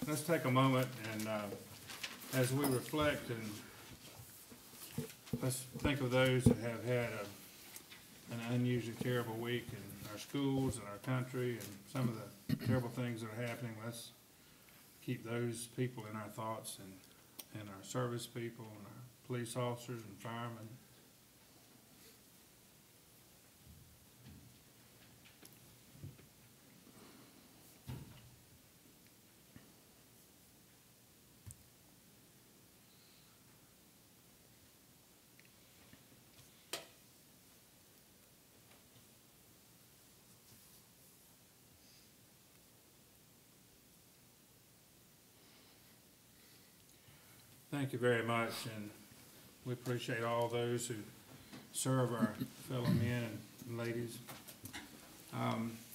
let's take a moment and as we reflect, and let's think of those that have had an unusually terrible week in our schools and our country and some of the terrible things that are happening. Let's keep those people in our thoughts, and our service people and our police officers and firemen. Thank you very much, and we appreciate all those who serve our fellow men and ladies.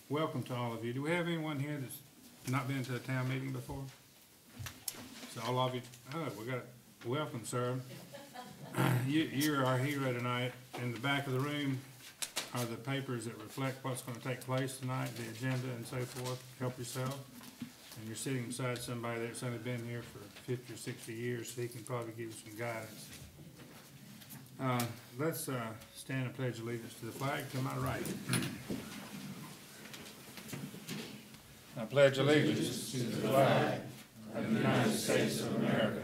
Welcome to all of you. Do we have anyone here that's not been to a town meeting before? So all of you, oh, we got, welcome, sir. You're our hero tonight. In the back of the room are the papers that reflect what's going to take place tonight, the agenda and so forth. Help yourself. And you're sitting beside somebody that's only been here for 50 or 60 years, so he can probably give you some guidance. Let's stand and pledge allegiance to the flag to my right. I pledge allegiance to the flag of the United States of America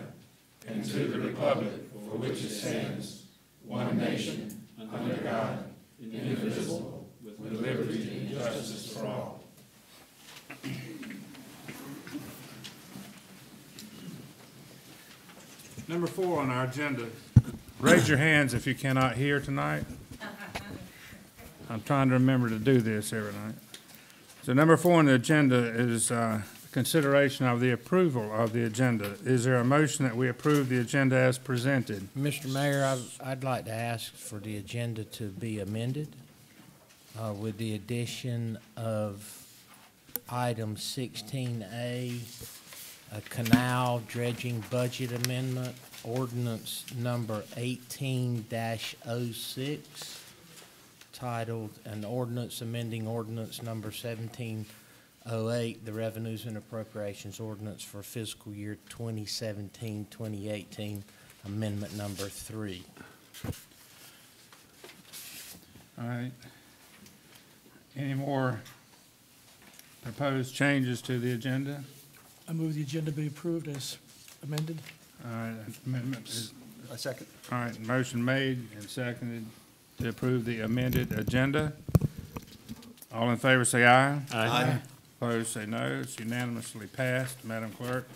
and to the republic for which it stands, one nation, under God, indivisible, with liberty and justice for all. Number 4 on our agenda, raise your hands if you cannot hear tonight. I'm trying to remember to do this every night. So number 4 on the agenda is consideration of the approval of the agenda. Is there a motion that we approve the agenda as presented? Mr. Mayor, I'd like to ask for the agenda to be amended with the addition of item 16A, a canal dredging budget amendment, ordinance number 18-06, titled an ordinance amending ordinance number 1708, the revenues and appropriations ordinance for fiscal year 2017-2018, amendment number 3. All right. Any more proposed changes to the agenda? I move the agenda be approved as amended. All right, amendment is, I second. all right, motion made and seconded to approve the amended agenda. All in favor say aye. Aye. Opposed say no. It's unanimously passed, Madam Clerk.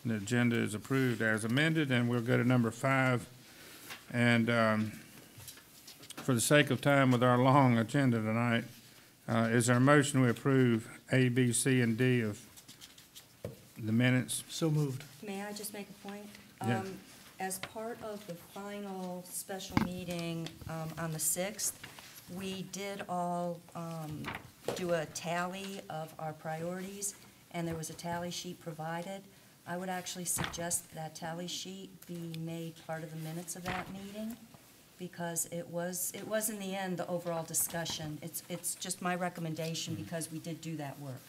The agenda is approved as amended, and we'll go to number 5. And for the sake of time with our long agenda tonight, is there a motion we approve A, B, C, and D of the minutes? So moved. May I just make a point? Yeah. As part of the final special meeting on the 6th, we did all do a tally of our priorities, and there was a tally sheet provided. I would actually suggest that tally sheet be made part of the minutes of that meeting, because it was in the end the overall discussion. It's just my recommendation because we did do that work.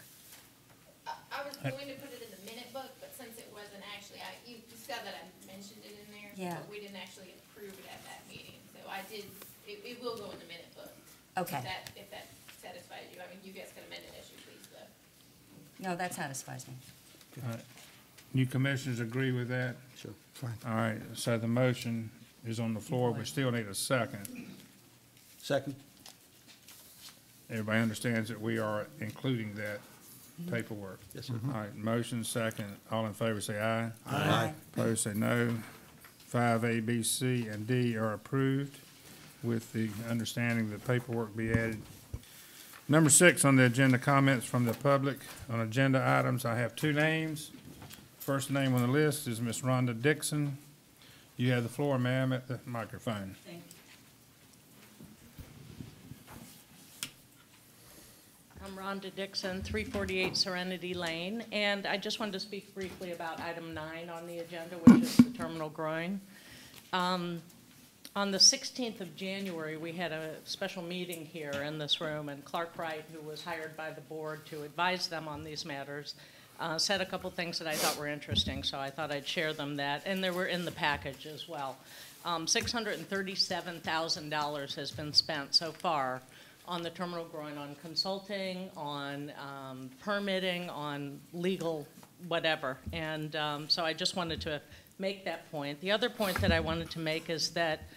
I was going to put it in the minute book, but since it wasn't actually, you said that I mentioned it in there. Yeah. But we didn't actually approve it at that meeting, so I did, it will go in the minute book. Okay. If that satisfies you, I mean, you guys can amend it as you please, though. No, that satisfies me. All right. You commissioners agree with that? Sure, fine. All right, so the motion is on the floor. We still need a second. Second. Everybody understands that we are including that paperwork. Yes, sir. All right, motion second. All in favor say aye. Aye. Opposed say no. 5A, B, C, and D are approved with the understanding that paperwork be added. Number 6 on the agenda, comments from the public on agenda items. I have 2 names. First name on the list is Miss Rhonda Dixon. You have the floor, ma'am, at the microphone. Thank you. I'm Rhonda Dixon, 348 Serenity Lane, and I just wanted to speak briefly about item 9 on the agenda, which is the terminal groin. On the 16th of January, we had a special meeting here in this room, and Clark Wright, who was hired by the board to advise them on these matters, said a couple things that I thought were interesting, so I thought I'd share them that, and they were in the package as well. $637,000 has been spent so far on the terminal groin, on consulting, on permitting, on legal whatever. And so I just wanted to make that point. The other point that I wanted to make is that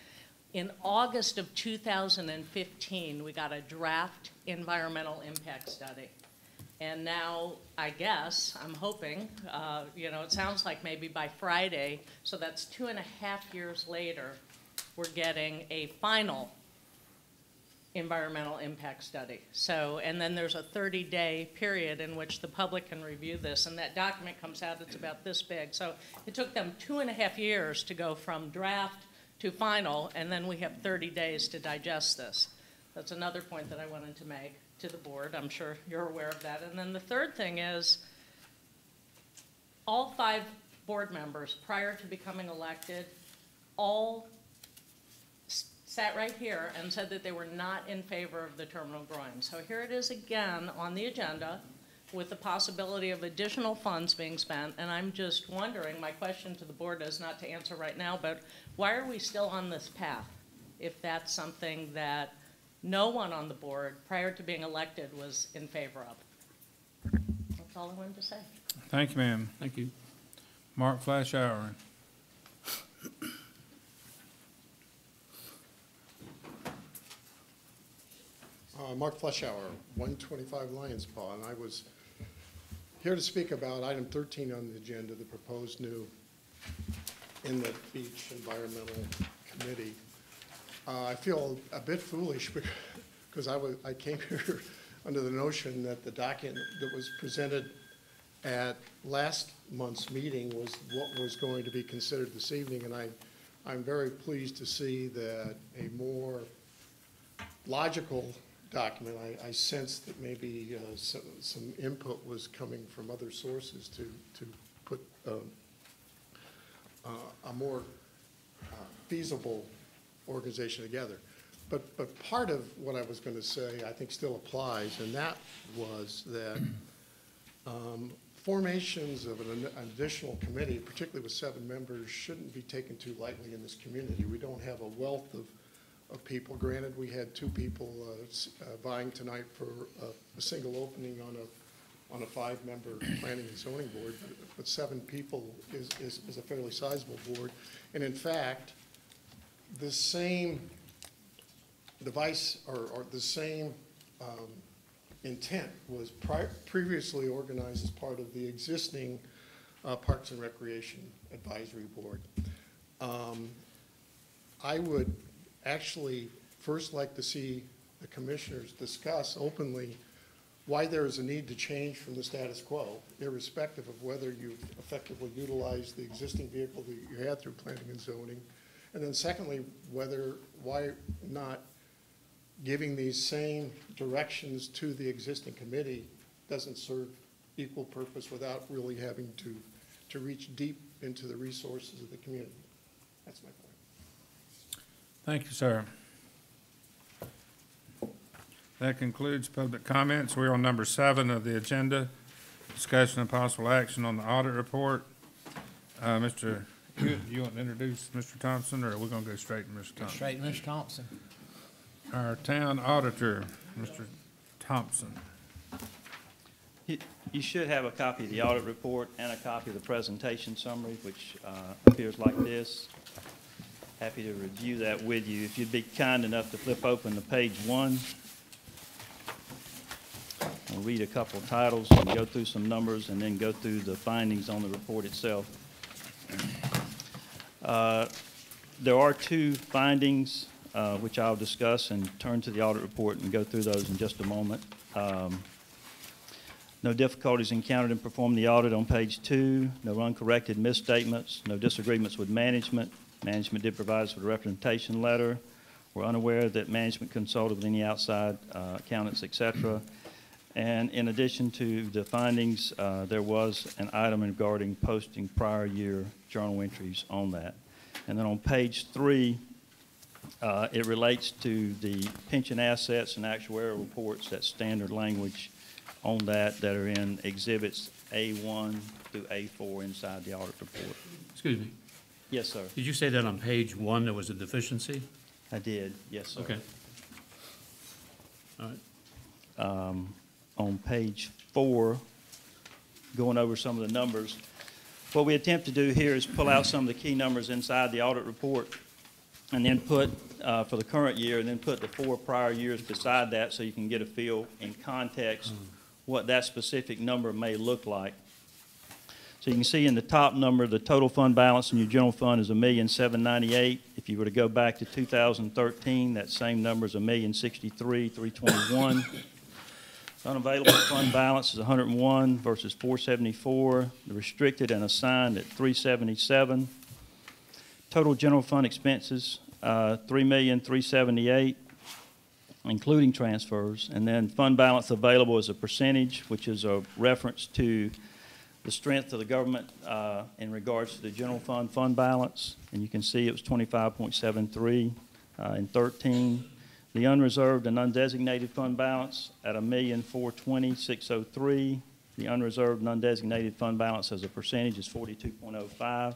in August of 2015, we got a draft environmental impact study. And now, I guess, I'm hoping, you know, it sounds like maybe by Friday, so that's 2.5 years later, we're getting a final environmental impact study. So, and then there's a 30-day period in which the public can review this, and that document comes out, it's about this big. So it took them 2.5 years to go from draft to final, and then we have 30 days to digest this. That's another point that I wanted to make to the board. I'm sure you're aware of that. And then the third thing is, all 5 board members, prior to becoming elected, all sat right here and said that they were not in favor of the terminal groin. So here it is again on the agenda with the possibility of additional funds being spent. And I'm just wondering, my question to the board is not to answer right now, but why are we still on this path if that's something that no one on the board prior to being elected was in favor of? That's all I wanted to say. Thank you, ma'am. Thank you. Mark Fleischauer. Mark Fleischauer, 125 Lions Paw, and I was here to speak about item 13 on the agenda, the proposed new Inlet Beach Environmental Committee. I feel a bit foolish because I came here under the notion that the document that was presented at last month's meeting was what was going to be considered this evening, and I'm very pleased to see that a more logical document. I sensed that maybe some input was coming from other sources to put a more feasible organization together. But part of what I was going to say I think still applies, and that was that formations of an additional committee, particularly with 7 members, shouldn't be taken too lightly in this community. We don't have a wealth of people. Granted, we had 2 people vying tonight for a single opening on a 5-member planning and zoning board, but 7 people is a fairly sizable board. And in fact, the same device or the same intent was previously organized as part of the existing Parks and Recreation Advisory Board. I would actually first like to see the commissioners discuss openly why there is a need to change from the status quo, irrespective of whether you've effectively utilized the existing vehicle that you had through planning and zoning. And then secondly, why not giving these same directions to the existing committee doesn't serve equal purpose without really having to reach deep into the resources of the community. That's my point. Thank you, sir. That concludes public comments. We're on number 7 of the agenda, discussion and possible action on the audit report. You want to introduce Mr. Thompson, or are we going to go straight to Mr. Thompson? Straight, Mr. Thompson. Our town auditor, Mr. Thompson. You should have a copy of the audit report and a copy of the presentation summary, which appears like this. Happy to review that with you. If you'd be kind enough to flip open to page 1. I'll read a couple of titles and go through some numbers and then go through the findings on the report itself. There are 2 findings which I'll discuss and turn to the audit report and go through those in just a moment. No difficulties encountered in performing the audit on page 2. No uncorrected misstatements. No disagreements with management. Management did provide us with a representation letter. We're unaware that management consulted with any outside accountants, et cetera. And in addition to the findings, there was an item regarding posting prior year journal entries on that. And then on page 3, it relates to the pension assets and actuarial reports, that standard language on that are in exhibits A1 through A4 inside the audit report. Excuse me, Yes, sir. did you say that on page 1 there was a deficiency? I did, yes, sir. Okay. All right. On page 4, going over some of the numbers, what we attempt to do here is pull out some of the key numbers inside the audit report and then put, for the current year, and then put the 4 prior years beside that so you can get a feel in context what that specific number may look like. So you can see in the top number, the total fund balance in your general fund is $1,798,000. If you were to go back to 2013, that same number is $1,063,321. Unavailable fund balance is 101 versus 474. The restricted and assigned at 377. Total general fund expenses, $3,378,000, including transfers. And then fund balance available as a percentage, which is a reference to the strength of the government in regards to the general fund balance. And you can see it was 25.73 in 13. The unreserved and undesignated fund balance at $1,420,603. The unreserved and undesignated fund balance as a percentage is 42.05.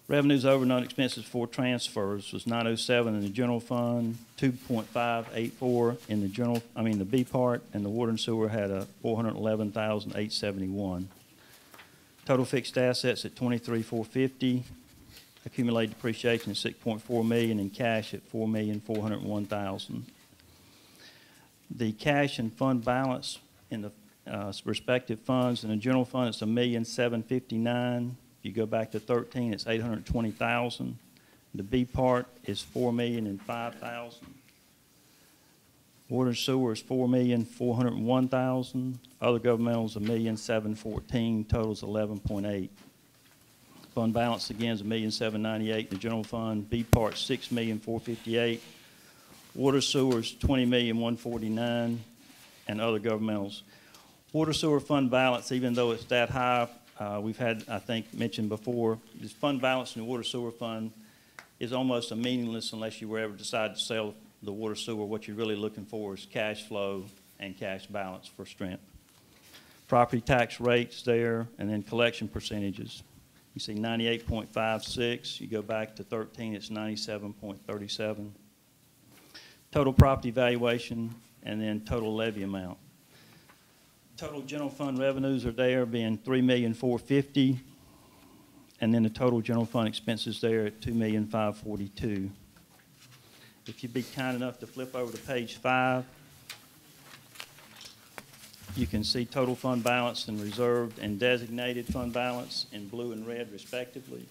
Revenues over and expenses for transfers was 907 in the general fund, 2.584 in the the B part, and the water and sewer had a 411,871. Total fixed assets at 23,450. Accumulated depreciation at $6.4 million, and cash at $4,401,000. The cash and fund balance in the respective funds, in the general fund, it's $1,759,000. If you go back to 13, it's $820,000. The B part is $4,005,000. Water and sewer is $4,401,000. Other governmentals $1,714,000. Totals 11.8. Fund balance again is $1,798,000 in the general fund. B part $6,458,000. Water sewer is $20,149,000, and other governmentals. Water sewer fund balance, even though it's that high, we've had, I think, mentioned before, this fund balance in the water sewer fund is almost meaningless unless you were ever decide to sell the water sewer. What you're really looking for is cash flow and cash balance for strength. Property tax rates there, and then collection percentages. You see 98.56. You go back to 13, it's 97.37. Total property valuation, and then total levy amount. Total general fund revenues are there being $3,450,000, and then the total general fund expenses there at $2,542,000. If you'd be kind enough to flip over to page 5, you can see total fund balance and reserved and designated fund balance in blue and red respectively.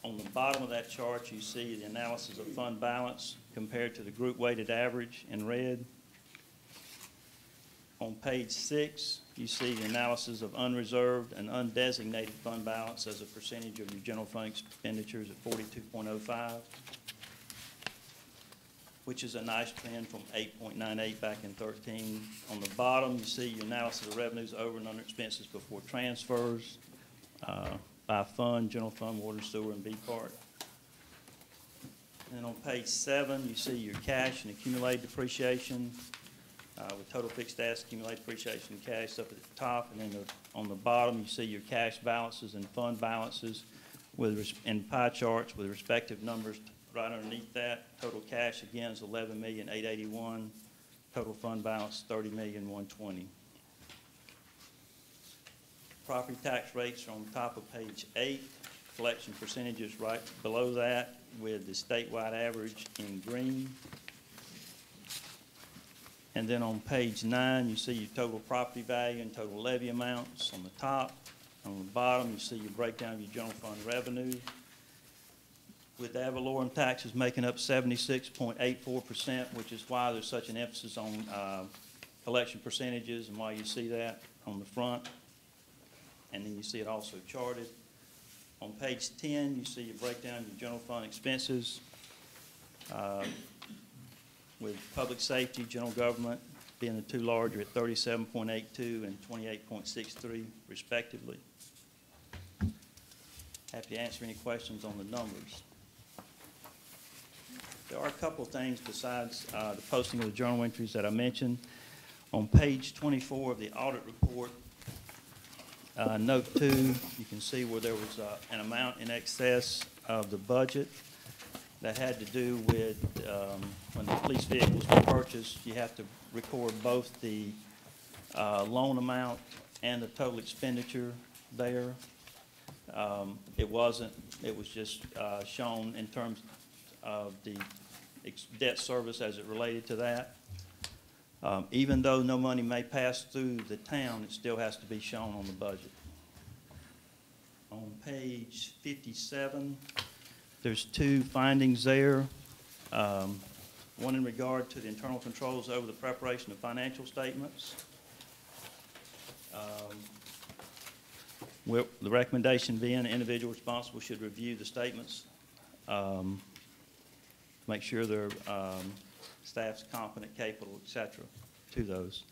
On the bottom of that chart, you see the analysis of fund balance compared to the group weighted average in red. On page 6, you see the analysis of unreserved and undesignated fund balance as a percentage of your general fund expenditures at 42.05, which is a nice trend from 8.98 back in 13. On the bottom, you see your analysis of revenues over and under expenses before transfers by fund, general fund, water, sewer, and B part. And then on page 7, you see your cash and accumulated depreciation with total fixed assets, accumulated depreciation, and cash up at the top. And then on the bottom, you see your cash balances and fund balances in pie charts with respective numbers right underneath that. Total cash, again, is $11,881,000. Total fund balance, $30,120,000. Property tax rates are on top of page 8. Collection percentages right below that with the statewide average in green. And then on page 9, you see your total property value and total levy amounts on the top. On the bottom, you see your breakdown of your general fund revenue, with ad valorem taxes making up 76.84%, which is why there's such an emphasis on collection percentages and why you see that on the front. And then you see it also charted. On page 10, you see your breakdown of your general fund expenses with public safety, general government being the two larger at 37.82 and 28.63 respectively. Happy to answer any questions on the numbers. There are a couple of things besides the posting of the journal entries that I mentioned. On page 24 of the audit report, Note 2, you can see where there was an amount in excess of the budget that had to do with when the police vehicles were purchased, you have to record both the loan amount and the total expenditure there. It wasn't, it was just shown in terms of the debt service as it related to that. Even though no money may pass through the town, it still has to be shown on the budget. On page 57, there's two findings there. One in regard to the internal controls over the preparation of financial statements. The recommendation being the individual responsible should review the statements, make sure their staff's competent, capable, et cetera, to those.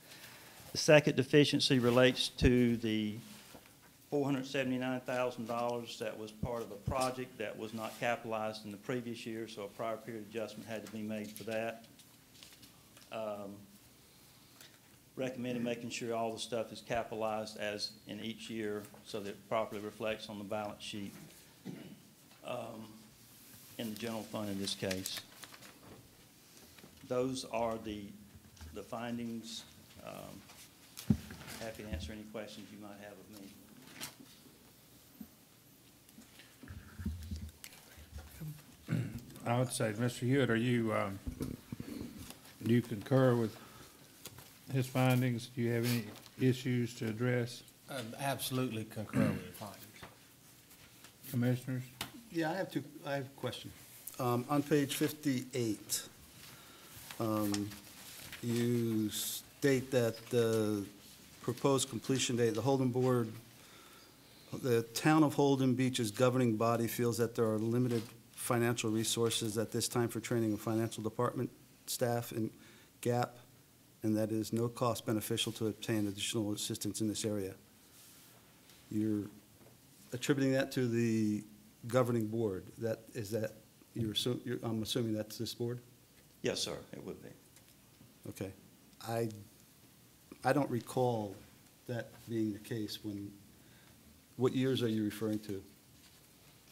The second deficiency relates to the $479,000 that was part of a project that was not capitalized in the previous year, so a prior period adjustment had to be made for that. Recommended making sure all the stuff is capitalized as in each year so that it properly reflects on the balance sheet in the general fund in this case. Those are the findings. Happy to answer any questions you might have of me. I would say, Mr. Hewitt, do you concur with his findings? Do you have any issues to address? Absolutely concur with the findings. Commissioners? Yeah, I have a question. On page 58, you state that the proposed completion date, the Holden Board, the Town of Holden Beach's governing body feels that there are limited financial resources at this time for training of financial department staff in GAP, and that is no cost beneficial to obtain additional assistance in this area. You're attributing that to the governing board. I'm assuming that's this board? Yes, sir, it would be. Okay. I don't recall that being the case what years are you referring to?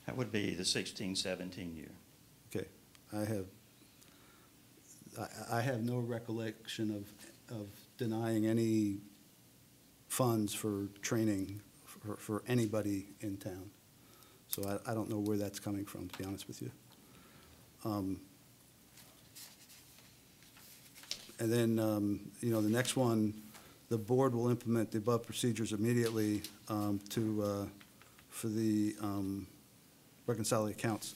That would be the 16-17 year. Okay. I have no recollection of denying any funds for training for anybody in town. So I don't know where that's coming from, to be honest with you. And then, the next one, the board will implement the above procedures immediately for the reconcile the accounts.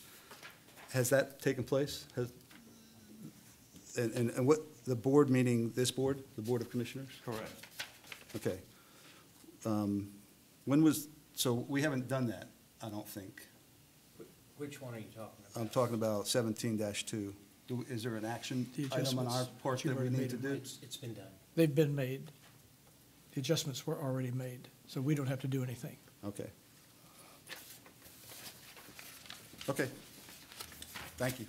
Has that taken place? And what, the board meaning this board, the Board of Commissioners? Correct. Okay. So we haven't done that, I don't think. Which one are you talking about? I'm talking about 17-2. Is there an action The item on our adjustments part that you that we already need to made. do? It's been done. They've been made. The adjustments were already made, so we don't have to do anything. Okay. Okay. Thank you.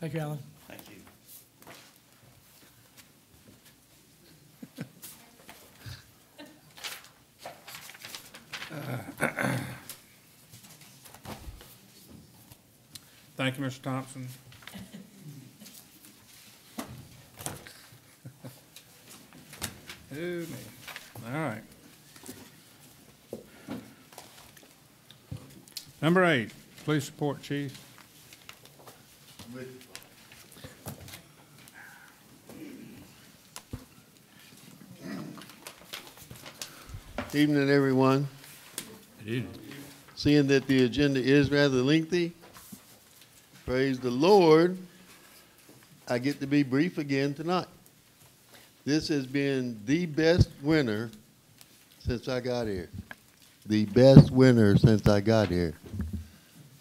Thank you, Alan. Thank you. Thank you, Mr. Thompson. Oh, man. All right. Number 8, police report, chief. Evening, everyone. Good evening. Seeing that the agenda is rather lengthy, praise the Lord, I get to be brief again tonight. This has been the best winter since I got here. The best winter since I got here.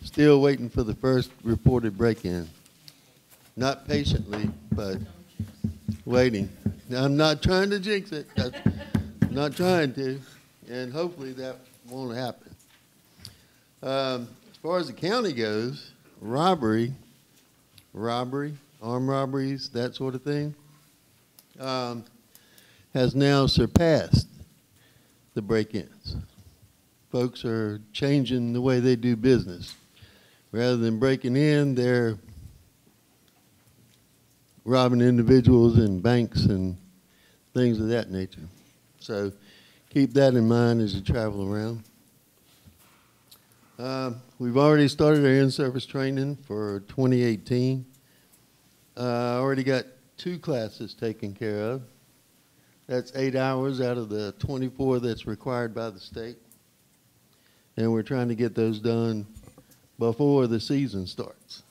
Still waiting for the first reported break-in. Not patiently, but waiting. Now, I'm not trying to jinx it. I'm not trying to, and hopefully that won't happen. As far as the county goes, robbery, armed robberies, that sort of thing, has now surpassed the break-ins. Folks are changing the way they do business. Rather than breaking in, they're robbing individuals and banks and things of that nature. So keep that in mind as you travel around. We've already started our in-service training for 2018. I already got 2 classes taken care of. That's 8 hours out of the 24 that's required by the state. And we're trying to get those done before the season starts.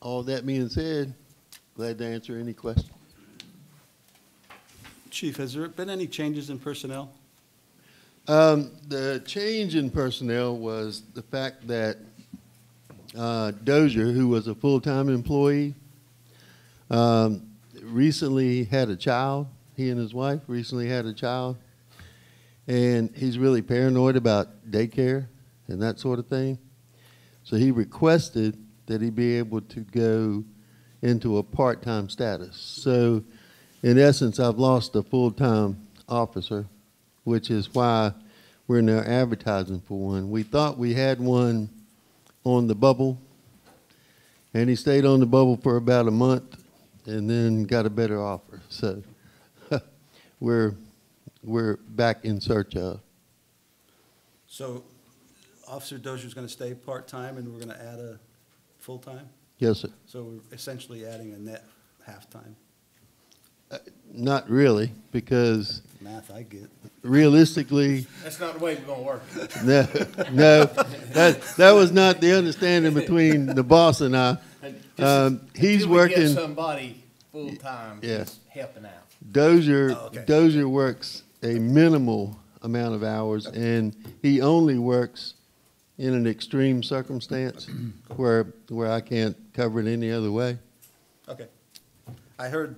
All that being said, glad to answer any questions. Chief, has there been any changes in personnel? The change in personnel was the fact that Dozier, who was a full-time employee, recently had a child. He and his wife recently had a child. And he's really paranoid about daycare and that sort of thing. So he requested that he be able to go into a part-time status. So in essence, I've lost a full-time officer, which is why we're now advertising for one. We thought we had one on the bubble, and he stayed on the bubble for about a month and then got a better offer. So we're back in search of. So Officer Dozier's going to stay part-time, and we're going to add a full-time? Yes, sir. So we're essentially adding a net half-time. Not really, because Math, I get. realistically, That's not the way we're gonna work. no, that was not the understanding between the boss and I. He's Until we get working, somebody full-time, Yeah. who's helping out. Dozier, Oh, okay. Dozier works a minimal amount of hours, and he only works in an extreme circumstance where I can't cover it any other way. Okay. I heard,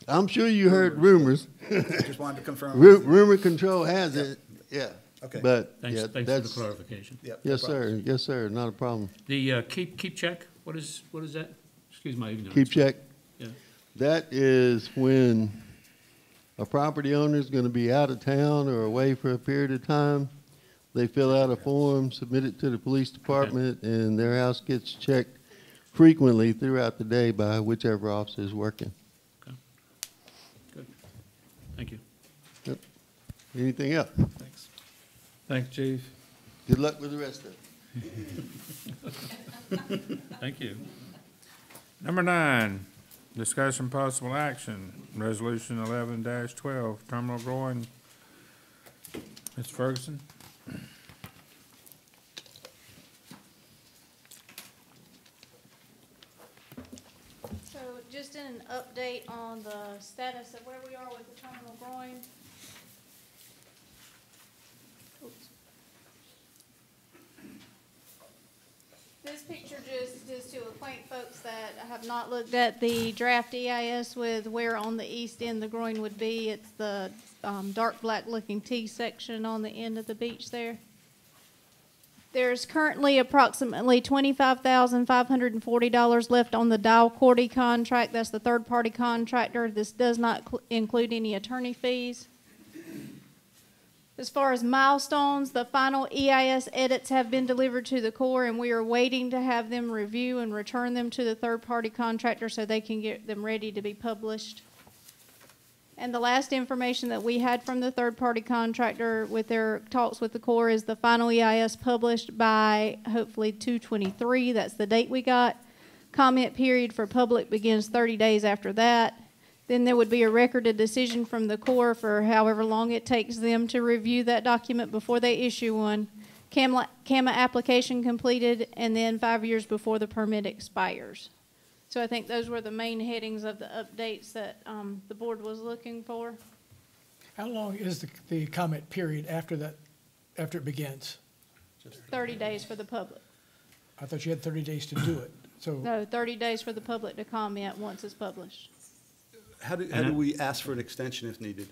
I'm sure you heard rumors. I just wanted to confirm. Rumor control has it, yeah. Okay. But, Thanks, yeah, thanks for the that's, clarification. Yep, no yes, problem. sir, yes, sir, not a problem. The keep check, what is that? Excuse my ignorance. Keep check. Yeah. That is when a property owner is going to be out of town or away for a period of time. They fill out a form, submit it to the police department, and their house gets checked frequently throughout the day by whichever officer is working. Okay. Good. Thank you. Anything else? Thanks. Thanks, Chief. Good luck with the rest of it. Thank you. Number 9, discussion possible action, resolution 11-12, terminal growing. Ms. Ferguson? So just an update on the status of where we are with the terminal growing. Oops. This picture just is to acquaint folks that have not looked at the draft EIS with where on the east end the groin would be. It's the dark black looking T section on the end of the beach there. There's currently approximately $25,540 left on the Dow Cordy contract. That's the third-party contractor. This does not include any attorney fees. As far as milestones, the final EIS edits have been delivered to the Corps, and we are waiting to have them review and return them to the third-party contractor so they can get them ready to be published. And the last information that we had from the third-party contractor with their talks with the Corps is the final EIS published by hopefully 2/23. That's the date we got. Comment period for public begins 30 days after that. Then there would be a recorded decision from the Corps for however long it takes them to review that document before they issue one. CAMA application completed, and then 5 years before the permit expires. So I think those were the main headings of the updates that the board was looking for. How long is the comment period after that, after it begins? 30 days for the public. I thought you had 30 days to do it, so. No, 30 days for the public to comment once it's published. How do we ask for an extension if needed?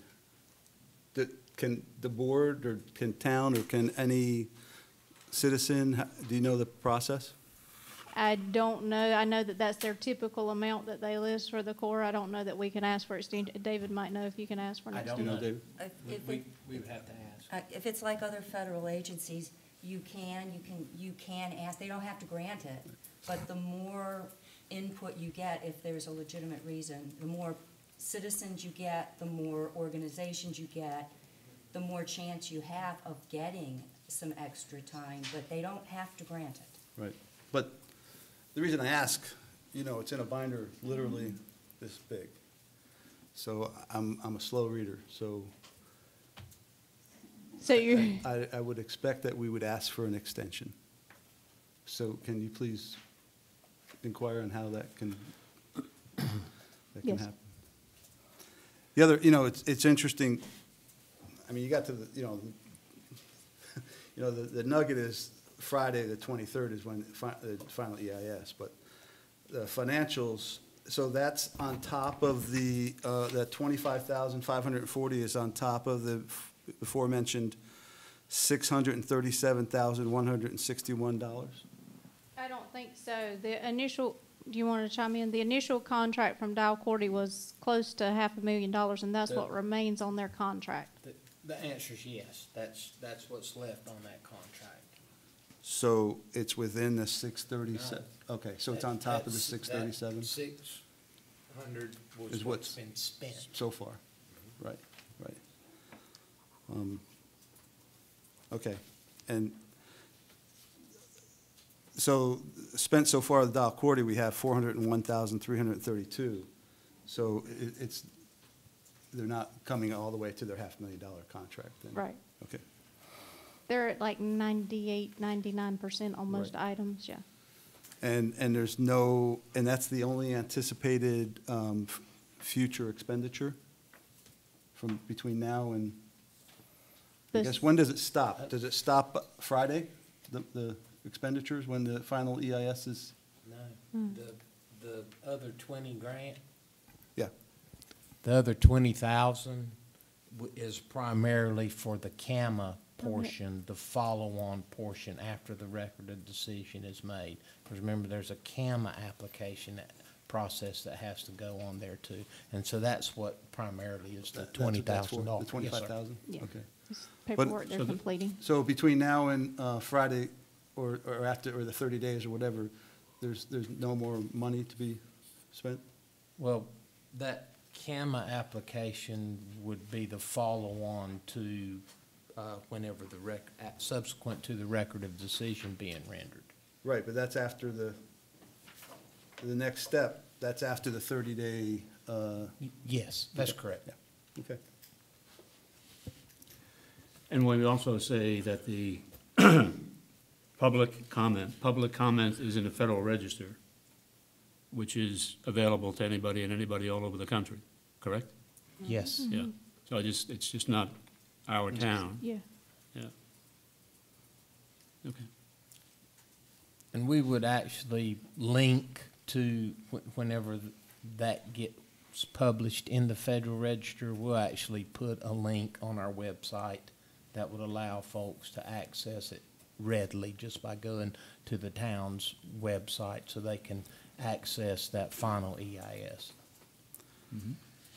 Can the board, or can town, or can any citizen, do you know the process? I don't know. I know that that's their typical amount that they list for the Corps. I don't know that we can ask for extension. David might know if you can ask for an I extension. don't know. David? We would have to ask. If it's like other federal agencies, you can ask, they don't have to grant it, but the more input you get, if there's a legitimate reason, the more citizens you get, the more organizations you get, the more chance you have of getting some extra time, but they don't have to grant it. Right. But the reason I ask, you know, it's in a binder literally this big. So I'm a slow reader, so So you, I would expect that we would ask for an extension. So can you please inquire on how that can Yes. happen? The other, you know, it's interesting, I mean, you got to the, the nugget is Friday, the 23rd is when the final EIS, but the financials, so that's on top of the, that 25,540 is on top of the aforementioned $637,161. I don't think so. The initial, do you want to chime in? The initial contract from Dow Cordy was close to $500,000, and that's what remains on their contract. The answer is yes. That's what's left on that contract. So it's within the 637, okay, so it's on top of the That's- 637 that 600 Is was what's- what's been spent. so far? Right, right. Okay, and so spent so far at the Dow Cordy, we have 401,332. So it's, they're not coming all the way to their $500,000 contract then? Right. Okay. They're at like 98, 99% on most items, yeah. And there's no, and that's the only anticipated future expenditure from between now and, I This- guess, when does it stop? Does it stop Friday, the expenditures, when the final EIS is? No, the other 20 grant, Yeah, the other 20,000 is primarily for the CAMA portion, the follow-on portion after the record of decision is made. Because remember, there's a CAMA application process that has to go on there too. And so that's what primarily is the that's what that's for, $20,000. the 25,000? Yeah. Okay. It's paperwork they're so completing. So between now and Friday, or after, or the 30 days or whatever, there's no more money to be spent? Well, that CAMA application would be the follow-on to whenever subsequent to the record of decision being rendered. Right, but that's after the next step, that's after the 30-day, Yes, that's correct. okay. And we also say that the public comment is in the Federal Register, which is available to anybody and anybody all over the country, correct? Yes. Yeah, so it's just not our town, Yeah. yeah. Okay. And we would actually link to, whenever that gets published in the Federal Register, we'll actually put a link on our website that would allow folks to access it readily just by going to the town's website so they can access that final EIS.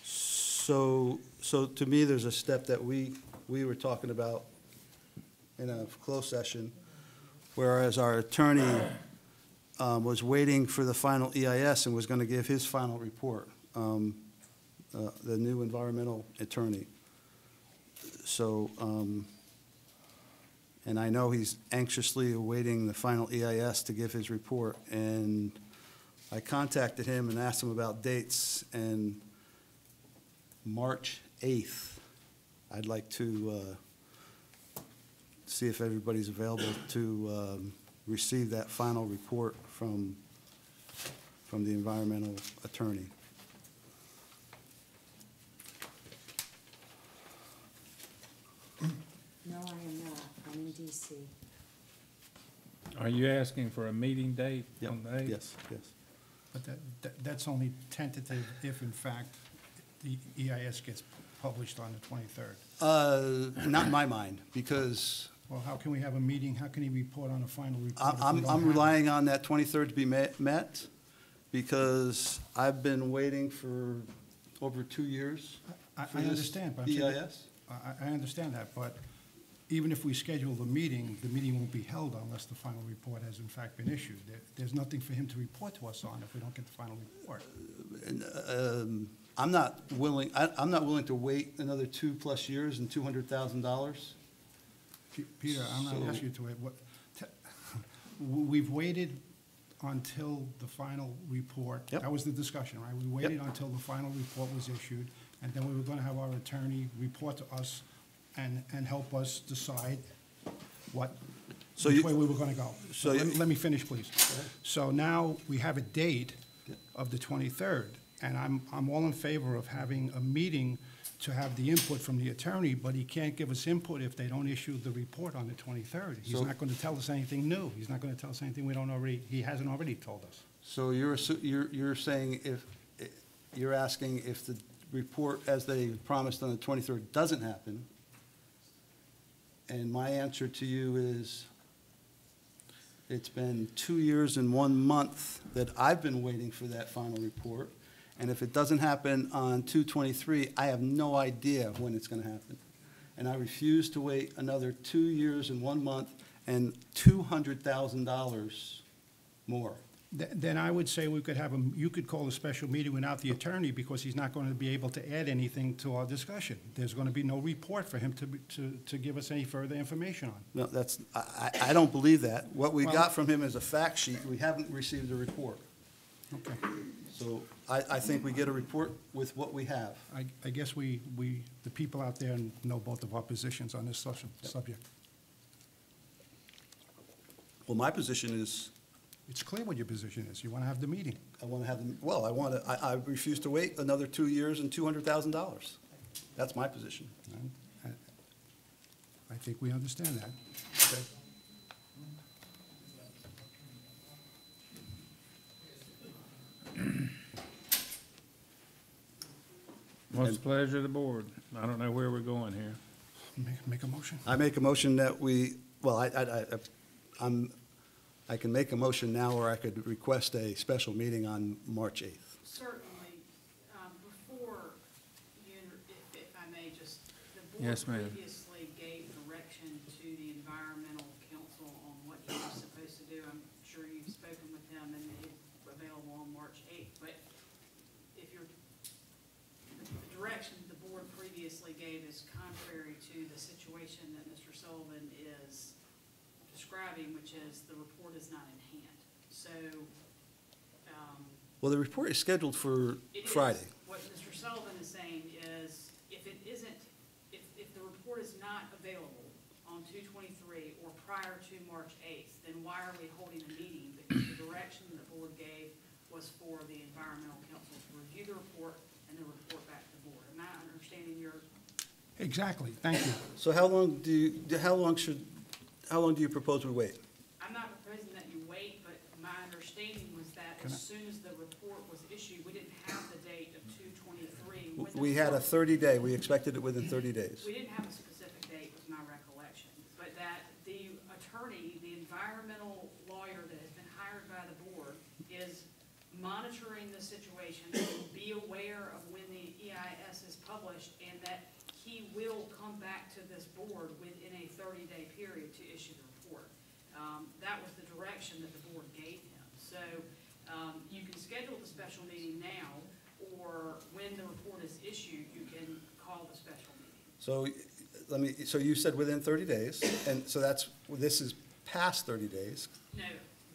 So to me, there's a step that we were talking about in a closed session, whereas our attorney was waiting for the final EIS and was going to give his final report, the new environmental attorney. So, and I know he's anxiously awaiting the final EIS to give his report, and I contacted him and asked him about dates, and March 8th, I'd like to see if everybody's available to receive that final report from the environmental attorney. No, I am not. I'm in DC. Are you asking for a meeting date Yep, on the 8th? yes, yes. But that's only tentative if in fact the EIS gets published on the 23rd. Not in my mind, because Well, how can we have a meeting? How can he report on a final report? if we I'm don't have it? relying on that 23rd to be met, because I've been waiting for over 2 years I for this understand, but I'm saying, BIS. I understand that, but even if we schedule the meeting won't be held unless the final report has in fact been issued. There's nothing for him to report to us on if we don't get the final report. I'm not willing to wait another 2+ years and $200,000. Peter, I'm not So- asking you to wait. We've waited until the final report. Yep. That was the discussion, right? We waited until the final report was issued, and then we were gonna have our attorney report to us and help us decide which way we were gonna go. so So you- let me finish, please. So now we have a date of the 23rd, and I'm all in favor of having a meeting to have the input from the attorney, but he can't give us input if they don't issue the report on the 23rd. He's So- not gonna tell us anything new. He's not gonna tell us anything he hasn't already told us. So you're saying you're asking if the report, as they promised on the 23rd, doesn't happen, and my answer to you is, it's been 2 years and 1 month that I've been waiting for that final report, and if it doesn't happen on 2/23, I have no idea when it's gonna happen. And I refuse to wait another 2 years and 1 month and $200,000 more. Then I would say we could have you could call a special meeting without the attorney, because he's not going to be able to add anything to our discussion. There's going to be no report for him to give us any further information on. No, I don't believe that. What we Well- got from him is a fact sheet. We haven't received a report. Okay. So I think we get a report with what we have. I guess the people out there know both of our positions on this subject. Well, my position is, It's clear what your position is. You want to have the meeting. I want to have them, well, I refuse to wait another 2 years and $200,000. That's my position. I think we understand that. Okay. What's the pleasure of the board? I don't know where we're going here. Make a motion. I make a motion that I can make a motion now, or I could request a special meeting on March 8th. Certainly, before you, if I may, just, the Yes, board ma'am. previously gave direction to the environmental council on what he was supposed to do. I'm sure you've spoken with him, and it's available on March 8th. But if you're, the direction the board previously gave is contrary to the situation that Mr. Sullivan is describing, which is the report is not in hand. So, Well, the report is scheduled for it is. Friday. What Mr. Sullivan is saying is, if it isn't, if the report is not available on 2/23 or prior to March 8th, then why are we holding a meeting? Because the direction the board gave was for the environmental council to review the report and then report back to the board. Am I understanding your? Exactly. Thank you. So how long do you propose we wait? I'm not proposing that you wait, but my understanding was that Can I- as soon as the report was issued, we didn't have the date of 2/23. when the We had a report- 30-day, we expected it within 30 days. We didn't have a specific date, was my recollection, but that the attorney, the environmental lawyer that has been hired by the board, is monitoring the situation, will be aware of when the EIS is published, and that he will come back to this board within a 30-day period to issue the report. That was the direction that the board gave him. So you can schedule the special meeting now, or when the report is issued, you can call the special meeting. So so you said within 30 days, and so this is past 30 days. No,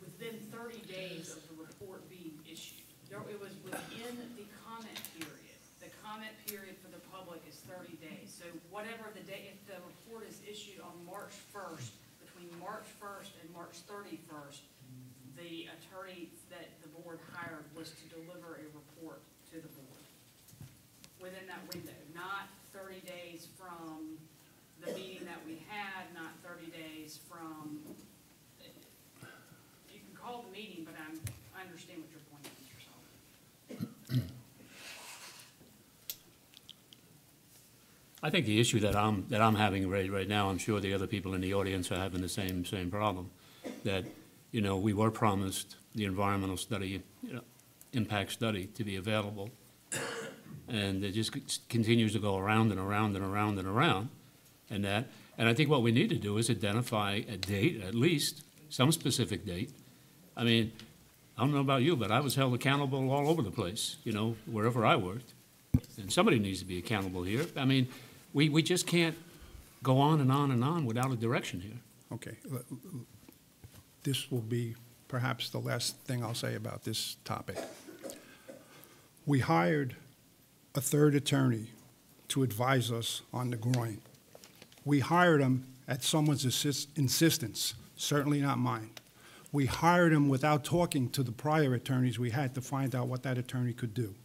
within 30 days of the report being issued. It was within the comment period. The comment period for the public is 30 days. So whatever the day, if the report is issued on March 1st, between March 1st and March 31st, the attorney that the board hired was to deliver a report to the board within that window, not 30 days from the meeting that we had, not 30 days from, you can call the meeting, but I understand what your point is, Mr. Sullivan. I think the issue that I'm having right now, I'm sure the other people in the audience are having the same problem, that, you know, we were promised the environmental study, you know, impact study to be available, and it just continues to go around and around and around and around, and I think what we need to do is identify a date, at least, some specific date. I mean, I don't know about you, but I was held accountable all over the place, you know, wherever I worked. And somebody needs to be accountable here. I mean, we just can't go on and on and on without a direction here. Okay. This will be perhaps the last thing I'll say about this topic. We hired a third attorney to advise us on the groin. We hired him at someone's insistence, certainly not mine. We hired him without talking to the prior attorneys we had to find out what that attorney could do.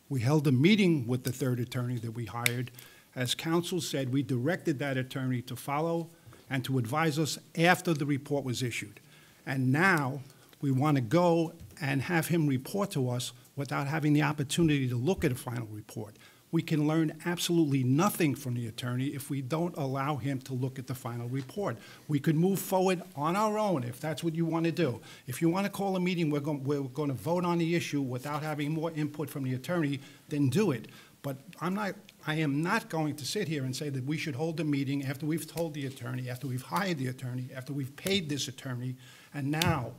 We held a meeting with the third attorney that we hired. As counsel said, we directed that attorney to follow and to advise us after the report was issued. And now we want to go and have him report to us without having the opportunity to look at a final report. We can learn absolutely nothing from the attorney if we don't allow him to look at the final report. We could move forward on our own if that's what you want to do. If you want to call a meeting, we're going to vote on the issue without having more input from the attorney, then do it. But I am not going to sit here and say that we should hold a meeting after we've told the attorney, after we've hired the attorney, after we've paid this attorney, and now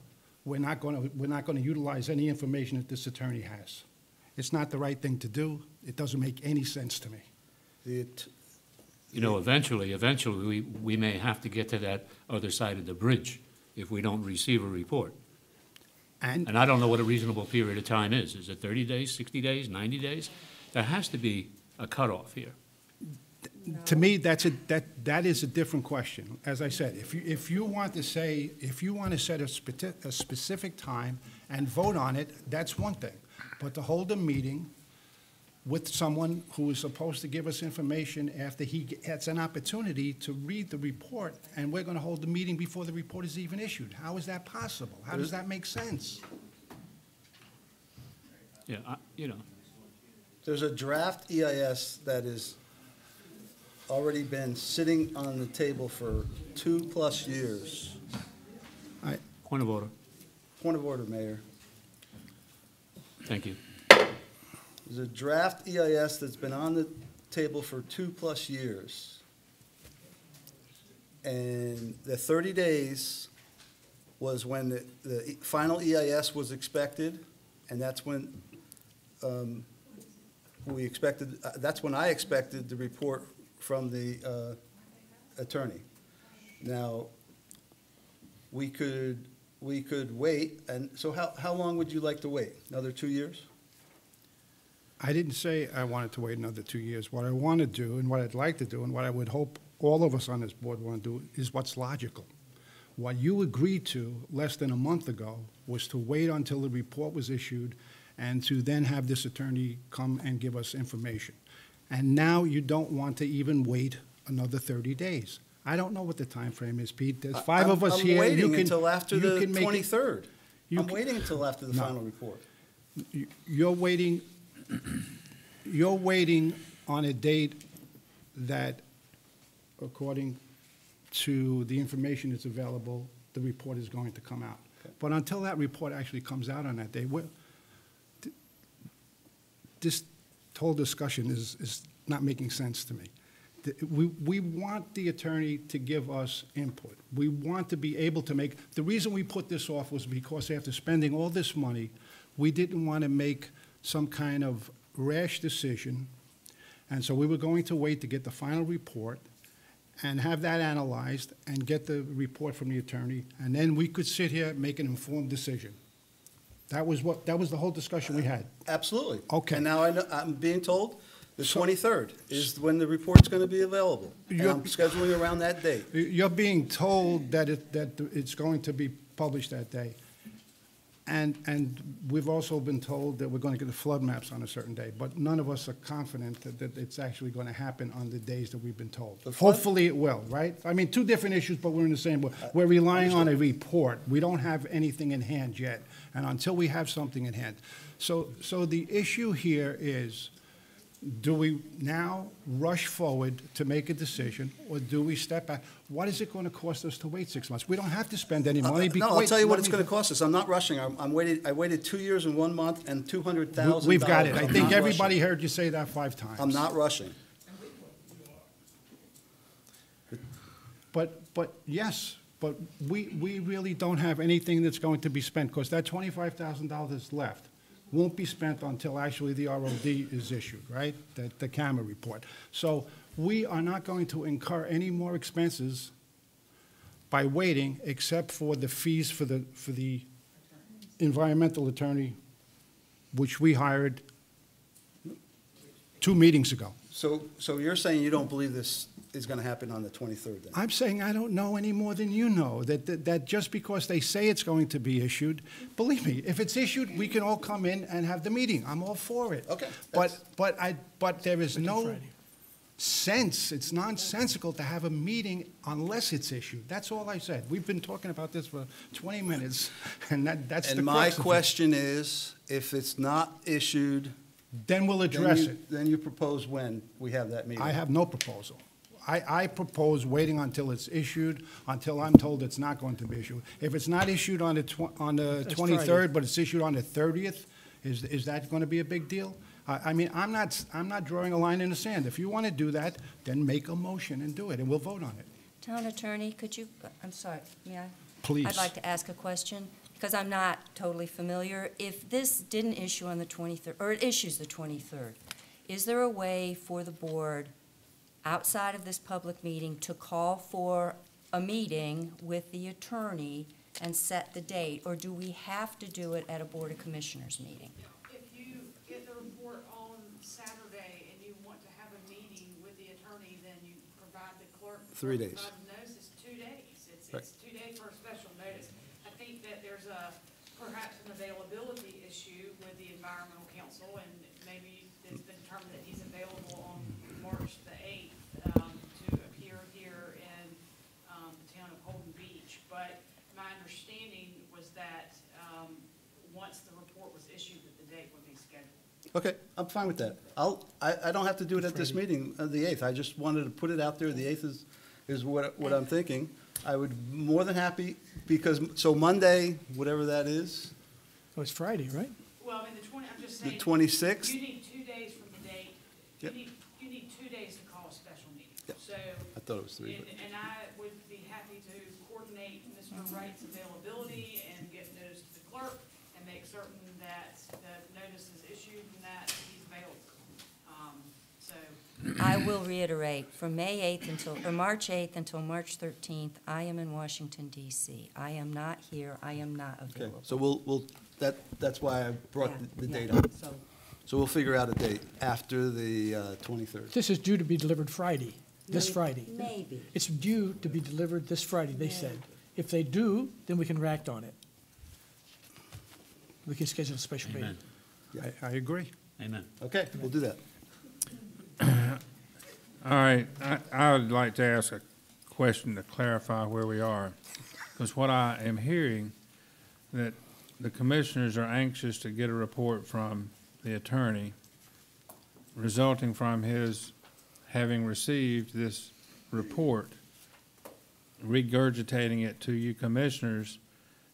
we're not going to utilize any information that this attorney has. It's not the right thing to do. It doesn't make any sense to me. You know, eventually, we may have to get to that other side of the bridge if we don't receive a report. And I don't know what a reasonable period of time is. Is it 30 days, 60 days, 90 days? There has to be a cutoff here. To me, that is a different question. As I said, if you want to set a specific time and vote on it, that's one thing. But to hold a meeting with someone who is supposed to give us information after he gets an opportunity to read the report, and we're going to hold the meeting before the report is even issued. How is that possible? How does that make sense? Yeah, you know. There's a draft EIS that has already been sitting on the table for 2+ years. Point of order. Point of order, Mayor. Thank you. There's a draft EIS that's been on the table for 2+ years. And the 30 days was when the final EIS was expected, and that's when that's when I expected the report from the attorney. Now, we could wait, and so how long would you like to wait? Another 2 years? I didn't say I wanted to wait another 2 years. What I want to do, and what I'd like to do, and what I would hope all of us on this board want to do, is what's logical. What you agreed to less than a month ago was to wait until the report was issued and to then have this attorney come and give us information. And now you don't want to even wait another 30 days. I don't know what the time frame is, Pete. There's five of us here. I'm waiting until after the 23rd. I'm waiting until after the No. final report. You're waiting on a date that, according to the information that's available, the report is going to come out. Okay. But until that report actually comes out on that day, this whole discussion is not making sense to me. We want the attorney to give us input. We want to be able to make, the reason we put this off was because after spending all this money, we didn't want to make some kind of rash decision. And so we were going to wait to get the final report and have that analyzed and get the report from the attorney, and then we could sit here and make an informed decision. That was the whole discussion we had. Absolutely. Okay. And now I'm being told the 23rd is when the report's going to be available. And I'm scheduling around that date. You're being told that it's going to be published that day. And we've also been told that we're going to get the flood maps on a certain day, but none of us are confident that it's actually going to happen on the days that we've been told. Hopefully it will, right? I mean, two different issues, but we're in the same boat. We're relying on a report. We don't have anything in hand yet, and until we have something in hand. So the issue here is do we now rush forward to make a decision, or do we step back? What is it going to cost us to wait 6 months? We don't have to spend any money. No, I'll tell you what it's going to cost us. I'm not rushing. I waited 2 years and 1 month and $200,000. We've got it. I I'm think not everybody rushing. heard you say that 5 times. I'm not rushing. But yes, but we really don't have anything that's going to be spent, because that $25,000 left won't be spent until actually the ROD is issued, right? The camera report. So we are not going to incur any more expenses by waiting, except for the fees for the environmental attorney, which we hired 2 meetings ago. So you're saying you don't believe this is going to happen on the 23rd then? I'm saying I don't know any more than you know, that just because they say it's going to be issued, believe me, if it's issued, we can all come in and have the meeting. I'm all for it. Okay. But there is no sense, it's nonsensical to have a meeting unless it's issued. That's all I said. We've been talking about this for 20 minutes, and that's the And my crux of it. question is, if it's not issued, Then we'll address it. then you propose when we have that meeting? I have no proposal. I propose waiting until it's issued, until I'm told it's not going to be issued. If it's not issued on the 23rd, but it's issued on the 30th, is that going to be a big deal? I mean, I'm not drawing a line in the sand. If you want to do that, then make a motion and do it, and we'll vote on it. Town attorney, could you, I'm sorry, may I? Please. I'd like to ask a question, because I'm not totally familiar. If this didn't issue on the 23rd, or it issues the 23rd, is there a way for the board, outside of this public meeting, to call for a meeting with the attorney and set the date, or do we have to do it at a Board of Commissioners meeting? If you get the report on Saturday and you want to have a meeting with the attorney, then you provide the clerk. 3 days. Provide the notice, it's 2 days. Right. It's 2 days for a special notice. I think that there's perhaps an availability issue with the environmental council, and maybe it's been determined that he's available on March the 8th to appear here in the town of Holden Beach. But my understanding was that once the report was issued, that the date would be scheduled. Okay, I'm fine with that. I don't have to do it at this meeting, the 8th. I just wanted to put it out there. The 8th is what I'm thinking. I would more than happy, because, so Monday, whatever that is, Oh, it's Friday, right? Well, I mean, I'm just the saying. 26th? You need 2 days from the date. Yep. You need 2 days to call a special meeting. Yep. So. I thought it was 3, but. And I would be happy to coordinate Mr. Wright's availability and get notice to the clerk and make certain that the notice is issued and that he's available. I will reiterate, from May 8th until, or March 8th until March 13th, I am in Washington DC. I am not here, I am not Okay, available. so that's why I brought the Yeah, date yeah. up. So, So we'll figure out a date after the 23rd. This is due to be delivered Friday, this Friday. maybe. It's due to be delivered this Friday, they said. If they do, then we can act on it. We can schedule a special meeting. Amen. I agree. Amen. Okay, we'll do that. All right, I would like to ask a question to clarify where we are, because what I am hearing, that the commissioners are anxious to get a report from the attorney resulting from his having received this report, regurgitating it to you commissioners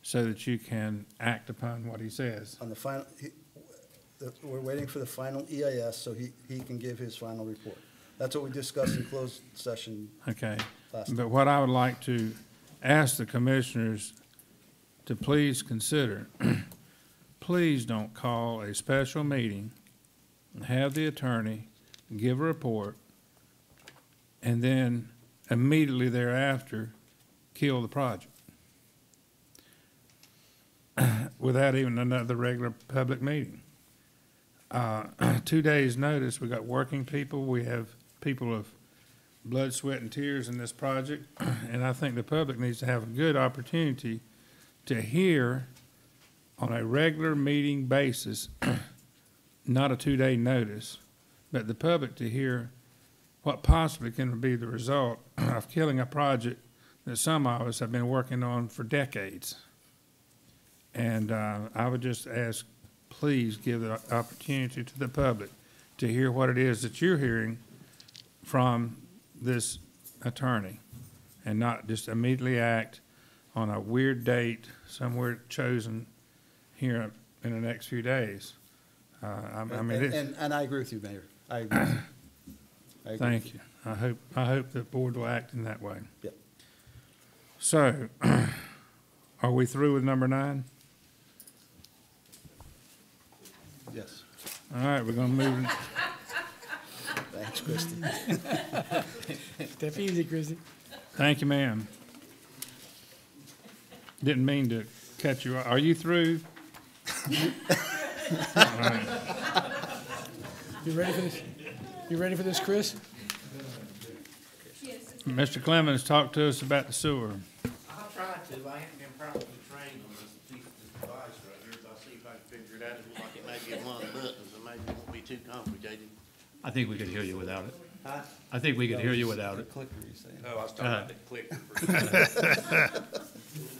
so that you can act upon what he says. On the final, we're waiting for the final EIS so he can give his final report. That's what we discussed in closed session Okay, last. but what I would like to ask the commissioners to please consider, please don't call a special meeting and have the attorney give a report and then immediately thereafter kill the project without even another regular public meeting. 2 days' notice, we got working people, we have people of blood, sweat, and tears in this project, and I think the public needs to have a good opportunity to hear on a regular meeting basis, not a 2-day notice, but the public to hear what possibly can be the result of killing a project that some of us have been working on for decades. And I would just ask, please give the opportunity to the public to hear what it is that you're hearing from this attorney and not just immediately act on a weird date somewhere chosen here in the next few days. I mean, And I agree with you, Mayor. I agree with you. I agree thank with you. I hope the board will act in that way. Yep. So, are we through with number 9? Yes. All right, we're gonna move. Thanks, Christie. Step easy, Chrissy. Thank you, ma'am. Didn't mean to cut you off. Are you through? All right. You ready for this? You ready for this, Chris? Mr. Clemens, talk to us about the sewer. I'll try to. I haven't been properly trained on this device right here, but I'll see if I can figure it out. It looks like it may be one of the buttons, and maybe it won't be too complicated. I think we could hear you without it. Huh? I think we could hear you without The it. clicker, you saying? Oh, I was talking about the clicker.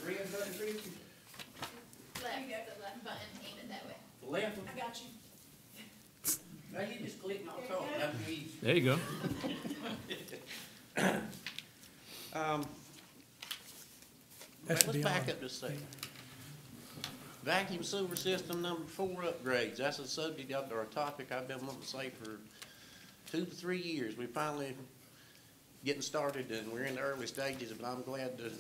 Red button, Christie? The left button aimed that way. The left one? I got you. Now you just click and I'll talk. That'd be easy. There you go. That's Let's beyond. back up just a second. Vacuum sewer system number 4 upgrades. That's a subject or a topic I've been wanting to say for 2 to 3 years. We finally getting started and we're in the early stages, but I'm glad to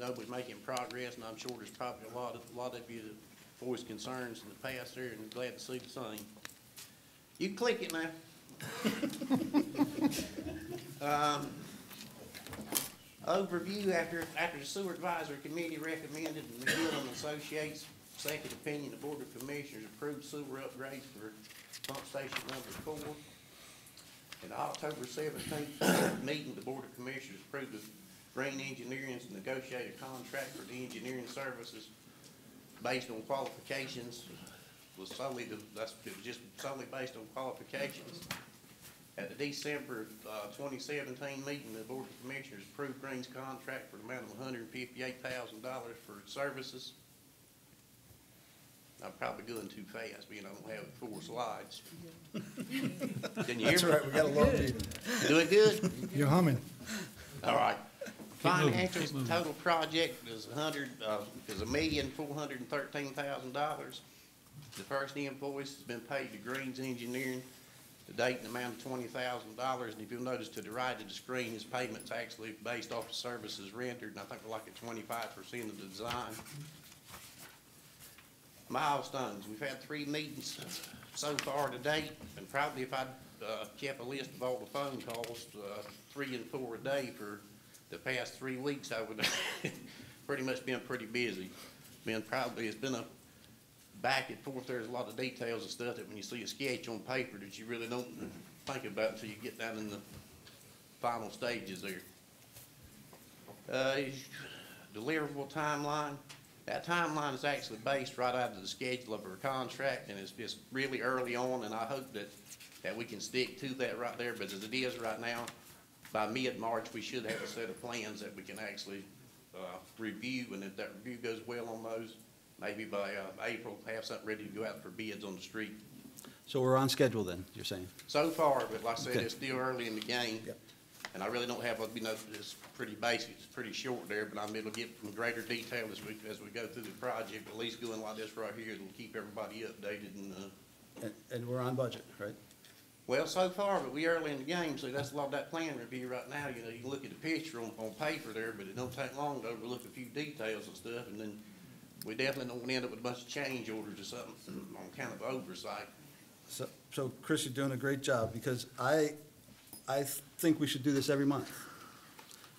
know we're making progress, and I'm sure there's probably a lot of you that voiced concerns in the past there, and glad to see the same. You can click it now. Overview, after the sewer advisory committee recommended and McGill and Associates second opinion, the Board of Commissioners approved sewer upgrades for pump station number 4. In the October 17th meeting, the Board of Commissioners approved the Green Engineering's negotiated contract for the engineering services based on qualifications. It was just solely based on qualifications. At the December 2017 meeting, the Board of Commissioners approved Green's contract for the amount of $158,000 for services. I'm probably going too fast, being I don't have 4 slides. Can you hear me? That's right, we got a long meeting. Do it good? You're humming. All right. Financials, total project is $1,413,000. The first invoice has been paid to Green's Engineering, the date and amount of $20,000. And if you'll notice to the right of the screen, his payment's actually based off the services rendered, and I think we're like at 25% of the design. Milestones, we've had 3 meetings so far to date, and probably if I'd kept a list of all the phone calls, 3 and 4 a day for the past 3 weeks, I would pretty much been pretty busy. It's been a back and forth. There's a lot of details and stuff that when you see a sketch on paper that you really don't think about until you get down in the final stages there. Deliverable timeline. That timeline is actually based right out of the schedule of our contract, and it's just really early on, and I hope that we can stick to that right there. But as it is right now, by mid-March, we should have a set of plans that we can actually review, and if that review goes well on those, maybe by April, have something ready to go out for bids on the street. So we're on schedule then, you're saying? So far, but like I said, Okay. it's still early in the game. Yep. And I really don't have, it's pretty basic, it's pretty short there, but it'll get from greater detail as we go through the project. At least going like this right here, it'll keep everybody updated And we're on budget, right? well, so far, but we early in the game, so that's a lot of that plan review right now. You know, you can look at the picture on paper there, but it don't take long to overlook a few details and stuff, and then we definitely don't want to end up with a bunch of change orders or something on kind of oversight. So Chris, you're doing a great job, because I think we should do this every month.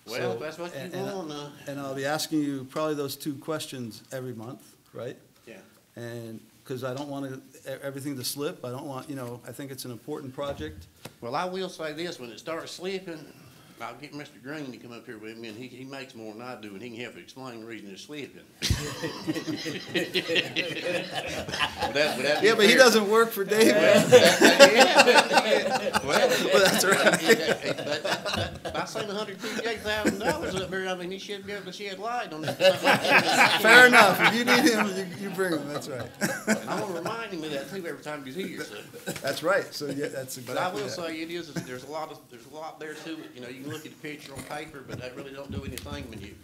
Well, So- that's what you and- want, And I'll be asking you probably those 2 questions every month, right? yeah. And, because I don't want everything to slip. I don't want, I think it's an important project. Well, I will say this, when it starts slipping, I'll get Mr. Green to come up here with me, and he makes more than I do, and he can help explain the reason they're slipping. Would that be Yeah, but he fair? doesn't work for David. Well, that's right. If I seen $158,000 up there, I mean, he should be able to shed light on it. Fair enough. If you need him, you bring him. That's right. And I want to remind him of that too every time he's here, so. That's right. So yeah, that's exactly But I will that. say it is, there's a lot there to it. You know, you can look at the picture on paper, but that really don't do anything when you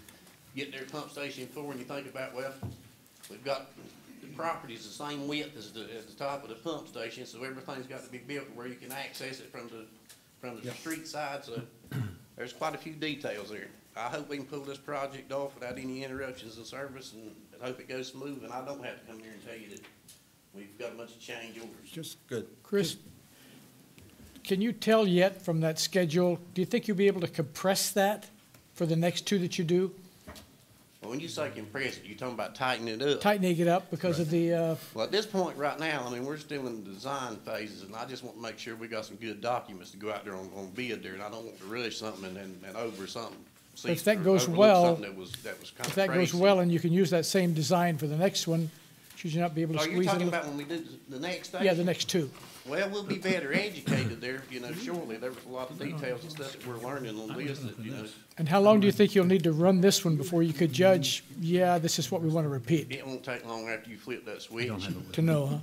get there at Pump Station 4 and you think about, well, we've got the property's the same width as the top of the pump station, so everything's got to be built where you can access it from the street side, so there's quite a few details there. I hope we can pull this project off without any interruptions in service, and I hope it goes smooth, and I don't have to come here and tell you that we've got a bunch of change orders. Just good. Chris, can you tell yet from that schedule, do you think you'll be able to compress that for the next two that you do? Well, when you say compress it, you're talking about tightening it up. Tightening it up because of the, Well, at this point right now, I mean, we're still in the design phases, and I just want to make sure we got some good documents to go out there on bid there, and I don't want to rush something and over something. if that goes overlook well, something that was kind if of that goes crazy. well and you can use that same design for the next one, should you not be able to Are squeeze you it? talking about when we do the next station? Yeah, the next two. Well, we'll be better educated there, you know, surely. There was a lot of details and stuff that we're learning on this that, you know, And how long do you think you'll need to run this one before you could judge, yeah, this is what we want to repeat? it won't take long after you flip that switch. To know, huh?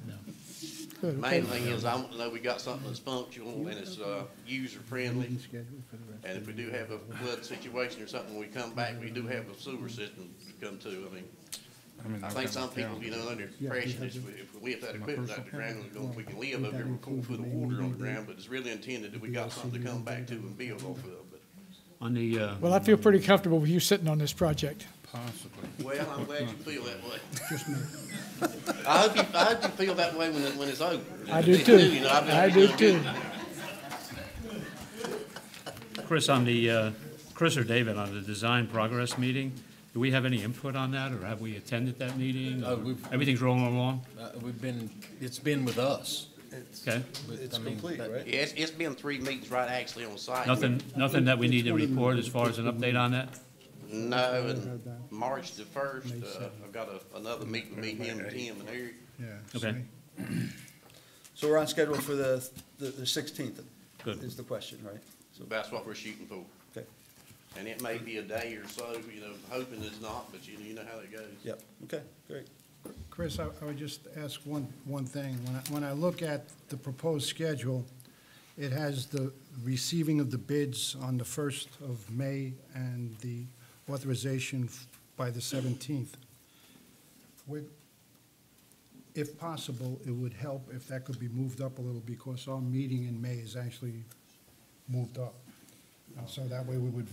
Good, Main okay. thing is I want to know we got something that's functional and it's, user friendly. And if we do have a flood situation or something, when we come back, we do have a sewer system to come to. I mean, I think some people, you know, under impression is if we lift that equipment out the ground, we can live up there with 4 foot of water on the ground, but it's really intended that we got something to come back to and build off of. But On the, Well, I feel pretty comfortable with you sitting on this project. Possibly. well, I'm glad you feel that way. I hope you feel that way when it's over. I do too. You know, I do too. Chris, on the, Chris or David, on the design progress meeting, do we have any input on that, or have we attended that meeting? or Everything's rolling along? It's been with us. Okay? It's complete, right? Yeah, it's been 3 meetings right actually on site. Nothing that we need to report as far as an update on that? No, and March the 1st, I've got another meeting with me, him, Tim, and Eric. Okay. So we're on schedule for the 16th. Good. Is the question, right? So that's what we're shooting for. Okay. And it may be a day or so, you know, hoping it's not, but you know how that goes. Yep. Okay. Great. Chris, I would just ask one thing. When I look at the proposed schedule, it has the receiving of the bids on the 1st of May and the authorization by the 17th. If possible, it would help if that could be moved up a little because our meeting in May is actually moved up. So that way we would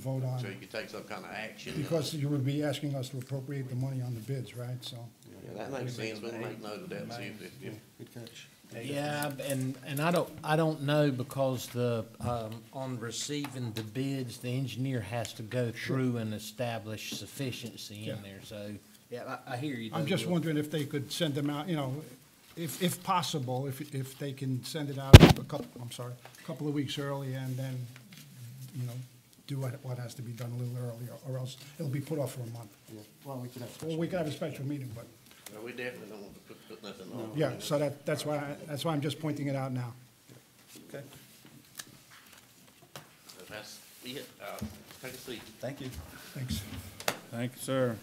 vote on So it. you could take some kind of action. Because you would be asking us to appropriate the money on the bids, right? So. Yeah, that makes sense. We'll make note of that and see if Good catch. Yeah, and I don't know because on receiving the bids, the engineer has to go through and establish sufficiency in there, so, yeah, I hear you. I'm though, just Will. wondering if they could send them out, you know, if possible, if they can send it out a couple of weeks early and then, you know, do what has to be done a little earlier, or else it'll be put off for a month. Well, we could have. Well, we could have a special meeting, but, well, we definitely don't want to put nothing on. yeah, so that's why I'm just pointing it out now. Okay. So that's it. Take a seat. Thank you. Thanks. Thank you, sir.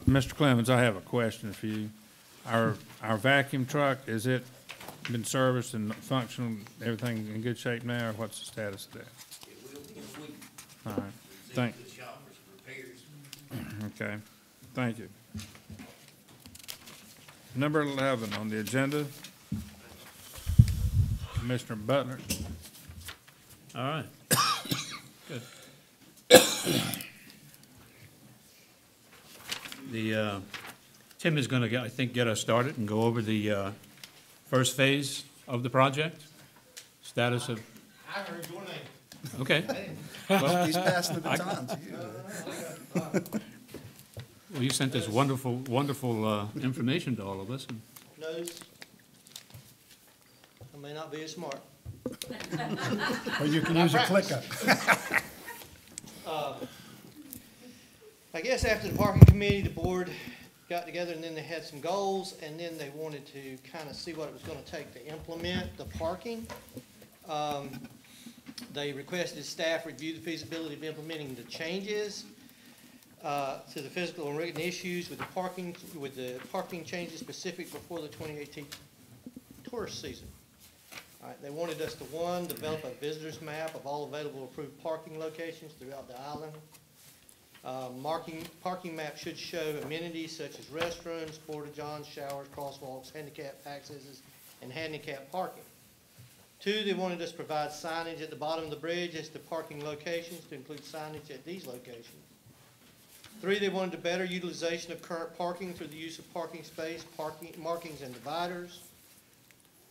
Mr. Clemens, I have a question for you. Our vacuum truck, is it been serviced and functional, everything in good shape now, or what's the status of that? It will be in a week. All right, thank, The shop for repairs. okay, thank you. Number 11 on the agenda, Commissioner Butler. All right. Good. Tim is going to, I think, get us started and go over the first phase of the project, status of, I heard your name. okay. He's passing the baton to you. Well, you sent this wonderful, wonderful information to all of us. And Knows I may not be as smart. Or you can use a clicker. I guess after the parking committee, the board got together and then they had some goals and then they wanted to kind of see what it was going to take to implement the parking. They requested staff review the feasibility of implementing the changes to the physical and written issues with the parking changes specific before the 2018 tourist season. All right, they wanted us to, one, develop a visitor's map of all available approved parking locations throughout the island. Parking map should show amenities such as restrooms, porta-johns, showers, crosswalks, handicap accesses, and handicap parking. Two, they wanted us to provide signage at the bottom of the bridge as to parking locations to include signage at these locations. Three, they wanted a better utilization of current parking through the use of parking space, markings, and dividers.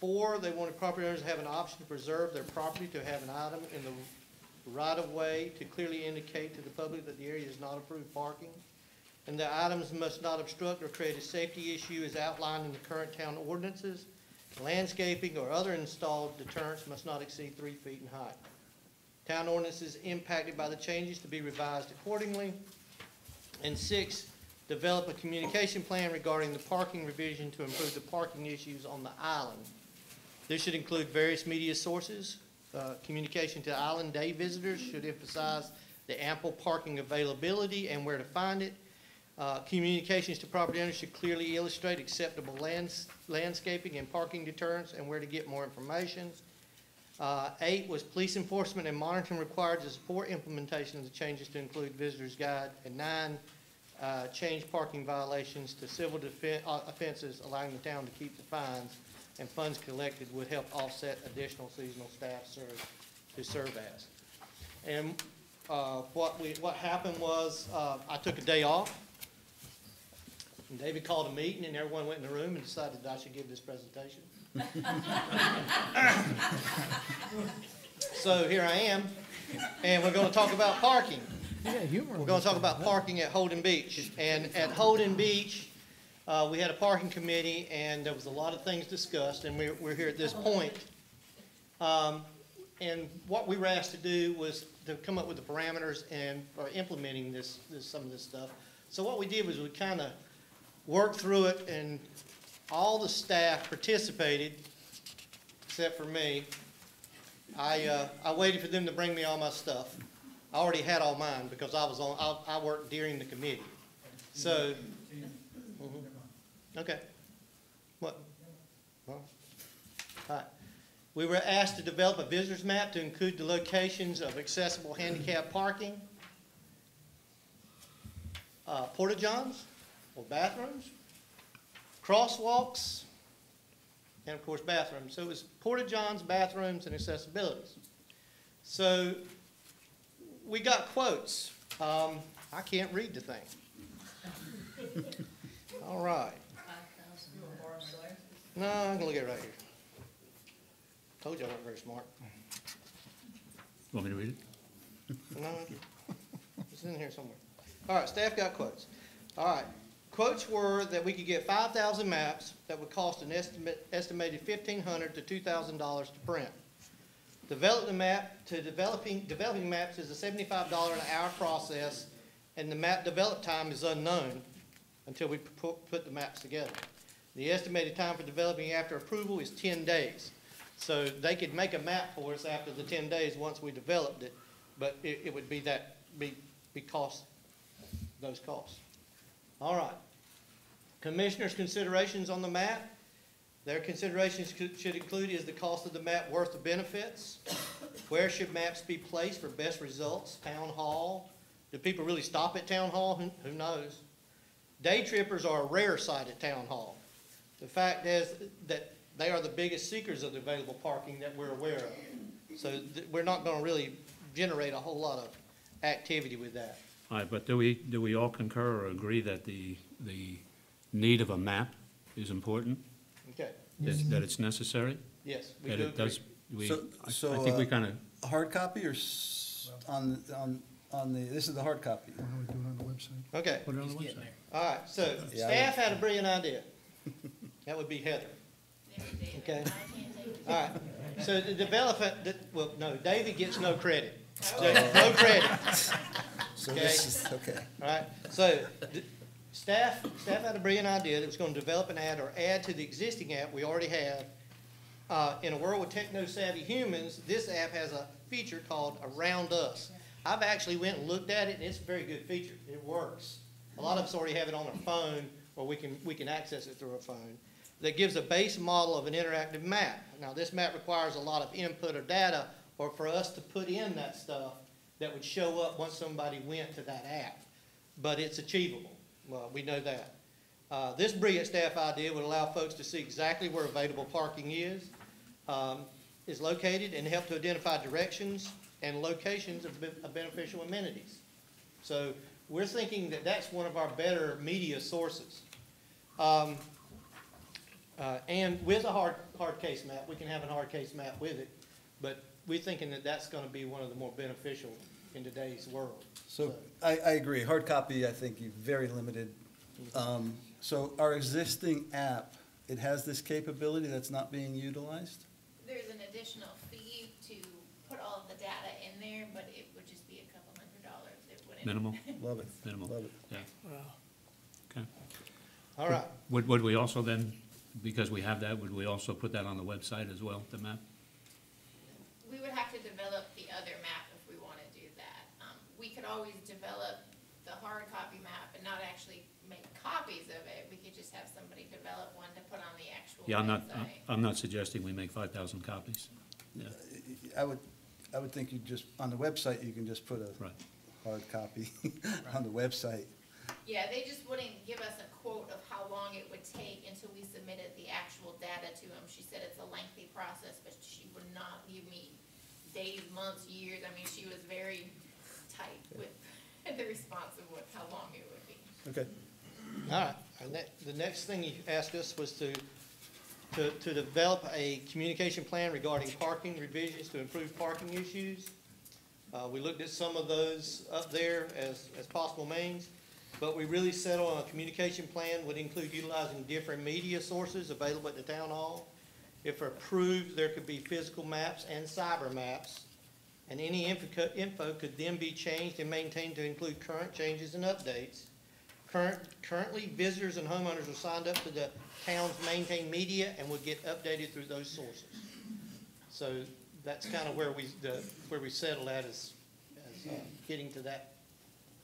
Four, they wanted property owners to have an option to preserve their property to have an item in the right-of-way to clearly indicate to the public that the area is not approved parking. And the items must not obstruct or create a safety issue as outlined in the current town ordinances. Landscaping or other installed deterrents must not exceed 3 feet in height. Town ordinances impacted by the changes to be revised accordingly. And 6, develop a communication plan regarding the parking revision to improve the parking issues on the island. This should include various media sources. Communication to island day visitors should emphasize the ample parking availability and where to find it. Communications to property owners should clearly illustrate acceptable landscaping and parking deterrents and where to get more information. 8 was police enforcement and monitoring required to support implementation of the changes to include visitor's guide. And 9, change parking violations to civil offenses, allowing the town to keep the fines, and funds collected would help offset additional seasonal staff to serve as. And what happened was I took a day off. And David called a meeting, and everyone went in the room and decided that I should give this presentation. So here I am, and we're going to talk about parking. We're going to talk about parking at Holden Beach. And at Holden Beach, we had a parking committee, and there was a lot of things discussed, and we're here at this point. And what we were asked to do was to come up with the parameters and for implementing some of this stuff. So what we did was we kind of worked through it, and all the staff participated, except for me. I waited for them to bring me all my stuff. I already had all mine because I worked during the committee. So, okay. What? All right. We were asked to develop a visitor's map to include the locations of accessible handicap parking, porta-johns or bathrooms, crosswalks, and of course bathrooms. So it was porta-johns, bathrooms, and accessibilities. So we got quotes. I can't read the thing. All right. No, I'm going to look at it right here. Told you I wasn't very smart. Want me to read it? No, it's in here somewhere. All right, staff got quotes. All right, quotes were that we could get 5,000 maps that would cost an estimated $1,500 to $2,000 to print. Developing maps is a $75 an hour process, and the map develop time is unknown until we put the maps together. The estimated time for developing after approval is 10 days. So they could make a map for us after the 10 days once we developed it, but it would be those costs. All right. Commissioners' considerations on the map. Their considerations should include, is the cost of the map worth the benefits? Where should maps be placed for best results? Town hall. Do people really stop at town hall? Who knows? Day trippers are a rare sight at town hall. The fact is that they are the biggest seekers of the available parking that we're aware of. So we're not going to really generate a whole lot of activity with that. All right, but do we all concur or agree that the need of a map is important? Okay. That it's necessary? Yes, we That do it does. agree. So I think we kind of. hard copy or this is the hard copy. Why don't we do it on the website? Okay. Put it on the website. All right, so Yeah, staff had a brilliant idea. That would be Heather. Okay? All right, so the development, well, no, David gets no credit. So, no credit. So Okay. this is, okay. All right, so staff had a brilliant idea that was going to develop an ad or add to the existing app we already have. In a world with techno-savvy humans, this app has a feature called Around Us. I've actually went and looked at it, and it's a very good feature. It works. A lot of us already have it on our phone, or we can access it through our phone. That gives a base model of an interactive map. Now, this map requires a lot of input or data, or for us to put in that stuff that would show up once somebody went to that app. But it's achievable. Well, we know that. This brilliant staff idea would allow folks to see exactly where available parking is located and help to identify directions and locations of beneficial amenities. So we're thinking that that's one of our better media sources. And with a hard case map, we can have a hard case map with it, but we're thinking that that's going to be one of the more beneficial in today's world. So I agree. Hard copy, I think, you're very limited. So our existing app, it has this capability that's not being utilized? There's an additional fee to put all of the data in there, but it would just be a couple $100. It wouldn't. Minimal? Love it. Minimal. Love it. Yeah. Okay. All right. Would we also then, because we have that, would we also put that on the website as well, the map? We would have to develop the other map if we want to do that. We could always develop the hard copy map and not actually make copies of it. We could just have somebody develop one to put on the actual Yeah, website. I'm not suggesting we make 5,000 copies. Yeah, I would think you just, on the website, you can just put a right. hard copy on the website. Yeah, they just wouldn't give us a quote of how long it would take until we submitted the actual data to them. She said it's a lengthy process, but she would not give me days, months, years. I mean, she was very tight with the response of how long it would be. Okay. All right, and the next thing you asked us was to develop a communication plan regarding parking revisions to improve parking issues. We looked at some of those up there as possible means, but we really settled on a communication plan would include utilizing different media sources available at the town hall. If approved, there could be physical maps and cyber maps, and any info could then be changed and maintained to include current changes and updates. Currently, visitors and homeowners are signed up to the town's maintained media and will get updated through those sources. So that's kind of where we settled at as getting to that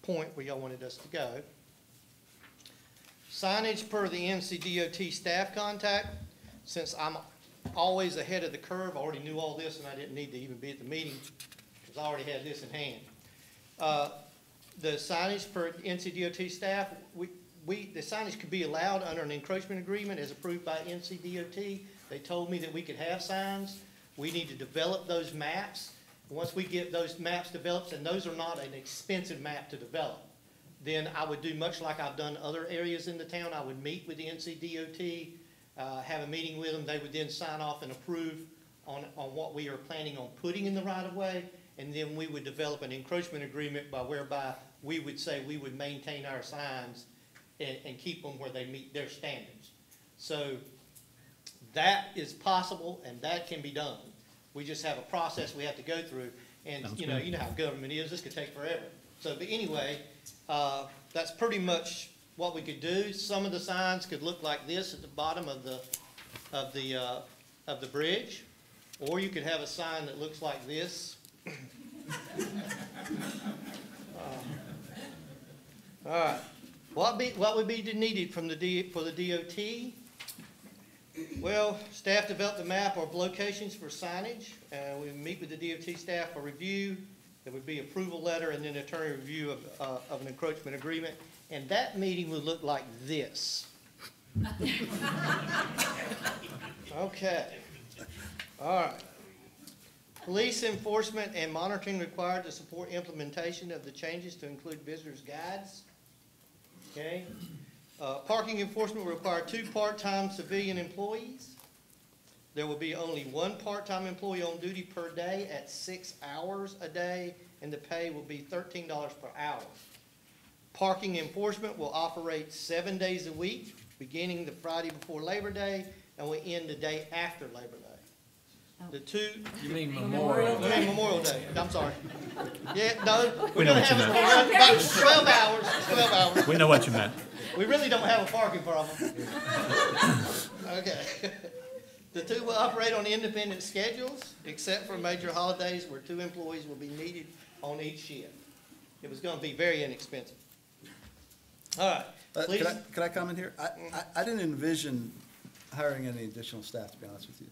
point where y'all wanted us to go. Signage per the NCDOT staff contact. Since I'm always ahead of the curve, I already knew all this and I didn't need to even be at the meeting because I already had this in hand. The signage per NCDOT staff, the signage could be allowed under an encroachment agreement as approved by NCDOT. They told me that we could have signs. We need to develop those maps. Once we get those maps developed, and those are not an expensive map to develop, then I would do much like I've done other areas in the town. I would meet with the NCDOT, have a meeting with them. They would then sign off and approve on what we are planning on putting in the right-of-way, and then we would develop an encroachment agreement whereby we would say we would maintain our signs and keep them where they meet their standards. So that is possible, and that can be done. We just have a process we have to go through, and you know how government is. This could take forever. So, but anyway, that's pretty much what we could do. Some of the signs could look like this at the bottom of the bridge, or you could have a sign that looks like this. All right. What would be needed from for the DOT? Well, staff developed a map of locations for signage. We meet with the DOT staff for review. There would be approval letter and then attorney review of an encroachment agreement. And that meeting would look like this. Okay. All right. Police enforcement and monitoring required to support implementation of the changes to include visitors' guides. Okay. Parking enforcement will require 2 part-time civilian employees. There will be only one part-time employee on duty per day at 6 hours a day, and the pay will be $13 per hour. Parking enforcement will operate 7 days a week, beginning the Friday before Labor Day, and will end the day after Labor Day. The two. You mean Memorial Day? I mean Memorial Day, I'm sorry. Yeah, no. We know what you meant. About 12 hours, 12 hours. We know what you meant. We really don't have a parking problem. Okay. The two will operate on independent schedules, except for major holidays where 2 employees will be needed on each shift. It was gonna be very inexpensive. All right, please. Could I comment here? I didn't envision hiring any additional staff, to be honest with you.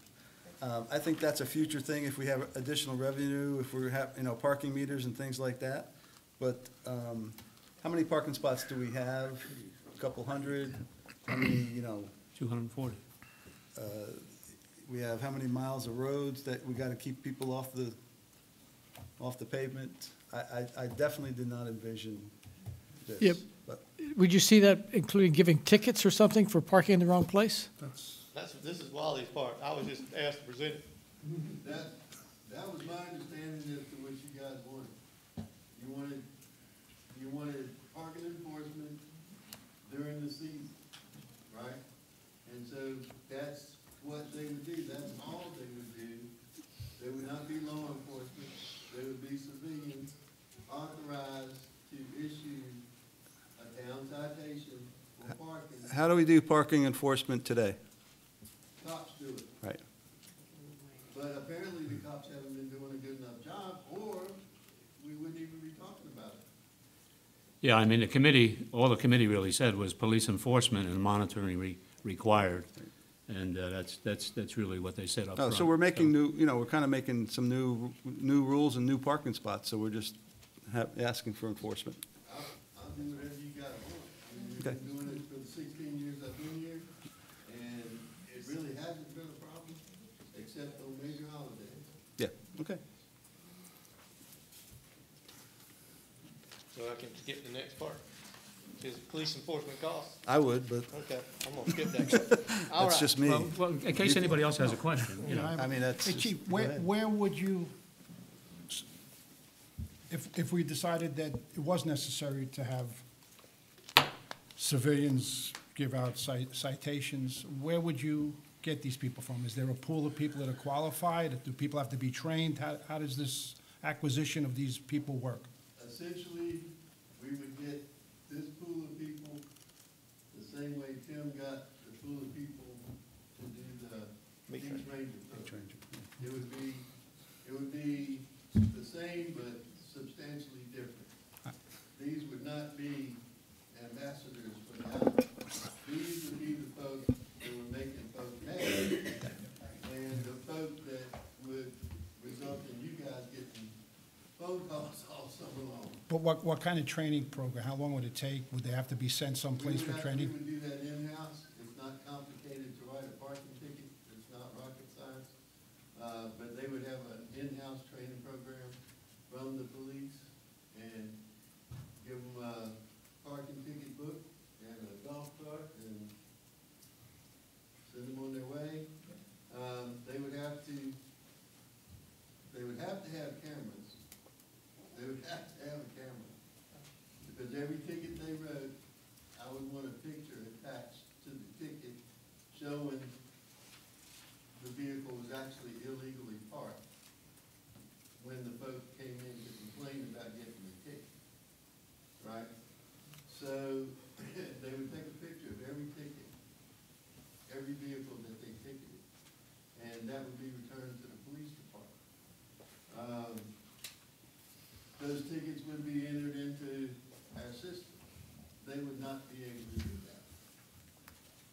I think that's a future thing if we have additional revenue, if we have, parking meters and things like that. But how many parking spots do we have? A couple hundred? How many, 240. We have how many miles of roads that we gotta keep people off the pavement? I definitely did not envision this. Yep. But Would you see that including giving tickets or something for parking in the wrong place? This is Wally's part. I was just asked to present it. That was my understanding as to what you guys wanted. You wanted parking enforcement during the season, right? And so that's what they would do. That's all they would do. They would not be law enforcement. They would be civilians authorized to issue a town citation for parking. how do we do parking enforcement today? Cops do it. Right. But apparently the cops haven't been doing a good enough job, or we wouldn't even be talking about it. Yeah, I mean, all the committee really said was police enforcement and monitoring required. And that's really what they said up Oh, front. so we're making we're kind of making some new rules and new parking spots, so we're just asking for enforcement. I'll do whatever you guys want. I mean, we've Okay. been doing it for the 16 years I've been here, and it really hasn't been a problem, except on major holidays. Yeah, okay. So I can skip the next part. Is police enforcement costs? I would, but Okay, I'm gonna skip that part. All that's right. just me. Well, in case anybody else has a question, I mean, that's. Hey, just- Chief, go ahead. where would you, if we decided that it was necessary to have civilians give out citations, where would you get these people from? Is there a pool of people that are qualified? Do people have to be trained? How does this acquisition of these people work? Essentially, we would get this pool of people the same way Tim got the pool of people to do the beach ranger program. It would be the same, but substantially different. These would not be ambassadors for the island. These would be the folks that were making folks mad, and the folks that would result in you guys getting phone calls all summer long. But what kind of training program? How long would it take? Would they have to be sent someplace for training? We would do that in-house. It's not complicated to write a parking ticket. It's not rocket science. But they would have an in-house training program from the police and give them a parking ticket book and a golf cart and send them on their way. They would have to have cameras. They would have to have a camera. Because every ticket they wrote, I would want a picture attached to the ticket showing the vehicle was actually illegally parked when the folks came in to complain about getting the ticket, right? So they would take a picture of every ticket, every vehicle that they ticketed, and that would be returned to the police department. Those tickets would be entered into our system. They would not be able to do that.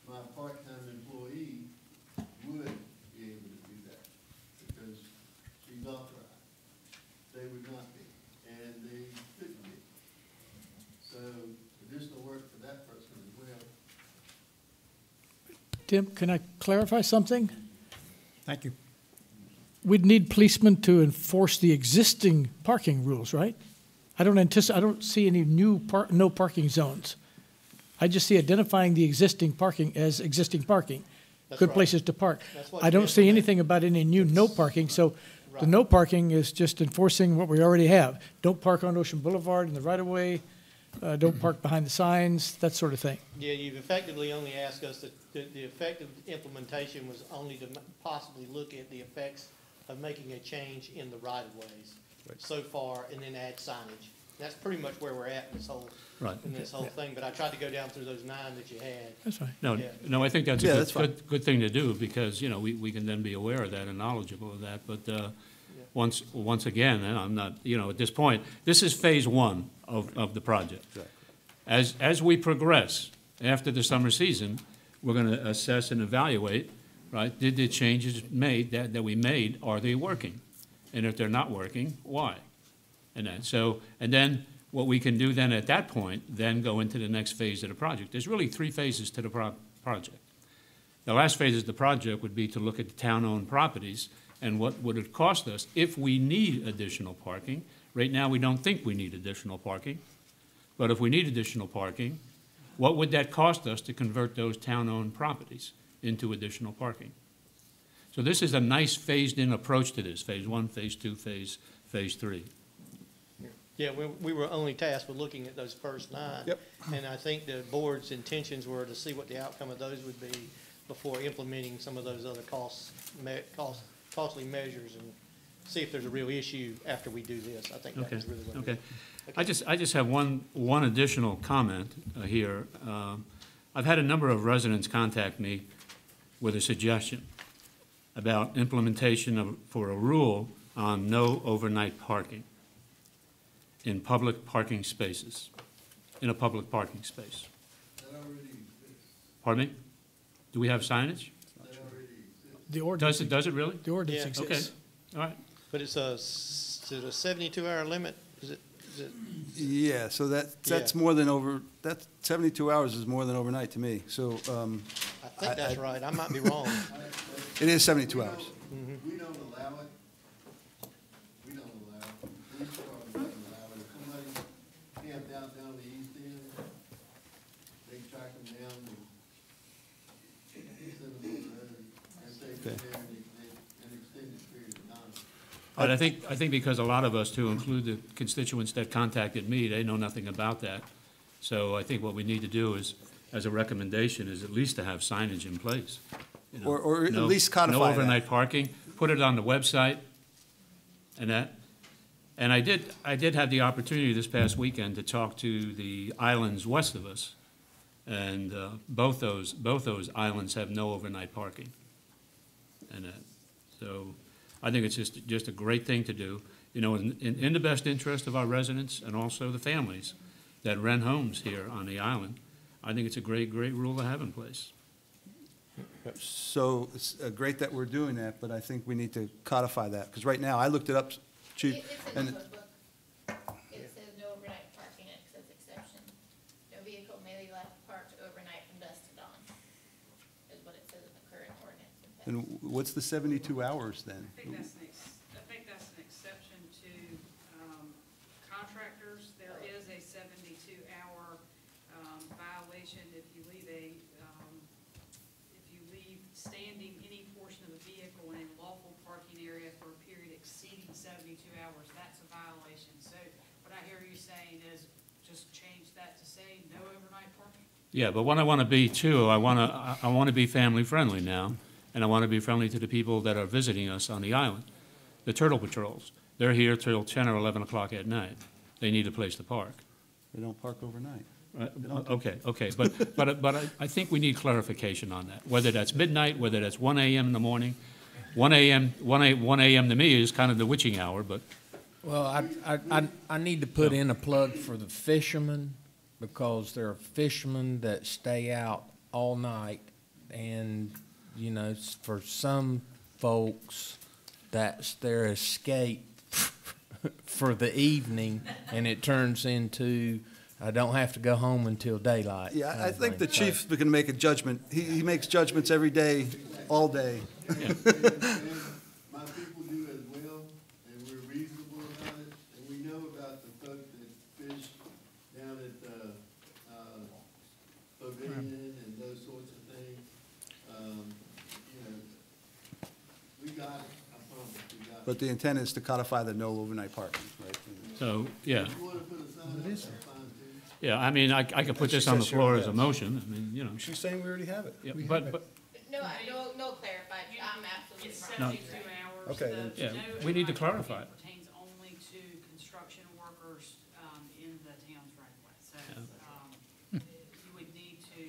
My part-time employee would be able to do that because she's authorized. They would not be, and they couldn't be. So additional work for that person as well. Tim, can I clarify something? Thank you. We'd need policemen to enforce the existing parking rules, right? I don't see any new no parking zones. I just see identifying the existing parking as existing parking. good right. places to park. That's what I you don't see implement. anything about any new no parking, so the Right. no parking is just enforcing what we already have. Don't park on Ocean Boulevard in the right-of-way, don't park behind the signs, that sort of thing. Yeah, you've effectively only asked us to, the effective implementation was only to possibly look at the effects of making a change in the right-of-ways so far, and then add signage. That's pretty much where we're at in this whole, Right. in this whole thing, but I tried to go down through those 9 that you had. That's fine. No, Yeah. no, I think that's Yeah, a that's fine. good thing to do, because, you know, we can then be aware of that and knowledgeable of that, but, once again, and I'm not, you know, at this point, this is phase one of the project. As we progress after the summer season, we're gonna assess and evaluate, right? Did the changes made, that we made, are they working? And if they're not working, why? And then what we can do then at that point, then go into the next phase of the project. There's really 3 phases to the project. The last phase of the project would be to look at the town-owned properties and what would it cost us if we need additional parking. Right now, we don't think we need additional parking, but if we need additional parking, what would that cost us to convert those town-owned properties into additional parking? So this is a nice phased-in approach to this, phase 1, phase 2, phase 3. Yeah, we were only tasked with looking at those first 9. Yep. And I think the board's intentions were to see what the outcome of those would be before implementing some of those other costly measures, and see if there's a real issue after we do this. I think that Okay, was really what it okay. is. I just have one additional comment here. I've had a number of residents contact me with a suggestion about implementation for a rule on no overnight parking in public parking spaces, in a public parking space. Pardon me? Do we have signage? The ordinance, Does it really? the ordinance Yeah. exists. Okay, all right. But it's a 72-hour limit? Is it? Yeah, so that's Yeah. more than that's 72 hours is more than overnight to me, so, I think that's right. I might be wrong. it is 72 hours. We don't allow it. We don't allow it. Police department doesn't allow it. If somebody camped out down the east end, they track them down and send them on the road. If they've been there an extended period of time. But I think because a lot of us, to include the constituents that contacted me, they know nothing about that. So I think what we need to do is, as a recommendation, is at least to have signage in place. You know, Or at no- least codify No that. overnight parking, put it on the website and that. And I did have the opportunity this past weekend to talk to the islands west of us. And both those islands have no overnight parking. And so I think it's just a great thing to do, you know, in the best interest of our residents and also the families that rent homes here on the island. I think it's a great rule to have in place. So it's great that we're doing that, but I think we need to codify that, because right now, I looked it up, Chief, It's in and the book. It says no overnight parking, it says exception. No vehicle may be left parked overnight from dusk to dawn, is what it says in the current ordinance. and what's the 72 hours then? I think that's an exception to contractors. There is a 72-hour violation if you leave standing any portion of a vehicle in a lawful parking area for a period exceeding 72 hours. That's a violation. So what I hear you saying is just change that to say no overnight parking? Yeah, but what I want to be too, I want to be family friendly now, and I want to be friendly to the people that are visiting us on the island. The turtle patrols, they're here till 10 or 11 o'clock at night. They need a place to park. They don't park overnight. Okay, but I think we need clarification on that, whether that's midnight, whether that's 1 a.m. in the morning. 1 a.m. to me is kind of the witching hour, but. Well, I need to put in a plug for the fishermen, because there are fishermen that stay out all night, and, you know, for some folks, that's their escape for the evening, and it turns into, I don't have to go home until daylight. Yeah, kind I of think the thing. chief can make a judgment. He makes judgments every day, all day. My people do as well, and we're reasonable about it, and we know about the folks that fish down at Pavilion and those sorts of things. But the intent is to codify the no overnight parking, right? So, yeah, What is it? yeah, I mean, I could put this on the floor as a motion, I mean, you know. She's saying we already have it. Yeah, We have but, it. but, No clarified, I'm absolutely It's wrong. 72 hours. Okay, The then- no Yeah, we need to overnight clarify it. parking pertains only to construction workers in the town's right of way. So you would need to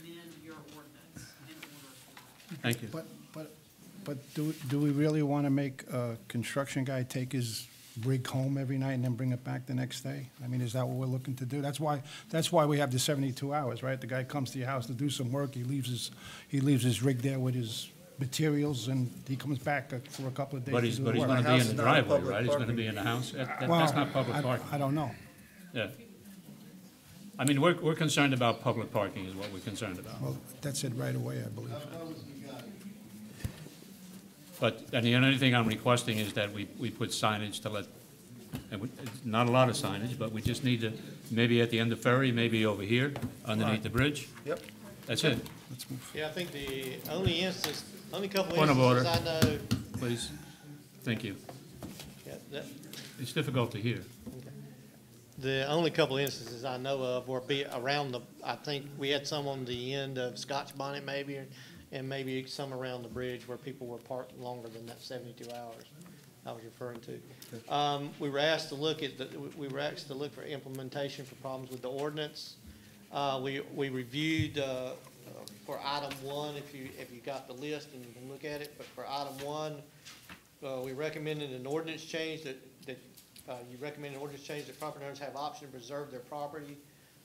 amend your ordinance in order for that. thank you. But do we really want to make a construction guy take his rig home every night and then bring it back the next day? I mean, is that what we're looking to do? That's why we have the 72 hours, right? The guy comes to your house to do some work, he leaves his rig there with his materials, and he comes back for a couple of days But to he's, do but the he's work. gonna be house in the is not driveway, public right? He's gonna parking. be in the house. That's Well, not public parking. I don't know. Yeah. I mean, we're concerned about public parking is what we're concerned about. Well, that said right away, I believe. But, and the only thing I'm requesting is that we put signage to let, and it's not a lot of signage, but we just need to, maybe at the end of Ferry, maybe over here, underneath the bridge. Yep. That's it, Let's move. Yeah, I think the only couple Point of instances order. I know, please. Thank you. yeah, that, It's difficult to hear. the only couple instances I know of were around I think we had some on the end of Scotch Bonnet maybe, and maybe some around the bridge where people were parked longer than that 72 hours I was referring to. We were asked to look for implementation for problems with the ordinance. We reviewed, for item 1, if you got the list and you can look at it, but for item 1, we recommended an ordinance change that property owners have option to preserve their property,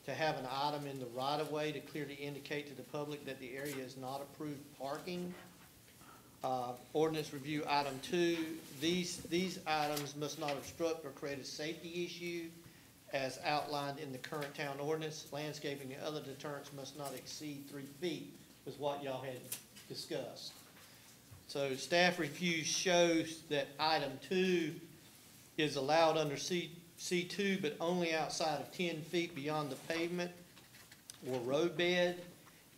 to have an item in the right-of-way to clearly indicate to the public that the area is not approved parking. Ordinance review item 2, these items must not obstruct or create a safety issue as outlined in the current town ordinance. Landscaping and other deterrents must not exceed 3 feet, was what y'all had discussed. So staff review shows that item 2 is allowed under C2, but only outside of 10 feet beyond the pavement or roadbed.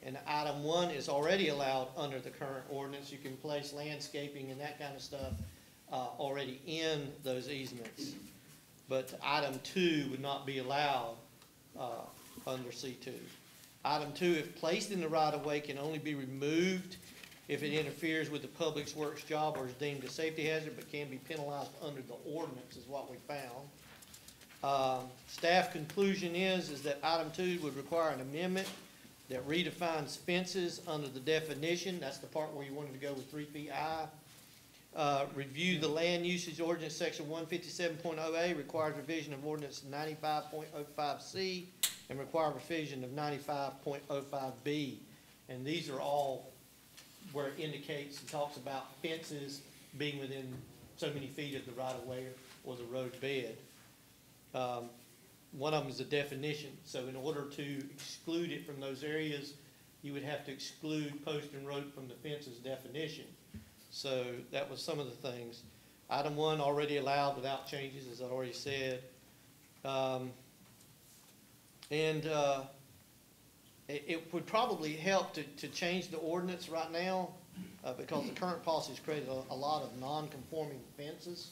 And item 1 is already allowed under the current ordinance. You can place landscaping and that kind of stuff already in those easements. But item 2 would not be allowed under C2. Item 2, if placed in the right-of-way, can only be removed if it interferes with the public works job or is deemed a safety hazard, but can be penalized under the ordinance, is what we found. Staff conclusion is that item 2 would require an amendment that redefines fences under the definition. That's the part where you wanted to go with 3 feet high. Review the land usage ordinance, section 157.0A requires revision of ordinance 95.05C and require revision of 95.05B. And these are all where it indicates and talks about fences being within so many feet of the right-of-way or the road bed. One of them is a definition, so in order to exclude it from those areas, you would have to exclude post and rope from the fences definition. So that was some of the things. Item 1 already allowed without changes, as I already said. It would probably help to change the ordinance right now because the current policy has created a lot of non-conforming fences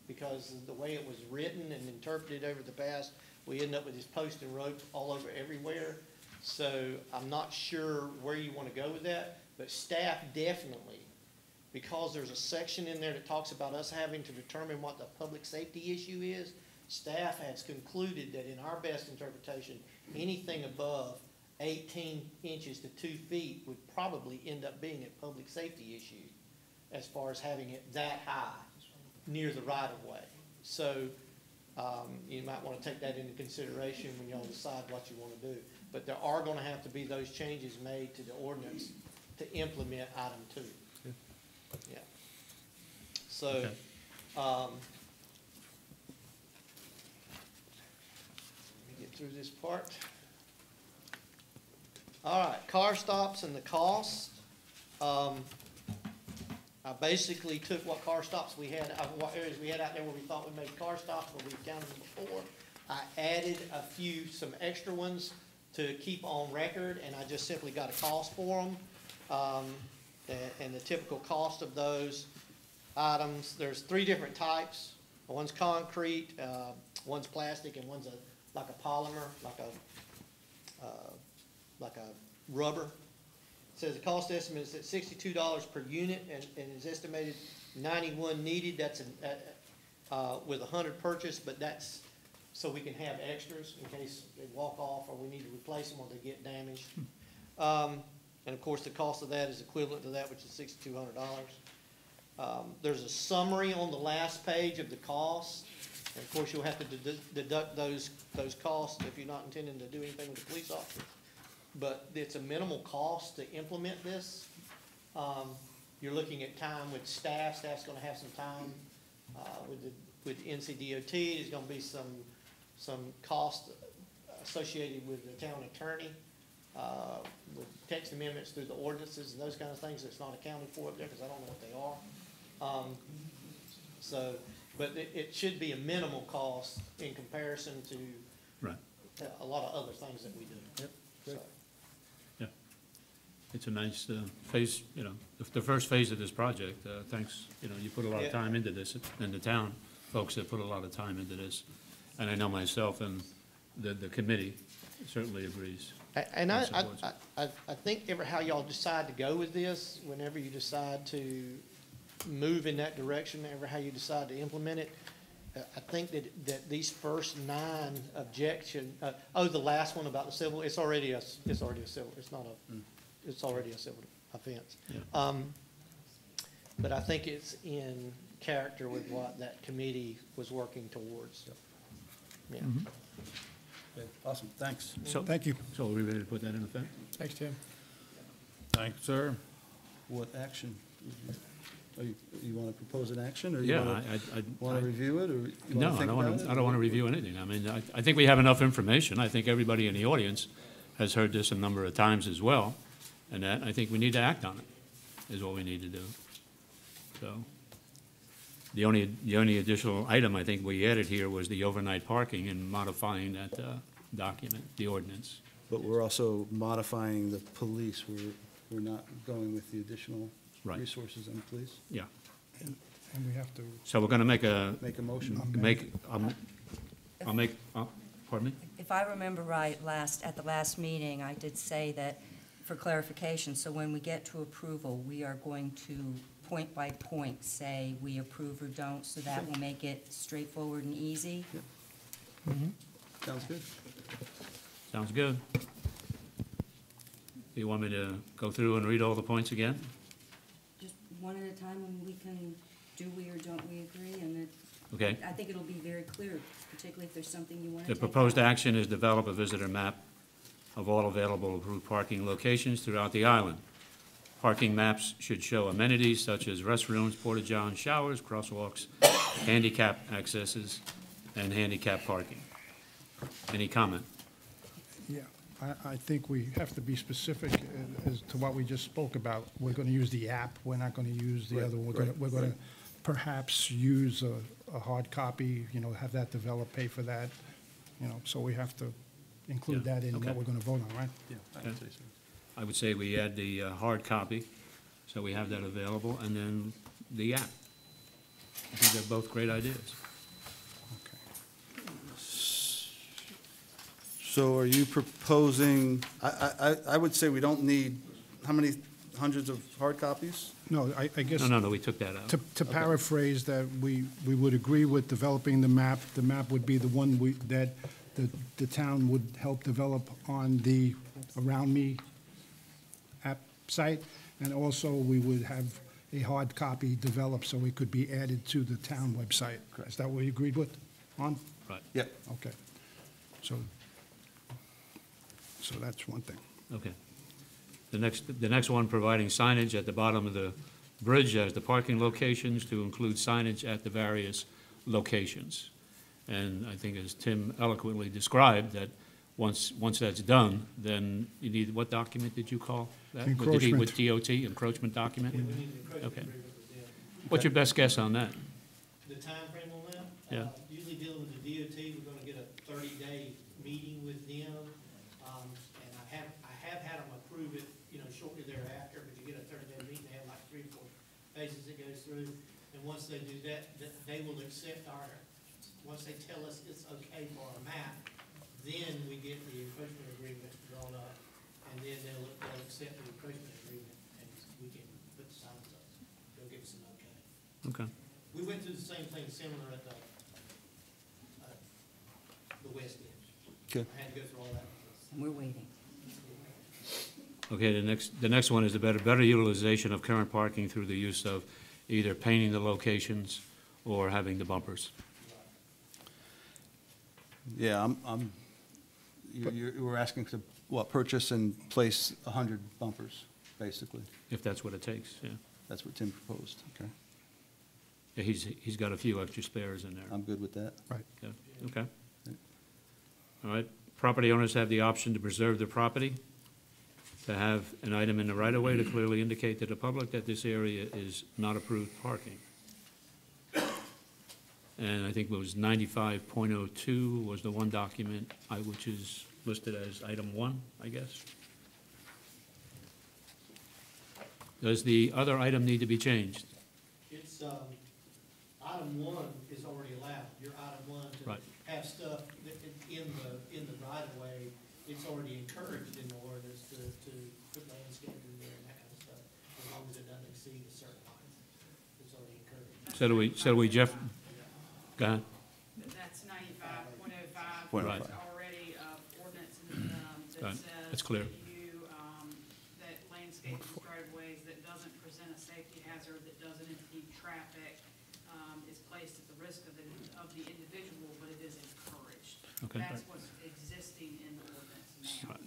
because of the way it was written and interpreted over the past. We end up with this post and rope all over everywhere. So I'm not sure where you want to go with that, but staff definitely, because there's a section in there that talks about us having to determine what the public safety issue is, staff has concluded that in our best interpretation, anything above 18 inches to 2 feet would probably end up being a public safety issue as far as having it that high near the right-of-way. So you might want to take that into consideration when y'all decide what you want to do. But there are going to have to be those changes made to the ordinance to implement item 2. Yeah. So, Okay. Let me get through this part. All right, car stops and the cost. I basically took what car stops we had, what areas we had out there where we thought we made car stops, where we've counted them before. I added some extra ones to keep on record, and I just simply got a cost for them. and the typical cost of those items. There's 3 different types. One's concrete, one's plastic, and one's like a polymer, like a rubber. It says the cost estimate is at $62 per unit and is estimated 91 needed. That's with 100 purchased, but that's so we can have extras in case they walk off or we need to replace them or they get damaged. And of course, the cost of that is equivalent to that, which is $6,200. There's a summary on the last page of the cost. And of course, you'll have to deduct those costs if you're not intending to do anything with the police officers. But it's a minimal cost to implement this. You're looking at time with staff. Staff's gonna have some time, with NCDOT. There's gonna be some cost associated with the town attorney, with text amendments through the ordinances and those kind of things that's not accounted for up there, because I don't know what they are. But it should be a minimal cost in comparison to Right. a lot of other things that we do. Yep. So, Yeah. It's a nice phase, the first phase of this project. Thanks, you put a lot of time into this, and the town folks have put a lot of time into this. And I know myself and the committee certainly agrees. And I think how y'all decide to go with this, whenever you decide to move in that direction, how you decide to implement it, I think that these first 9 objection, the last one about the civil, it's already a civil, it's not it's already a civil offense. Yeah. But I think it's in character with what that committee was working towards. Yeah. Okay, awesome, thanks. So, Thank you. So are we ready to put that in effect? Thanks, Tim. Thank you, sir. What action? You want to propose an action, or you Yeah, want to review it, or you No, want to think about it? I don't want to review anything. I mean, I think we have enough information. I think everybody in the audience has heard this a number of times as well, and that, I think we need to act on it, is what we need to do. So, the only additional item I think we added here was the overnight parking and modifying that document, the ordinance. But we're also modifying the police. We're not going with the additional Right. resources on the police. Yeah. And we have to So we're going to make a motion. pardon me? If I remember right, at the last meeting, I did say that, for clarification, so when we get to approval, we are going to point by point say we approve or don't, so that will make it straightforward and easy. Sounds good. Sounds good. Do you want me to go through and read all the points again? Just one at a time, and we can do we or don't we agree, and Okay. I think it'll be very clear, particularly if there's something you want to The take proposed out. action is develop a visitor map of all available approved parking locations throughout the island. Parking maps should show amenities such as restrooms, porta-johns, showers, crosswalks, handicap accesses, and handicap parking. Any comment? Yeah, I think we have to be specific as to what we just spoke about. We're going to use the app, we're not going to use the Right, other one. right, We're going to perhaps use a hard copy, have that developed, pay for that, so we have to include Yeah, that in okay. what we're going to vote on, right? Yeah, I would say so. I would say we add the hard copy, so we have that available, and then the app. I think they're both great ideas. Okay. So are you proposing, I would say we don't need, how many hundreds of hard copies? No, I guess. No, we took that out. To paraphrase that, we would agree with developing the map. The map would be the one that the town would help develop on the Around Me app site. And also, we would have a hard copy developed so it could be added to the town website. Is that what you agreed with, on? Right. Yep. Okay. So that's one thing. Okay. The next one, providing signage at the bottom of the bridge as the parking locations to include signage at the various locations. And I think as Tim eloquently described, that once that's done, then you need, what document did you call that? Encroachment. With DOT, encroachment document? Okay. What's your best guess on that? The timeframe on that? Yeah. Usually dealing with the DOT, we're gonna get a 30-day meeting with them. And I have had them approve it, shortly thereafter, but you get a 30-day meeting, they have through, and once they do that, they will accept once they tell us it's okay for our map, then we get the encroachment agreement drawn up, and then they'll accept the encroachment agreement, and we can put the signs up. They'll give us an okay. Okay. We went through the same thing similar at the west end. Okay. I had to go through all that. We're waiting. Okay, the next one is the better utilization of current parking through the use of either painting the locations or having the bumpers. Yeah, we're asking to, what, purchase and place 100 bumpers, basically. If that's what it takes, yeah. That's what Tim proposed, okay. Yeah, he's got a few extra spares in there. I'm good with that. Right. Yeah, okay. All right, property owners have the option to preserve their property, to have an item in the right-of-way to clearly indicate to the public that this area is not approved parking. And I think it was 95.02 was the one document, which is listed as item 1, I guess. Does the other item need to be changed? It's, item 1 is already allowed. Your item 1 to Right. have stuff in the right of way, it's already encouraged in the ordinance to put landscaping in there and that kind of stuff, as long as it doesn't exceed a certain height. It's already encouraged. So do we, Jeff? Go ahead. That's 95.05. Point oh five. There's already ordinance Right. that says That's clear. that that landscaping right-of-ways that doesn't present a safety hazard, that doesn't impede traffic, is placed at the risk of the individual, but it is encouraged. Okay. That's what's existing in the ordinance now.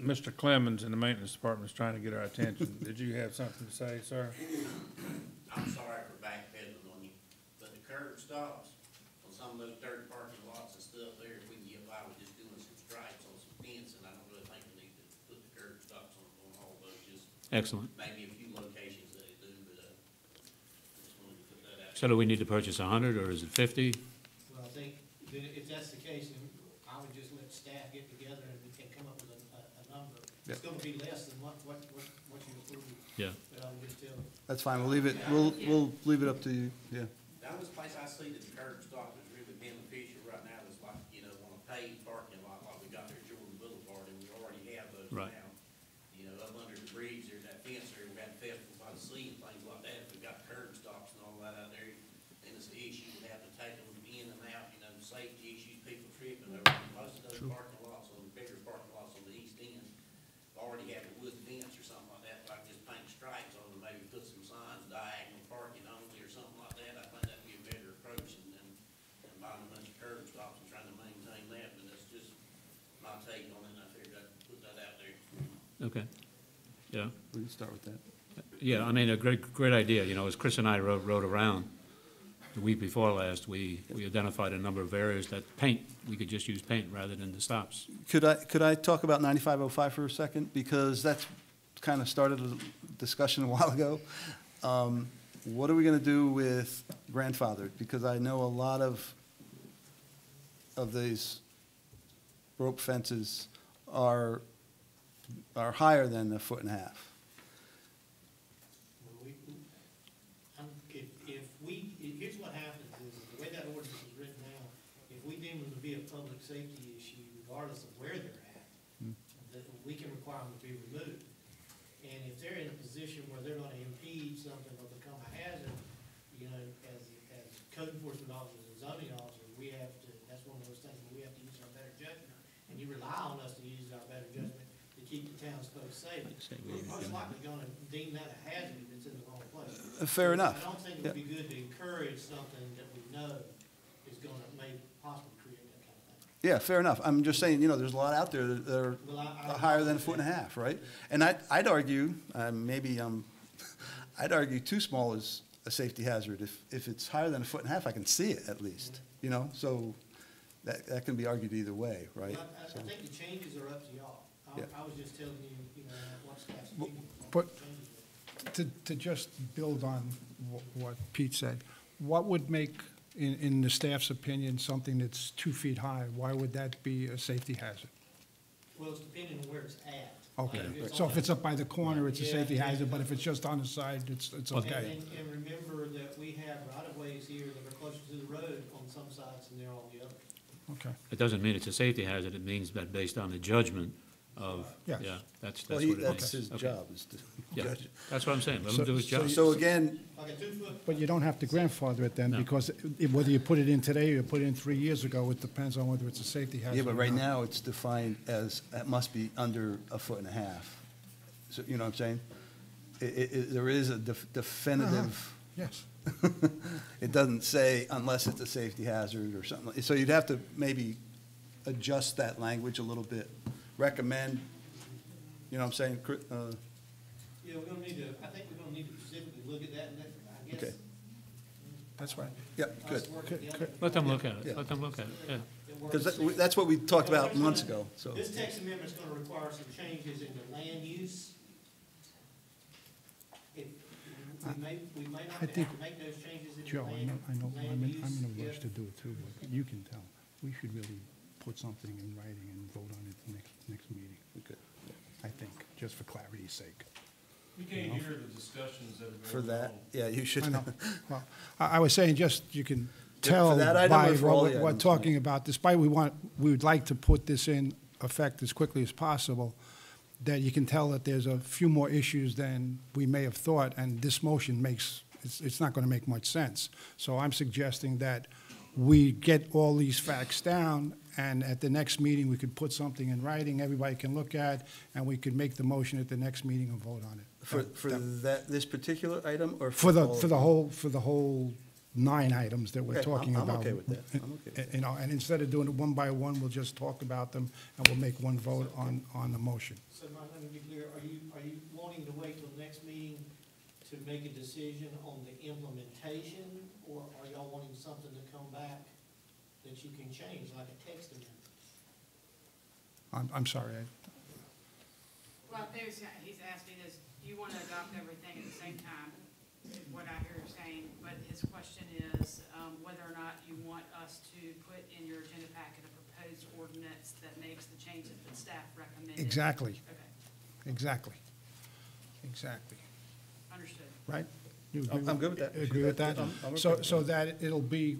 Mr. Clemens in the maintenance department is trying to get our attention. Did you have something to say, sir? I'm sorry for backpedaling on you, but the curb stops on some of those dirt parking lots and stuff there, if we can get by with just doing some stripes on some fence, and I don't really think we need to put the curb stops on all those, just Excellent. maybe a few locations that they do, but, I just wanted to put that out. So do we need to purchase 100, or is it 50? Well, I think that if that's the case, then I would just let staff get together and come up with a number. It's gonna be less than what you approved, Yeah. but I would just tell them. That's fine, we'll leave it up to you, yeah. The only place I see that the curb stop is really beneficial right now is like, on a paved parking lot like we got there at Jordan Boulevard, and we already have those Right. now. Up under the bridge, there's that fence there, we had festival by the sea and things like that, if we got curb stops and all that out there, then it's an issue, we have to take them in and out, safety issues, people tripping over. Most of those parking lots, on the bigger parking lots on the east end, already have a wood fence or something like that, like just paint stripes on them, maybe put some signs, diagonal parking only or something like that. I think that'd be a better approach than buying a bunch of curb stops and trying to maintain that, but that's just my take on it, and I figured I'd put that out there. Okay. Yeah. We can start with that. Yeah, I mean, a great idea. As Chris and I rode around the week before last, we identified a number of areas that we could just use paint rather than the stops. Could I talk about 9505 for a second? Because that's kind of started a discussion a while ago. What are we going to do with grandfathered? Because I know a lot of these rope fences are higher than 1.5 feet. Here's what happens is, the way that ordinance is written now, if we deem them to be a public safety issue, regardless of where they're at, that we can require them to be removed. And if they're in a position where they're gonna impede something or become a hazard, as code enforcement officers and zoning officers, that's one of those things where we have to use our better judgment. And you rely on us to use our better judgment to keep the town's folks safe. We're most likely gonna deem that a hazard if it's in the wrong place. Fair enough. I don't think it would be good to encourage something that we know is gonna possibly create that kind of thing. Yeah, fair enough. I'm just saying, there's a lot out there that are higher than 1.5 feet, right? And I'd argue, I'd argue too small is a safety hazard. If it's higher than 1.5 feet, I can see it at least, so that can be argued either way, right? Well, I think the changes are up to y'all. Yeah. I was just telling you, what staff's opinion. But to just build on what Pete said, what would make, in the staff's opinion, something that's 2 feet high, why would that be a safety hazard? Well, it's depending on where it's at. Okay, It's so on if it's up by the corner, it's a Yeah, safety yeah. hazard, but if it's just on the side, it's okay. And remember that we have right-of-ways here that are closer to the road on some sides than they are on the other. Okay, It doesn't mean it's a safety hazard, it means that based on the judgment of, Yes. yeah, that's Well, what it means. that's his Okay. job, is to Yeah, judge it. that's what I'm saying, let So- him do his job. So again, Like a 2-foot. but you don't have to grandfather it then, No. because whether you put it in today or you put it in 3 years ago, it depends on whether it's a safety hazard. yeah, but or right not. now, it's defined as, it must be under 1.5 feet. So, you know what I'm saying? There is a definitive, Yes, it doesn't say unless it's a safety hazard or something. So you'd have to maybe adjust that language a little bit, recommend, you know what I'm saying? Yeah, we're gonna need to, I think we're gonna need to specifically look at that, and that, I guess. Okay. that's right. Yeah, good. us working together. Let them look at it, Yeah. let them look at it, yeah. It works. Because that's what we talked about months ago, so. This text amendment's gonna require some changes in the land use. We may not I have think- to make those changes in the Joe, land, I'm land use. in a rush if- to do it too, but you can tell. We should really put something in writing and vote on it next meeting, Okay. I think, just for clarity's sake. You can't hear the discussions that are going on. For that, yeah, you should. I know. Well, I was saying, just, you can For tell that item by or for what all the we're items? talking about, despite we would like to put this in effect as quickly as possible, that you can tell that there's a few more issues than we may have thought, and this motion it's not going to make much sense. So I'm suggesting that we get all these facts down, and at the next meeting, we could put something in writing, everybody can look at, and we could make the motion at the next meeting and vote on it. For this particular item, or For all of the whole 9 items that we're Okay, talking I'm about. okay with that. I'm okay with that. You know, and instead of doing it one by one, we'll just talk about them, and we'll make one vote on the motion. So, Mike, let me be clear, are you wanting to wait till the next meeting to make a decision on the implementation, or are y'all wanting something to come back that you can change, like a text amendment? I'm sorry, Well, he's asking is, you want to adopt everything at the same time, is what I hear you saying, but his question is, whether or not you want us to put in your agenda packet a proposed ordinance that makes the changes that staff recommended. Exactly. Okay, exactly. understood. Right? You agree I'm good with that. Agree with that? I'm okay So, with so that it'll be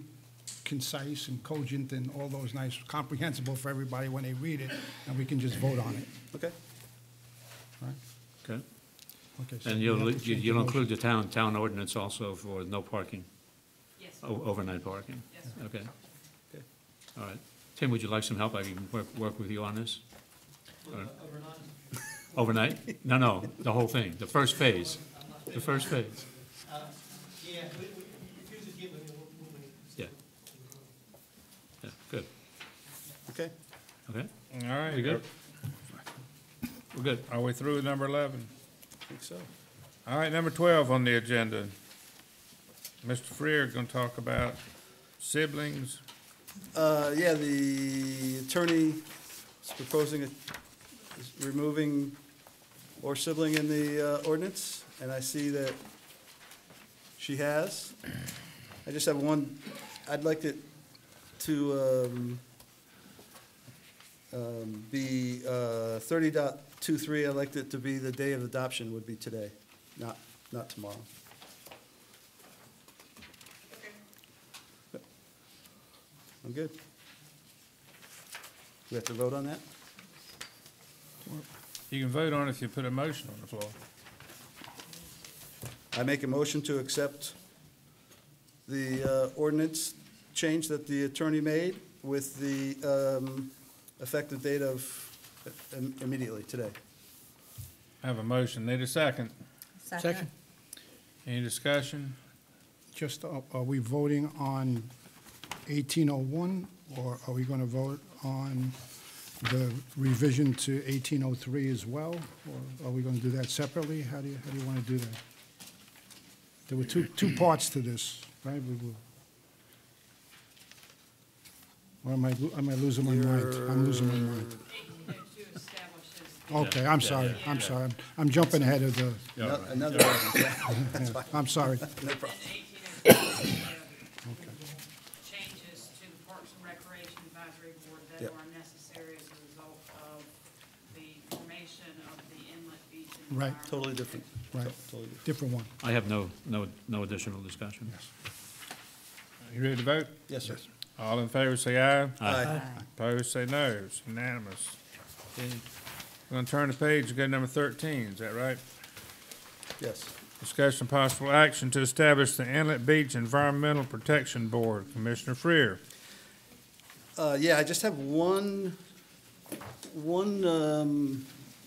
concise and cogent and all those nice, comprehensible for everybody when they read it, and we can just vote on it, Okay. right? Okay, Okay. so and we have to change the you'll motion. include the town ordinance also for no parking, Yes. overnight parking? Yes, sir. Okay. All right. Tim, would you like some help? I can work with you on this? All right. Overnight? Overnight? No, the whole thing, the first phase, the first phase. Yeah, if you just give me, Yeah. Yeah, good. Okay. All Okay, right. we good? We're good. Are we through with number 11? I think so. All right, number 12 on the agenda. Mr. Freer going to talk about siblings. Yeah, the attorney is proposing removing or sibling in the ordinance, and I see that she has. I just have one, I'd like it to be 30.23, I'd like it to be the day of adoption would be today, not tomorrow. I'm good. We have to vote on that? You can vote on it if you put a motion on the floor. I make a motion to accept the ordinance change that the attorney made with the effective date of immediately, today. I have a motion. Need a second? Second. Any discussion? Just, are we voting on 1801, or are we going to vote on the revision to 1803 as well? Or are we going to do that separately? How do you want to do that? There were two parts to this, right? Or am I losing my mind? I'm losing my mind. Okay, I'm sorry, I'm sorry. I'm jumping ahead of the, Another item. I'm sorry. No problem. Changes to the Parks and Recreation Advisory Board that Yep. are necessary as a result of the formation of Right. Totally different. Right, Totally different. different one. I have no additional discussion. You ready to vote? Yes, sir. All in favor, say aye. Aye. Opposed, say no. It's unanimous. Okay. We're gonna turn the page to go to number 13, is that right? Yes. Discussion possible action to establish the Inlet Beach Environmental Protection Board. Commissioner Freer. Yeah, I just have one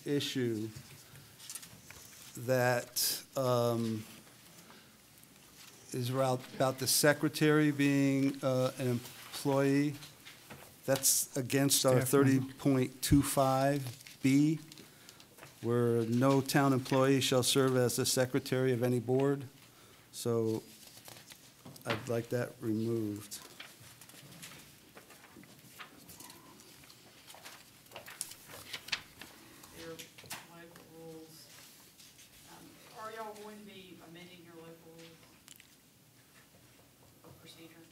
issue that is about the secretary being an employee. That's against our Staff member. 30.25B, where no town employee shall serve as the secretary of any board. So I'd like that removed. Your local rules. Are y'all going to be amending your local rules of procedure?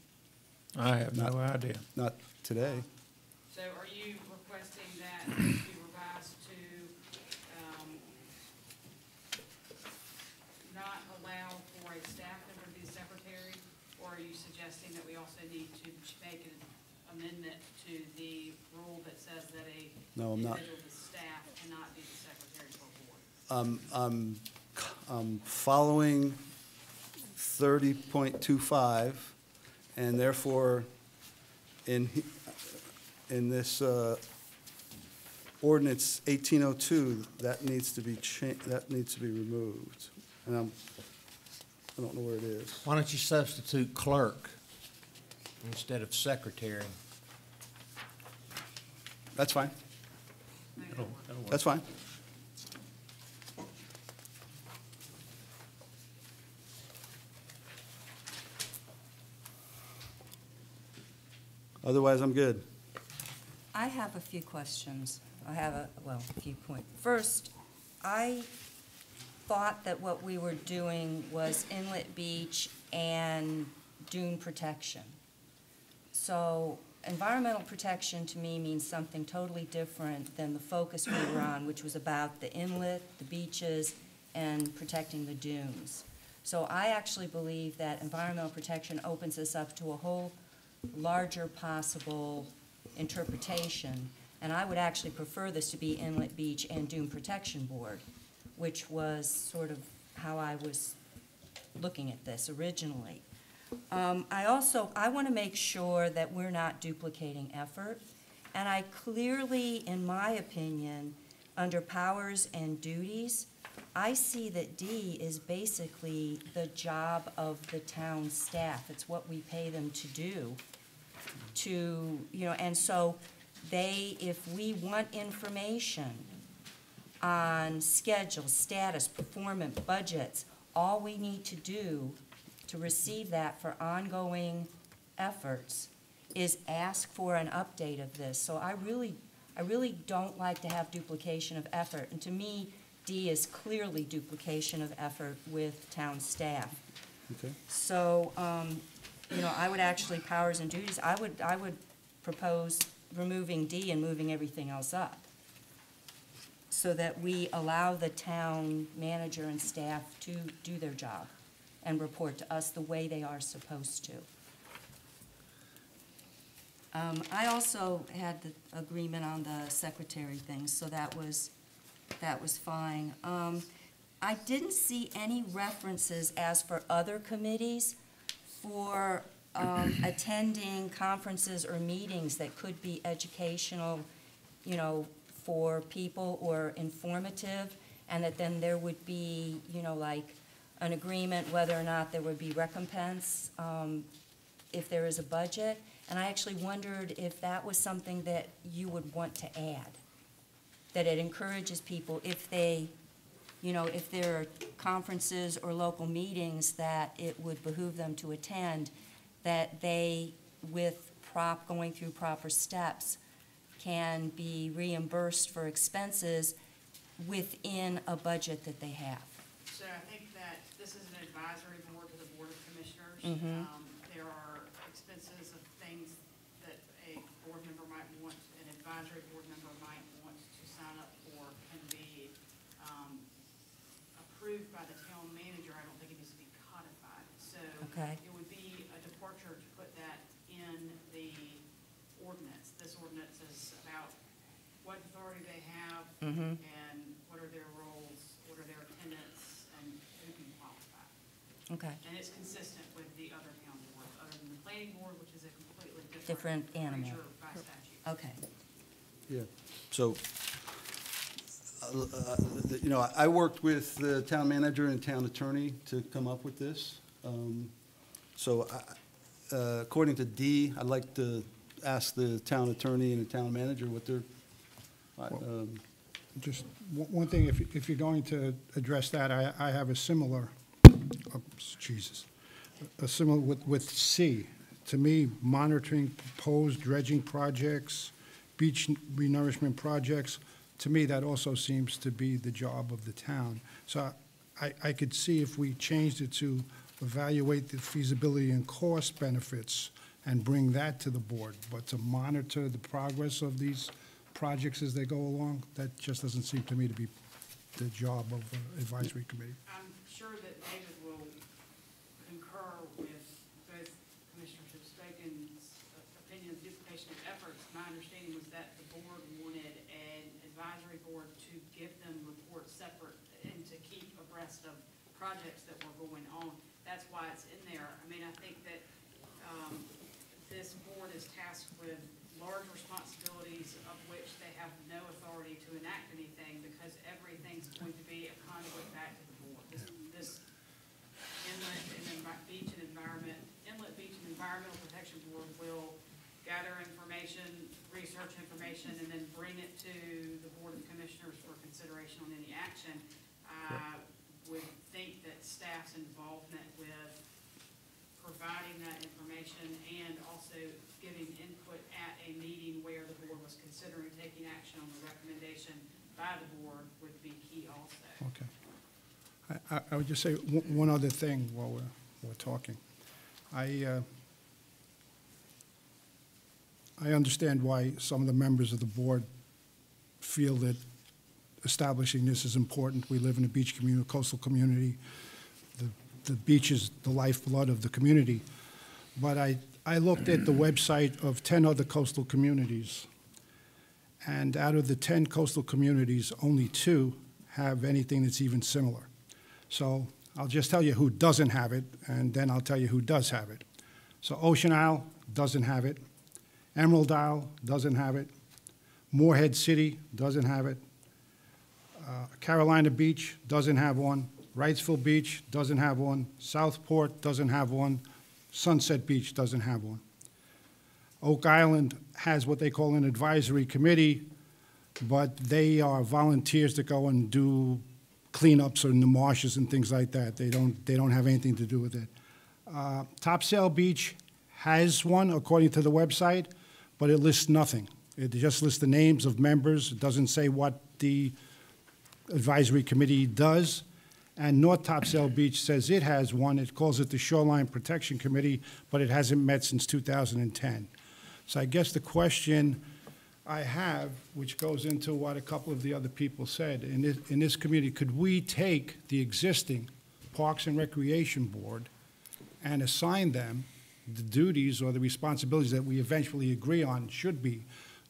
I have no idea. Not today. So are you requesting that it be revised to, not allow for a staff member to be the secretary? Or are you suggesting that we also need to make an amendment to the rule that says that a No, I'm not. individual with staff cannot be the secretary for a board? I'm following 30.25, and therefore, in this ordinance 1802, that needs to be removed. And I don't know where it is. Why don't you substitute clerk instead of secretary? That's fine. That's fine. Otherwise, I'm good. I have a few questions. I have a few points. First, I thought that what we were doing was inlet beach and dune protection. So environmental protection to me means something totally different than the focus we were on, which was about the inlet, the beaches, and protecting the dunes. So I actually believe that environmental protection opens us up to a whole larger possible interpretation, and I would actually prefer this to be Inlet Beach and Dune Protection Board, which was sort of how I was looking at this originally. I want to make sure that we're not duplicating effort, and I clearly, in my opinion, under powers and duties, I see that D is basically the job of the town staff. It's what we pay them to do. And so if we want information on schedule, status, performance, budgets, all we need to do to receive that for ongoing efforts is ask for an update of this. So I really don't like to have duplication of effort. And to me, D is clearly duplication of effort with town staff. Okay. So, I would actually, powers and duties, I would propose removing D and moving everything else up, so that we allow the town manager and staff to do their job and report to us the way they are supposed to. I also had the agreement on the secretary thing, so that was fine. I didn't see any references as for other committees for attending conferences or meetings that could be educational, for people or informative, and that then there would be, like an agreement whether or not there would be recompense if there is a budget. And I actually wondered if that was something that you would want to add, that it encourages people if they, if there are conferences or local meetings that it would behoove them to attend, that they, going through proper steps, can be reimbursed for expenses within a budget that they have. So I think that this is an advisory board to the Board of Commissioners. Mhm. There are expenses of things that a board member might want, an advisory board member might want to sign up for, can be approved by the town manager, I don't think it needs to be codified. So Okay. it would be a departure to put that in the ordinance. This ordinance is about what authority they have Mm-hmm. and what are their roles, what are their attendants, and who can qualify. Okay. And it's consistent with the other town boards, other than the planning board, which is a completely Different animal. creature by statute. Okay. Yeah, so, you know, I worked with the town manager and town attorney to come up with this. So, according to D, I'd like to ask the town attorney and the town manager what their, Just one thing, if you're going to address that, I have a similar, Jesus, a similar with C. To me, monitoring proposed dredging projects, beach renourishment projects, to me, that also seems to be the job of the town. So I could see if we changed it to evaluate the feasibility and cost benefits and bring that to the board, but to monitor the progress of these projects as they go along, that just doesn't seem to me to be the job of the advisory committee. I'm sure that David will concur with both Commissioner Spoken's opinion of duplication of efforts. My understanding was that the board wanted an advisory board to give them reports separate and to keep abreast of projects that were going on. That's why it's in there. I mean, I think that this board is tasked with large responsibilities of which they have no authority to enact anything because everything's going to be a conduit back to the board. This inlet beach and environmental protection board will gather information, research information, and then bring it to the Board of Commissioners for consideration on any action. I would think that staff's involvement with providing that information and also giving input at a meeting where the board was considering taking action on the recommendation by the board would be key also. Okay. I would just say one other thing while we're talking. I understand why some of the members of the board feel that establishing this is important. We live in a beach community, coastal community. The beach is the lifeblood of the community. But I looked at the website of 10 other coastal communities, and out of the 10 coastal communities, only 2 have anything that's even similar. So I'll just tell you who doesn't have it, and then I'll tell you who does have it. So Ocean Isle doesn't have it. Emerald Isle doesn't have it. Morehead City doesn't have it. Carolina Beach doesn't have one. Wrightsville Beach doesn't have one. Southport doesn't have one. Sunset Beach doesn't have one. Oak Island has what they call an advisory committee, but they are volunteers that go and do cleanups in the marshes and things like that. They don't have anything to do with it. Topsail Beach has one, according to the website, but it lists nothing. It just lists the names of members. It doesn't say what the advisory committee does. And North Topsail Beach says it has one. It calls it the Shoreline Protection Committee, but it hasn't met since 2010. So I guess the question I have, which goes into what a couple of the other people said, in this committee, could we take the existing Parks and Recreation Board and assign them the duties or the responsibilities that we eventually agree on should be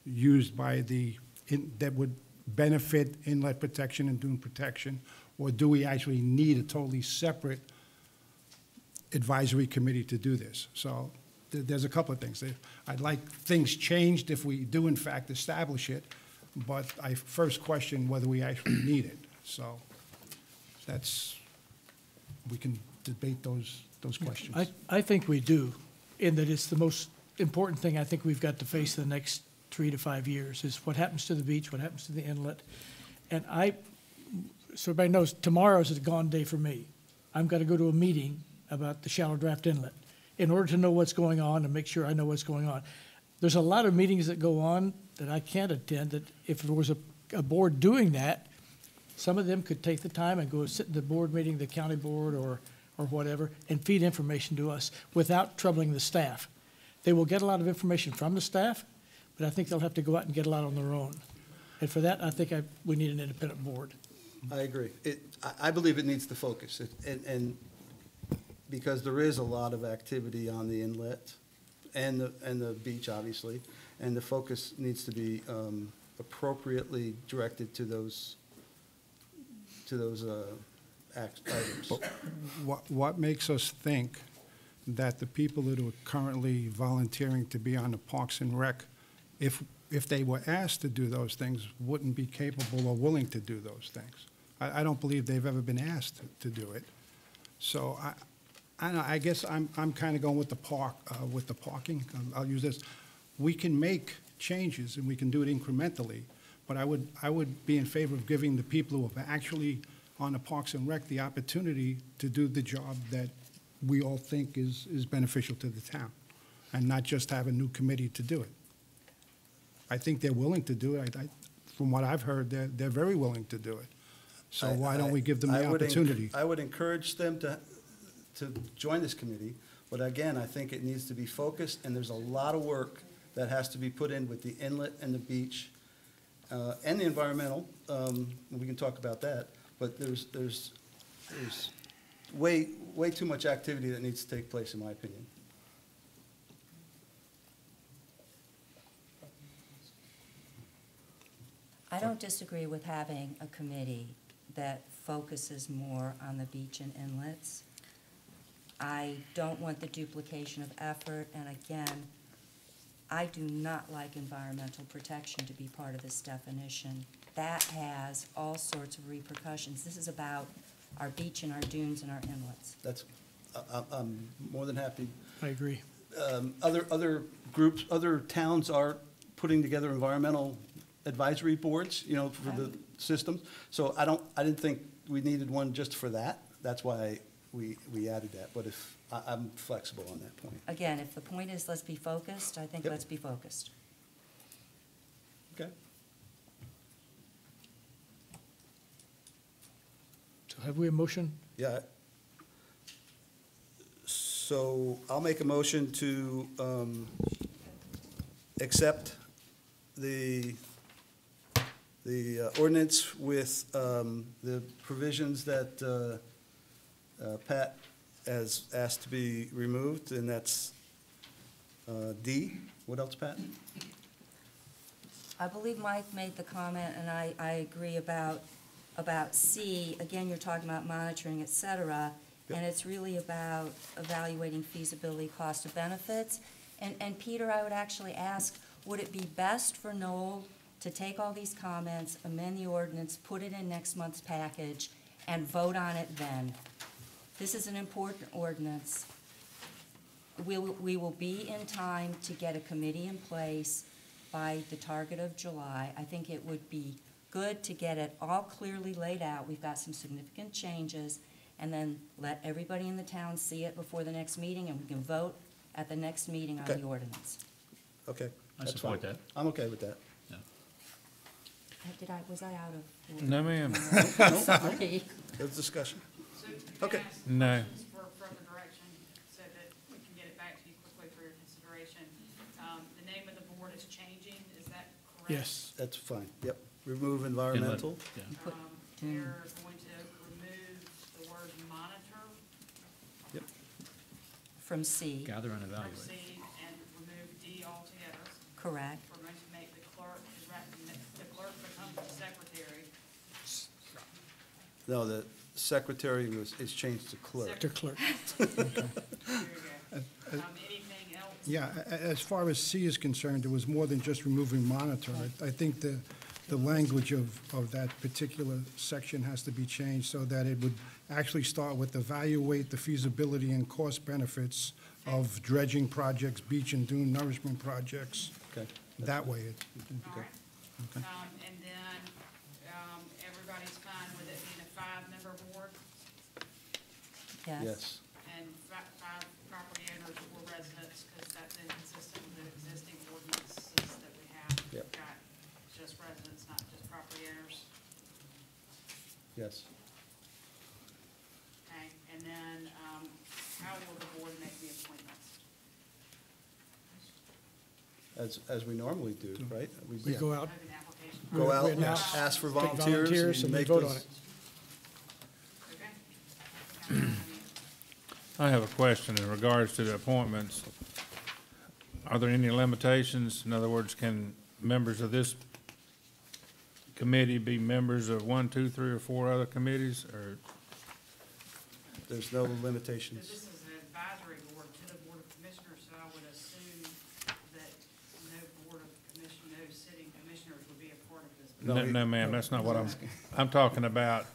used by that would benefit inlet protection and dune protection? Or do we actually need a totally separate advisory committee to do this? So there's a couple of things. I'd like things changed if we do in fact establish it, but I first question whether we actually need it. So we can debate those questions. I think we do, in that it's the most important thing I think we've got to face the next 3 to 5 years is what happens to the beach, what happens to the inlet. And so everybody knows, tomorrow's a gone day for me. I'm going to go to a meeting about the shallow draft inlet in order to know what's going on and make sure I know what's going on. There's a lot of meetings that go on that I can't attend, that if there was a board doing that, some of them could take the time and go sit in the board meeting, the county board or whatever, and feed information to us without troubling the staff. They will get a lot of information from the staff, but I think they'll have to go out and get a lot on their own. And for that, I think we need an independent board. I agree. I believe it needs to focus, and because there is a lot of activity on the inlet and the beach, obviously, and the focus needs to be appropriately directed to those items. What makes us think that the people that are currently volunteering to be on the Parks and Rec, if they were asked to do those things, wouldn't be capable or willing to do those things? I don't believe they've ever been asked to do it. So I don't know, I guess I'm kind of going with the parking. I'll use this. We can make changes and we can do it incrementally, but I would be in favor of giving the people who are actually on the Parks and Rec the opportunity to do the job that we all think is beneficial to the town, and not just have a new committee to do it. I think they're willing to do it. From what I've heard, they're very willing to do it. So why don't we give them the opportunity? I would encourage them to join this committee, but again, I think it needs to be focused, and there's a lot of work that has to be put in with the inlet and the beach, and the environmental. We can talk about that, but there's way too much activity that needs to take place, in my opinion. I don't disagree with having a committee that focuses more on the beach and inlets. I don't want the duplication of effort, and again, I do not like environmental protection to be part of this definition. That has all sorts of repercussions. This is about our beach and our dunes and our inlets. I'm more than happy. I agree. Other groups, other towns are putting together environmental advisory boards, for the systems. So I didn't think we needed one just for that. That's why we added that. But I'm flexible on that point. Again, if the point is let's be focused, I think Yep. let's be focused. Okay. So have we a motion? Yeah. So I'll make a motion to accept the ordinance with the provisions that Pat has asked to be removed, and that's D. What else, Pat? I believe Mike made the comment, and I agree about C. Again, you're talking about monitoring, et cetera, Yep. and it's really about evaluating feasibility, cost of benefits. And Peter, I would actually ask, would it be best for Noel to take all these comments, amend the ordinance, put it in next month's package, and vote on it then? This is an important ordinance. We will be in time to get a committee in place by the target of July. I think it would be good to get it all clearly laid out. We've got some significant changes, and then let everybody in the town see it before the next meeting, and we can vote at the next meeting on Okay. the ordinance. Okay. I that's support fine. that. I'm okay with that. Was I out of order? No, ma'am. Sorry. There's discussion. So can Okay. I ask No. questions for further direction so that we can get it back to you quickly for your consideration? The name of the board is changing, is that correct? Yes. That's fine. Yep. Remove environmental. Yeah. They're going to remove the word monitor Yep. From C, Gather and from evaluate. C and remove D altogether. correct. We're going to make the clerk become the secretary. No, the secretary is changed to clerk. To clerk. There you go. Anything else? Yeah, as far as C is concerned, it was more than just removing monitor. I think the language of that particular section has to be changed so that it would actually start with evaluate the feasibility and cost benefits of dredging projects, beach and dune nourishment projects. Okay. That way, All right. And then, everybody's fine with it being a 5-member board, Yes. and five property owners or residents, because that's inconsistent with the existing ordinances that we have. Yep. We've got just residents, not just property owners. Yes. Okay, and then, how will the board make the appointments? As we normally do, right? We go out. Open application. Go out, we announce, ask for take volunteers, and and then make vote on those. it. I have a question in regards to the appointments. Are there any limitations? In other words, can members of this committee be members of 1, 2, 3, or 4 other committees, or? There's no limitations. This is an advisory board to the Board of Commissioners, so I would assume that no Board of Commissioners, no sitting commissioners would be a part of this. No, ma'am, that's not what I'm talking about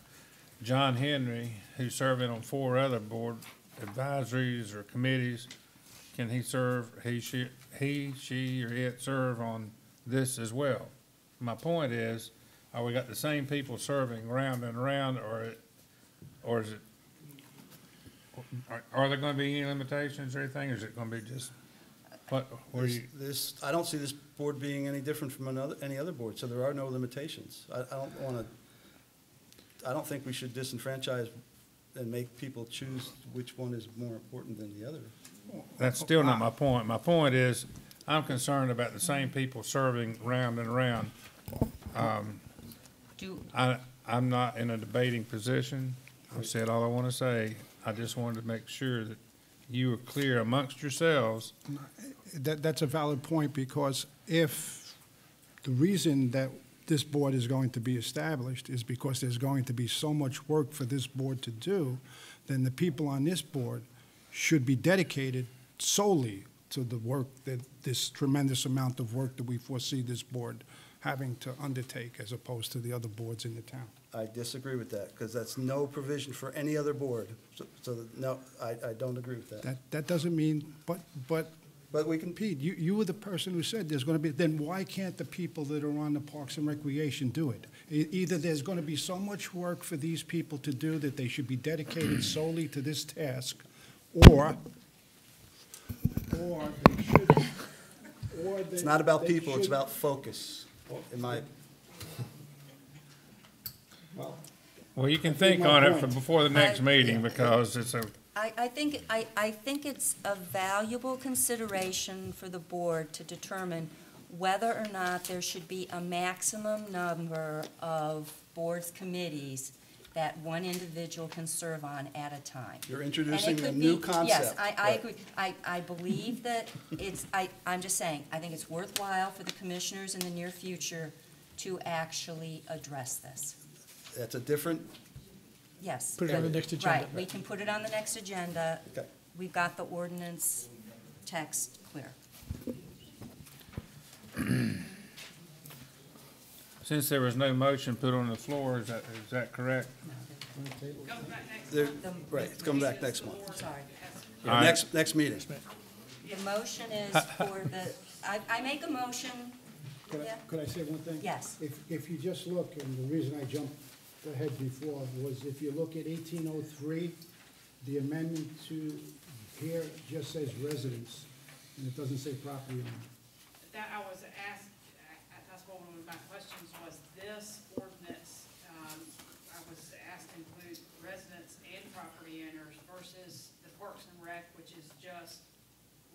John Henry, who's serving on 4 other board advisories or committees. Can he serve, he, she, or it serve on this as well? My point is, are we got the same people serving round and round, or is it, are there gonna be any limitations or anything, or is it gonna be just, where you? I don't see this board being any different from any other board, so there are no limitations. I don't think we should disenfranchise and make people choose which one is more important than the other. That's still not my point. My point is, I'm concerned about the same people serving round and round. I'm not in a debating position. I've said all I want to say. I just wanted to make sure that you were clear amongst yourselves. That's a valid point, because if the reason that this board is going to be established is because there's going to be so much work for this board to do, then the people on this board should be dedicated solely to the work, that this tremendous amount of work that we foresee this board having to undertake, as opposed to the other boards in the town. I disagree with that, because that's no provision for any other board. So no, I don't agree with that. That doesn't mean, but we can. Pete, you were the person who said there's going to be, then why can't the people that are on the Parks and Recreation do it? Either there's going to be so much work for these people to do that they should be dedicated solely to this task, or they should, or they. It's not about they people, it's should- about focus, in my. Well, you can I think think my on it point- for before the next meeting, because it's a, I think it's a valuable consideration for the board to determine whether or not there should be a maximum number of boards, committees that one individual can serve on at a time. You're And it introducing a could new be- concept. Yes, I Right. agree. I believe that I'm just saying, I think it's worthwhile for the commissioners in the near future to actually address this. That's a different, Yes. Put it on the next agenda. Right, we can put it on the next agenda. Okay. We've got the ordinance text clear. since there was no motion put on the floor, is that correct? right, it's coming back next month. Sorry. Yeah, All right. next meeting. The motion is for the, I make a motion, yeah? Could I say one thing? Yes. If you just look, and the reason I jumped ahead before was if you look at 1803, the amendment to here just says residence, and it doesn't say property owner. That I was asked, that's one of my questions was this ordinance, I was asked to include residents and property owners versus the Parks and Rec, which is just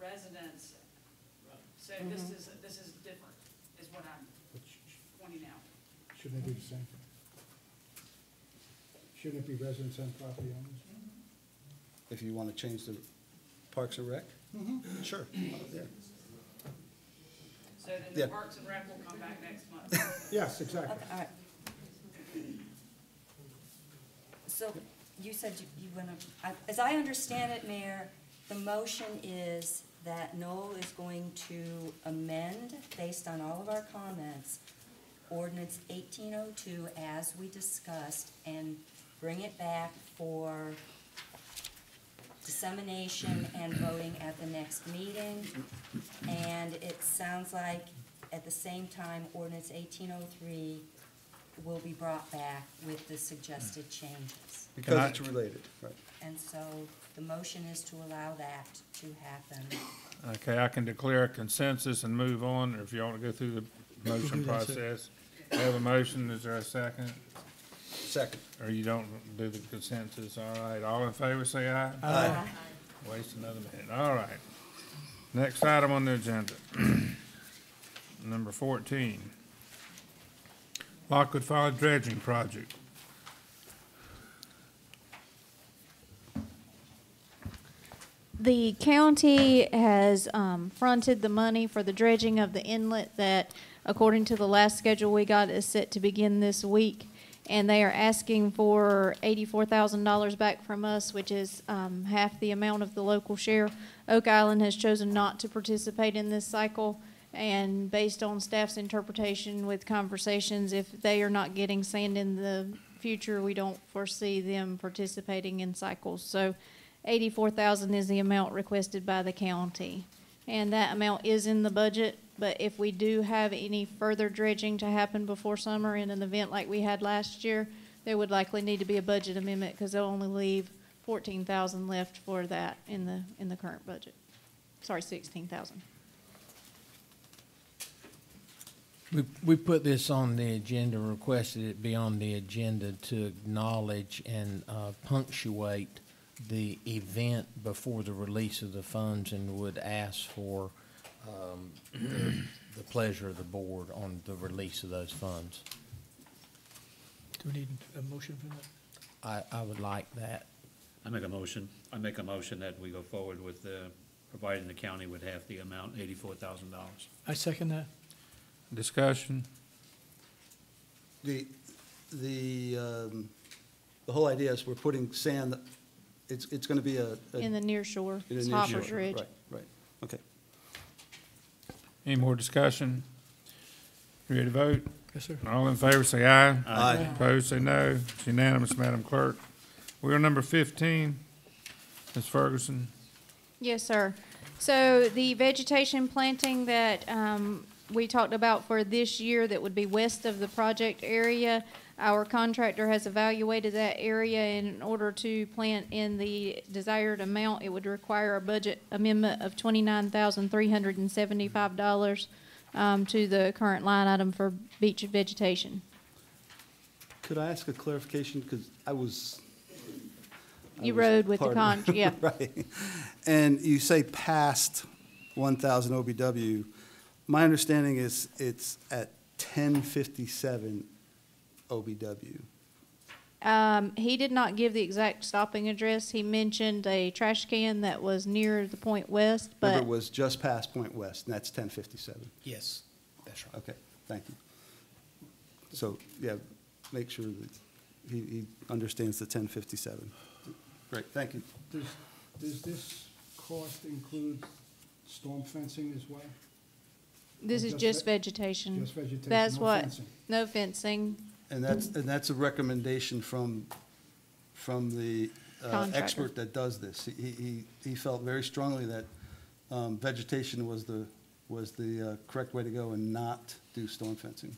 residents. So this is different, is what I'm pointing out. Shouldn't it be the same thing? Shouldn't it be residents and property owners? If you want to change the Parks and Rec? Sure. Yeah. So then Yeah. the Parks and Rec will come back next month. Yes, exactly. Okay, all right. So you said you want to, as I understand it, Mayor, the motion is that Noel is going to amend, based on all of our comments, ordinance 1802 as we discussed, and bring it back for dissemination and voting at the next meeting. And it sounds like, at the same time, ordinance 1803 will be brought back with the suggested changes. Because it's related, right. And so the motion is to allow that to happen. Okay, I can declare a consensus and move on, or if you want to go through the motion process. We have a motion, is there a second? Second. Or you don't do the consensus, all right, all in favor, say aye. Aye. Waste another minute, all right. Next item on the agenda. Number 14. Lockwood Fire Dredging Project. The county has fronted the money for the dredging of the inlet that, according to the last schedule we got, is set to begin this week. And they are asking for $84,000 back from us, which is half the amount of the local share. Oak Island has chosen not to participate in this cycle. And based on staff's interpretation with conversations, if they are not getting sand in the future, we don't foresee them participating in cycles. So $84,000 is the amount requested by the county. And that amount is in the budget, but if we do have any further dredging to happen before summer in an event like we had last year, there would likely need to be a budget amendment because they'll only leave $14,000 left for that in the current budget. Sorry, $16,000. We put this on the agenda, requested it be on the agenda to acknowledge and punctuate the event before the release of the funds, and would ask for the pleasure of the board on the release of those funds. Do we need a motion for that? I would like that. I make a motion that we go forward with providing the county with half the amount, $84,000. I second that. Discussion? The whole idea is we're putting sand, it's going to be In the near shore, in a it's near Hopper's shore. Ridge. Right, okay. Any more discussion? Ready to vote? Yes, sir. All in favor, say aye. Aye. Opposed, say no. It's unanimous, Madam Clerk. We're on number 15. Ms. Ferguson. Yes, sir. So the vegetation planting that we talked about for this year that would be west of the project area, our contractor has evaluated that area, and in order to plant in the desired amount, it would require a budget amendment of $29,375 to the current line item for beach vegetation. Could I ask a clarification? Because I was Rode with the part- yeah. Right. And you say past 1,000 OBW. My understanding is it's at 1057 OBW. He did not give the exact stopping address. He mentioned a trash can that was near the Point West, Remember, but it was just past Point West, and that's 1057. Yes, that's right. Okay, thank you. So, yeah, make sure that he understands the 1057. Great, thank you. Does this cost include storm fencing as well? this Or is just just ve- vegetation. Just vegetation, That's no what, fencing? no fencing. And that's a recommendation from the Contractor. expert that does this. He felt very strongly that vegetation was the correct way to go and not do storm fencing.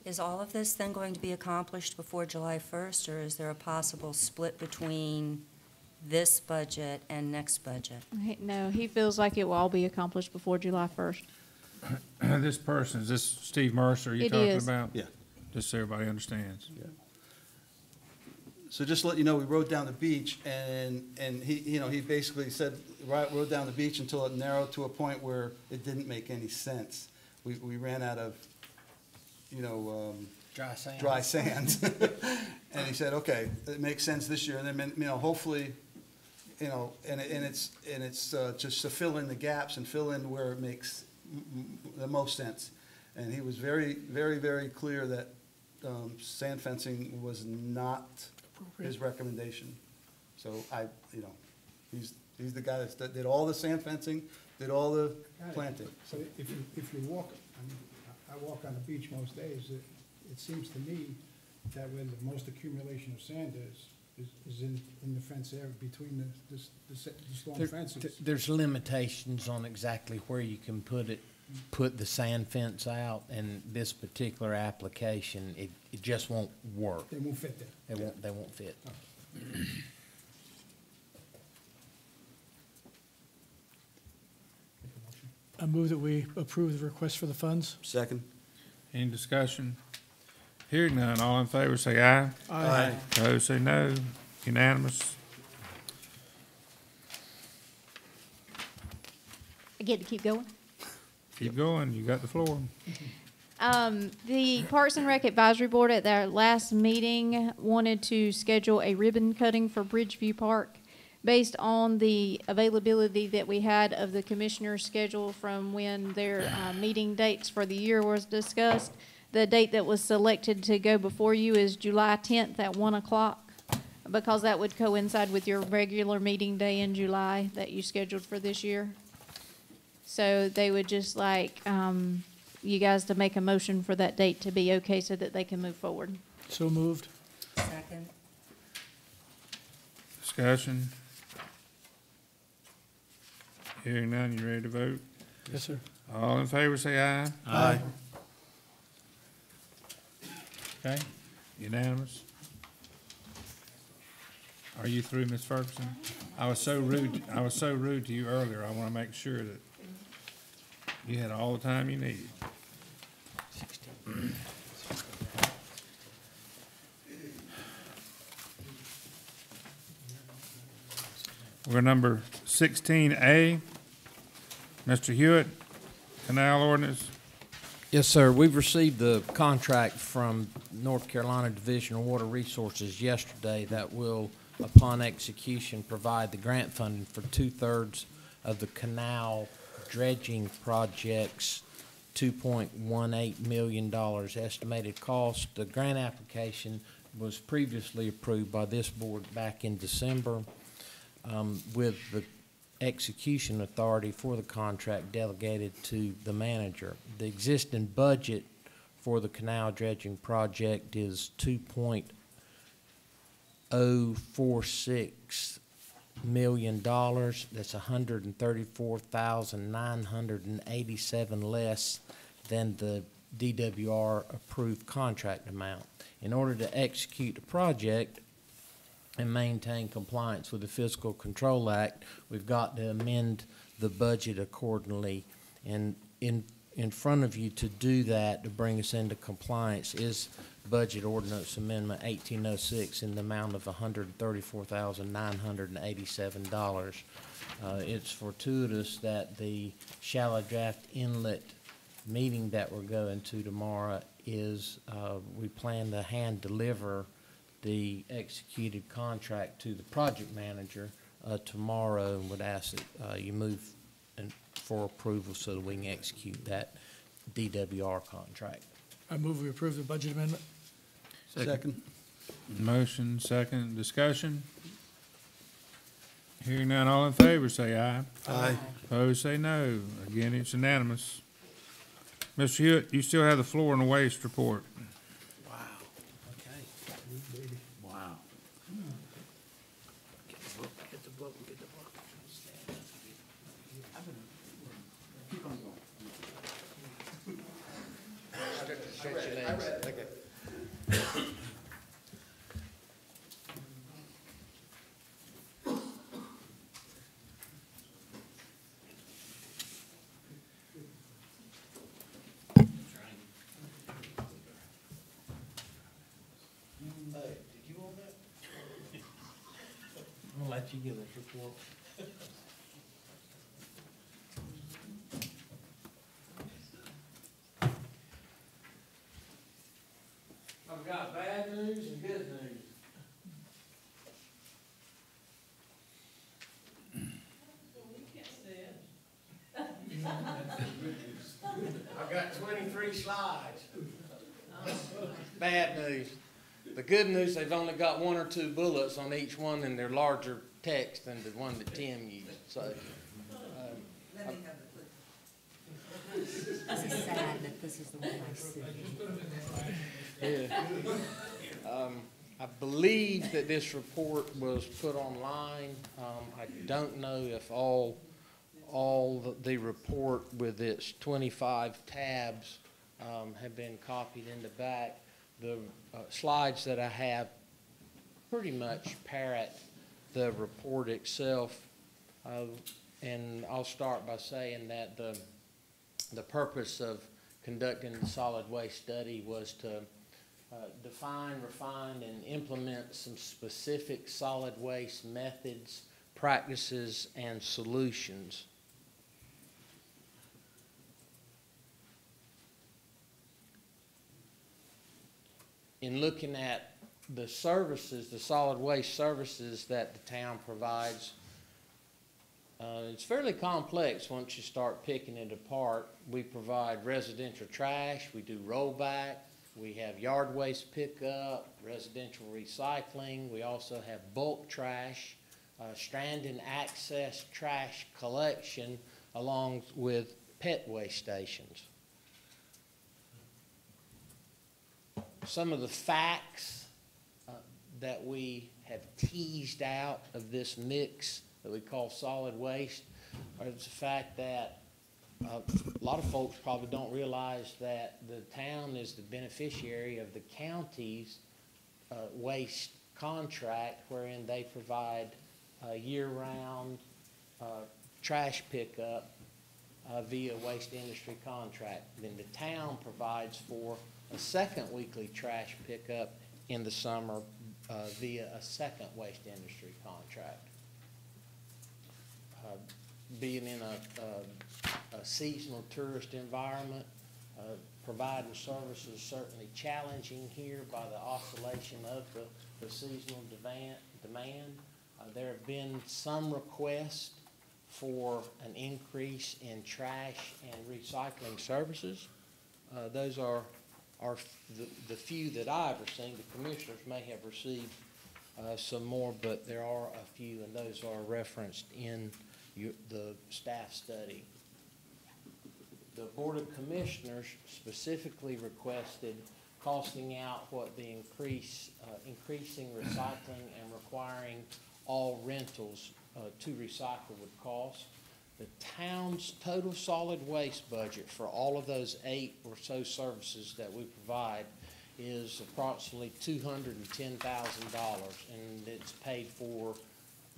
Is all of this then going to be accomplished before July 1st, or is there a possible split between this budget and next budget? No, he feels like it will all be accomplished before July 1st. This person, is this Steve Mercer you're It talking is. about? Yeah. Just so everybody understands. Yeah. So just to let you know, we rode down the beach, and he basically said, rode down the beach until it narrowed to a point where it didn't make any sense. We ran out of, Dry sand. dry sand. And he said, okay, it makes sense this year, and then, hopefully, and it's just to fill in the gaps and fill in where it makes the most sense. And he was very, very, very clear that sand fencing was not his recommendation. So he's the guy that did all the sand fencing, did all the planting. So if you walk, I walk on the beach most days, it seems to me that where the most accumulation of sand is in the fence area between the storm fences. There's limitations on exactly where you can put the sand fence out, and this particular application, it just won't work. They won't fit there. They won't fit. I move that we approve the request for the funds. Second. Any discussion? Hearing none, all in favor say aye. Aye. Opposed, say no. Unanimous. I get to keep going? Keep going, you got the floor. The Parks and Rec Advisory Board at their last meeting wanted to schedule a ribbon cutting for Bridgeview Park based on the availability that we had of the commissioner's schedule from when their meeting dates for the year was discussed. The date that was selected to go before you is July 10th at 1 o'clock, because that would coincide with your regular meeting day in July that you scheduled for this year. So they would just like you guys to make a motion for that date to be okay so that they can move forward. So moved. Second. Discussion. Hearing none, you ready to vote? Yes, sir. All in favor, say aye. Aye. Okay, unanimous. Are you through, Ms. Ferguson? I was so rude to you earlier. I want to make sure that you had all the time you needed. We're number 16A. Mr. Hewitt, Canal Ordinance. Yes, sir. We've received the contract from North Carolina Division of Water Resources yesterday that will, upon execution, provide the grant funding for 2/3 of the canal dredging project's $2.18 million estimated cost. The grant application was previously approved by this board back in December, with the execution authority for the contract delegated to the manager. The existing budget for the canal dredging project is $2.046 million. That's $134,987 less than the DWR approved contract amount. In order to execute the project and maintain compliance with the Fiscal Control Act, we've got to amend the budget accordingly. And in front of you to do that, to bring us into compliance, is Budget Ordinance Amendment 1806 in the amount of $134,987. It's fortuitous that the Shallow Draft Inlet meeting that we're going to tomorrow is, we plan to hand deliver the executed contract to the project manager tomorrow, and would ask that you move for approval so that we can execute that DWR contract. I move we approve the budget amendment. Second. Motion, second, discussion. Hearing none, all in favor, say aye. Aye. Opposed, say no. Again, it's unanimous. Mr. Hewitt, you still have the floor and the waste report. Wow. Okay. Wow. Get the book, get the book, get the book. Keep on going. Stretch your legs. Okay. I'm gonna let you give this report. I've got bad news and good news. I've got 23 slides. Bad news. The good news, they've only got 1 or 2 bullets on each one, and they're larger text than the one that Tim used, so. Let me have the clip. This is sad that this is the one I see. Yeah. I believe that this report was put online. I don't know if all the report with its 25 tabs have been copied in the back. The slides that I have pretty much parrot the report itself. And I'll start by saying that the purpose of conducting the solid waste study was to define, refine, and implement some specific solid waste methods, practices, and solutions. in looking at the services, the solid waste services that the town provides, it's fairly complex once you start picking it apart. We provide residential trash, we do rollback, we have yard waste pickup, residential recycling, we also have bulk trash, strand and access trash collection, along with pet waste stations. Some of the facts that we have teased out of this mix that we call solid waste are the fact that a lot of folks probably don't realize that the town is the beneficiary of the county's waste contract, wherein they provide year-round trash pickup via waste industry contract. Then the town provides for a second weekly trash pickup in the summer via a second waste industry contract. Being in a seasonal tourist environment, providing services is certainly challenging here by the oscillation of the seasonal demand. There have been some requests for an increase in trash and recycling services. Those are the few that I've seen. The commissioners may have received some more, but there are a few, and those are referenced in the staff study. The Board of Commissioners specifically requested costing out what the increasing recycling and requiring all rentals to recycle would cost. The town's total solid waste budget for all of those 8 or so services that we provide is approximately $210,000, and it's paid for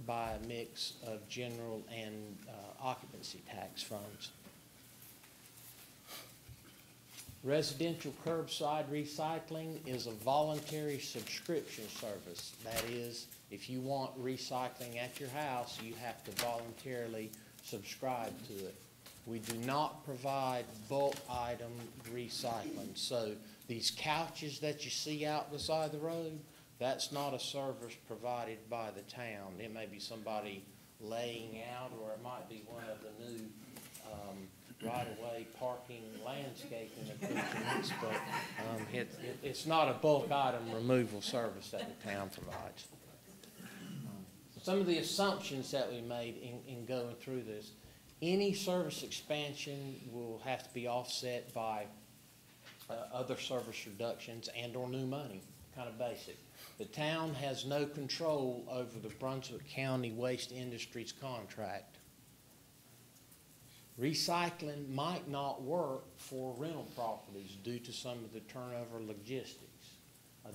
by a mix of general and occupancy tax funds. Residential curbside recycling is a voluntary subscription service. That is, if you want recycling at your house, you have to voluntarily subscribe to it. We do not provide bulk item recycling. So these couches that you see out beside the road, that's not a service provided by the town. It may be somebody laying out, or it might be one of the new right-of-way parking landscaping improvements, but it's not a bulk item removal service that the town provides. Some of the assumptions that we made in going through this: any service expansion will have to be offset by other service reductions and or new money, kind of basic. The town has no control over the Brunswick County Waste Industries contract. Recycling might not work for rental properties due to some of the turnover logistics.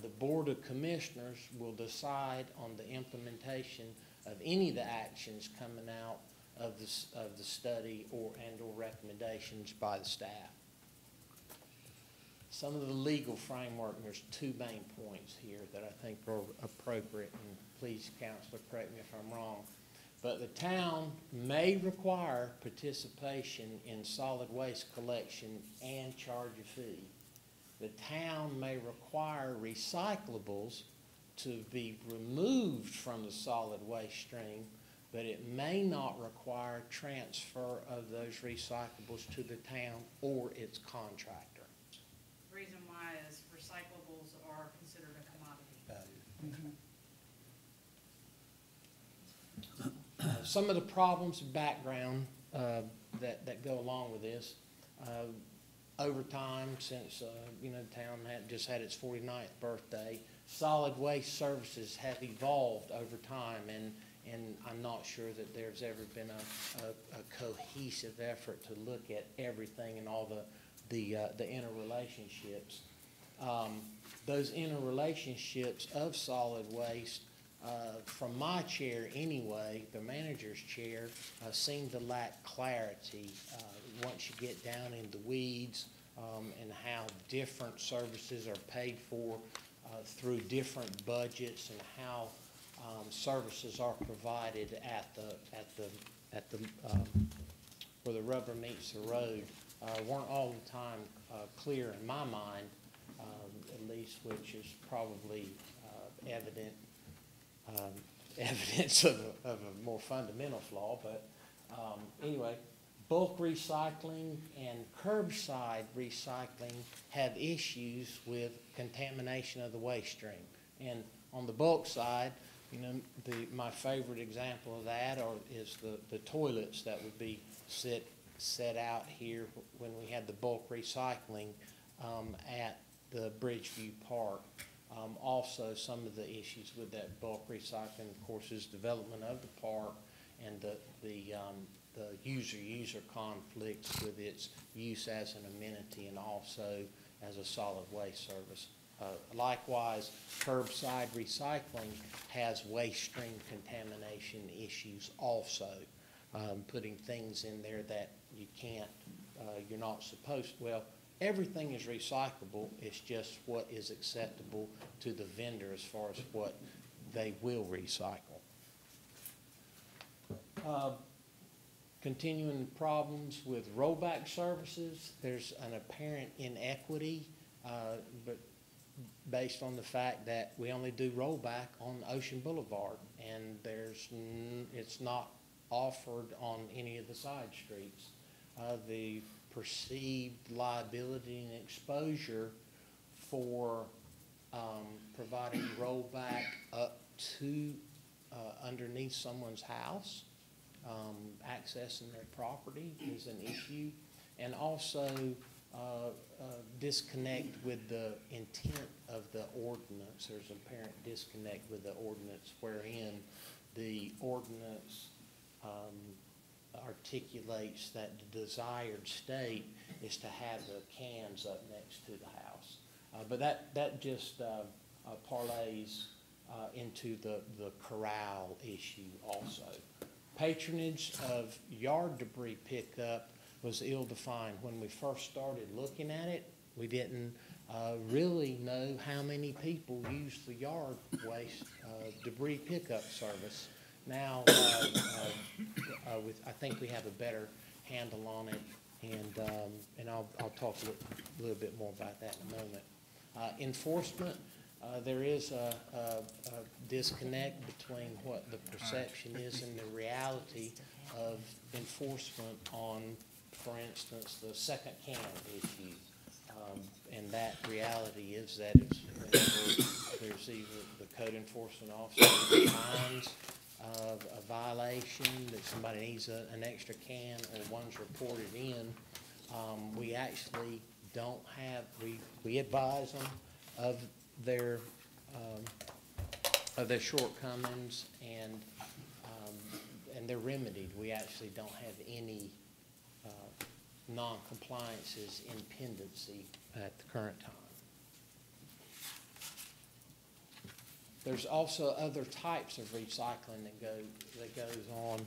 The Board of Commissioners will decide on the implementation of any of the actions coming out of the study or recommendations by the staff. Some of the legal framework, there's 2 main points here that I think are appropriate, and please, Counselor, correct me if I'm wrong. But the town may require participation in solid waste collection and charge a fee. The town may require recyclables to be removed from the solid waste stream, but it may not require transfer of those recyclables to the town or its contractor. The reason why is recyclables are considered a commodity. Some of the problems of background that go along with this, over time, since the town just had its 49th birthday, solid waste services have evolved over time, and I'm not sure that there's ever been a cohesive effort to look at everything and all the interrelationships. Those interrelationships of solid waste, from my chair anyway, the manager's chair, seem to lack clarity once you get down in the weeds, and how different services are paid for through different budgets, and how services are provided at the where the rubber meets the road, weren't all the time clear in my mind. at least which is probably evidence of a more fundamental flaw. But anyway, bulk recycling and curbside recycling have issues with contamination of the waste stream. And on the bulk side, you know, my favorite example of that is the toilets that would be set out here when we had the bulk recycling at the Bridgeview Park. Also, some of the issues with that bulk recycling, of course, is development of the park and the user conflicts with its use as an amenity and also as a solid waste service. Likewise, curbside recycling has waste stream contamination issues also, putting things in there that you can't, you're not supposed to. Well, everything is recyclable. It's just what is acceptable to the vendor as far as what they will recycle. Continuing problems with rollback services. There's an apparent inequity, but based on the fact that we only do rollback on Ocean Boulevard, and it's not offered on any of the side streets. The perceived liability and exposure for providing rollback up to underneath someone's house, accessing their property is an issue, and also disconnect with the intent of the ordinance. There's an apparent disconnect with the ordinance wherein the ordinance articulates that the desired state is to have the cans up next to the house. But that just parlays into the corral issue also. Patronage of yard debris pickup was ill-defined. When we first started looking at it, we didn't really know how many people use the yard waste debris pickup service. Now, I think we have a better handle on it, and I'll talk a little bit more about that in a moment. Enforcement, there is a disconnect between what the perception is and the reality of enforcement on, for instance, the second can issue. And that reality is that there's either the code enforcement officer defines a violation that somebody needs an extra can, or one's reported in. We actually don't have, we advise them of their shortcomings, and they're remedied. We actually don't have any non-compliances in pendency at the current time. There's also other types of recycling that goes on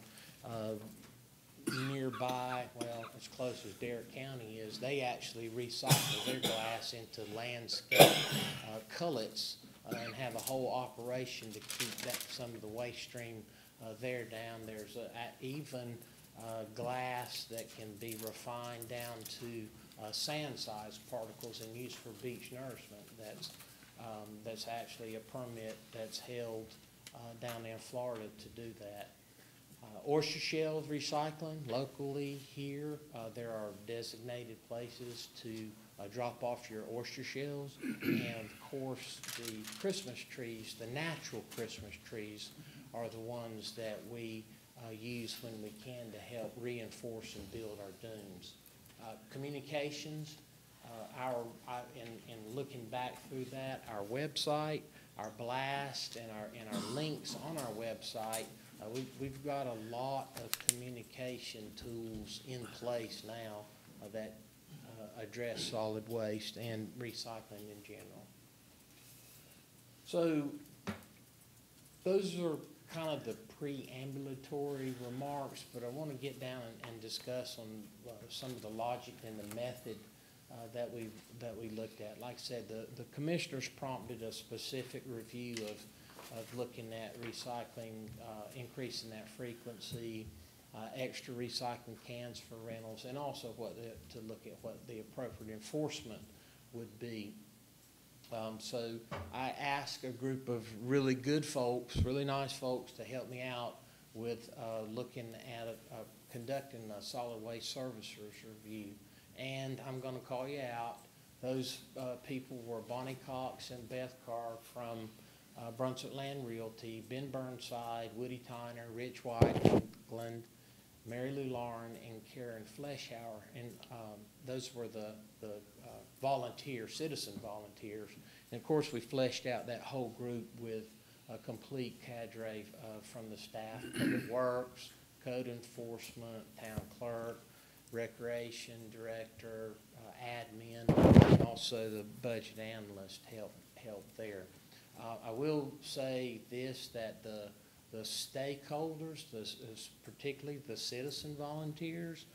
nearby. Well, as close as Derrick County is, they actually recycle their glass into landscape cullets and have a whole operation to keep some of the waste stream there down. There's even glass that can be refined down to sand-sized particles and used for beach nourishment. That's actually a permit that's held down there in Florida to do that. Oyster shell recycling locally here, there are designated places to drop off your oyster shells, and of course the Christmas trees, the natural Christmas trees, are the ones that we use when we can to help reinforce and build our dunes. Communications, in looking back through that, our website, our blast, and our links on our website, we've got a lot of communication tools in place now that address solid waste and recycling in general. So those are kind of the preambulatory remarks, but I want to get down and discuss on some of the logic and the method that we looked at. Like I said, the commissioners prompted a specific review of looking at recycling, increasing that frequency, extra recycling cans for rentals, and also to look at what the appropriate enforcement would be. So I asked a group of really good folks, really nice folks, to help me out with looking at conducting a solid waste services review. And I'm going to call you out. Those people were Bonnie Cox and Beth Carr from Brunswick Land Realty, Ben Burnside, Woody Tyner, Rich White, Glenn, Mary Lou Lauren, and Karen Fleshauer. And those were the volunteers, citizen volunteers. And of course, we fleshed out that whole group with a complete cadre from the staff, Public Works, Code Enforcement, Town Clerk, Recreation Director, Admin, and also the Budget Analyst helped there. I will say this, that the stakeholders, particularly the citizen volunteers,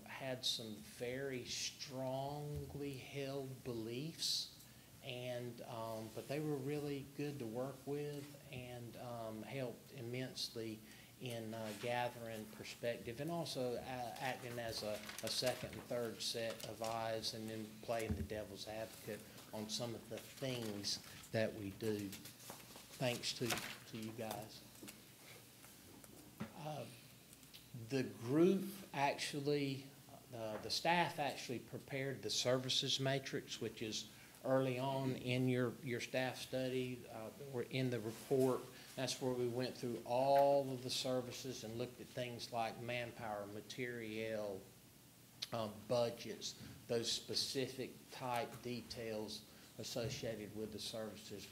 had some very strongly held beliefs, and but they were really good to work with and helped immensely in gathering perspective and also acting as a second and third set of eyes and then playing the devil's advocate on some of the things that we do. Thanks to you guys. The group actually, the staff actually prepared the services matrix, which is early on in your staff study, or in the report. That's where we went through all of the services and looked at things like manpower, material, budgets, those specific type details associated with the services.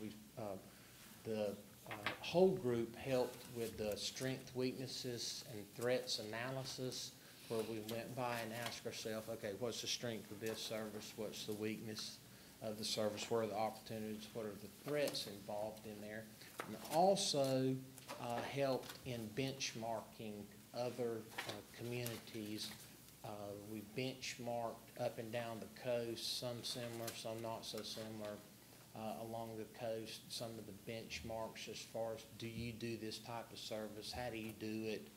The whole group helped with the strength, weaknesses, and threats analysis, where we went by and asked ourselves, okay, what's the strength of this service? What's the weakness of the service? Where are the opportunities? What are the threats involved in there? And also helped in benchmarking other communities. We benchmarked up and down the coast, some similar, some not so similar. Along the coast, some of the benchmarks as far as, do you do this type of service? How do you do it?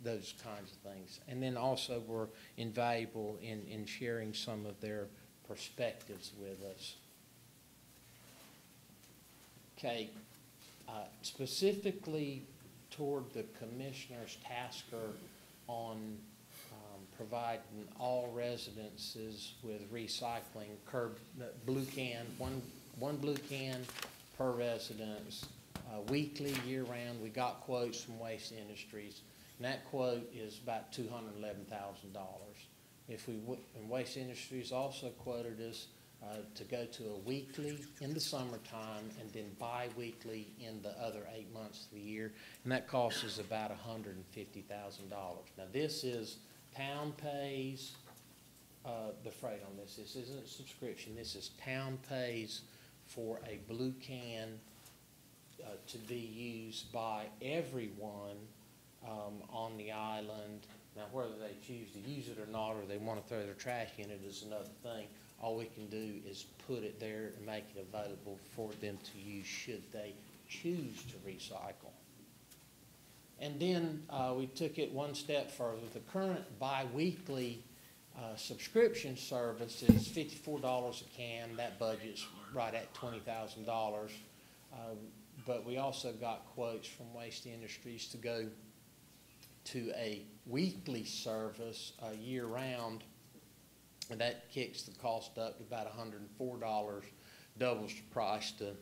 Those kinds of things. And then also were invaluable in sharing some of their perspectives with us. Okay, specifically toward the commissioner's tasker on providing all residences with recycling, blue can, one blue can per residence, weekly, year-round. We got quotes from Waste Industries, and that quote is about $211,000. And Waste Industries also quoted us to go to a weekly in the summertime and then bi-weekly in the other 8 months of the year, and that cost us about $150,000. Now this is town pays the freight on this. This isn't a subscription. This is town pays for a blue can to be used by everyone on the island. Now, whether they choose to use it or not, or they want to throw their trash in it, is another thing. All we can do is put it there and make it available for them to use should they choose to recycle. And then we took it one step further. The current bi-weekly subscription service is $54 a can. That budget's right at $20,000. But we also got quotes from Waste Industries to go to a weekly service year-round, and that kicks the cost up to about $104, doubles the price to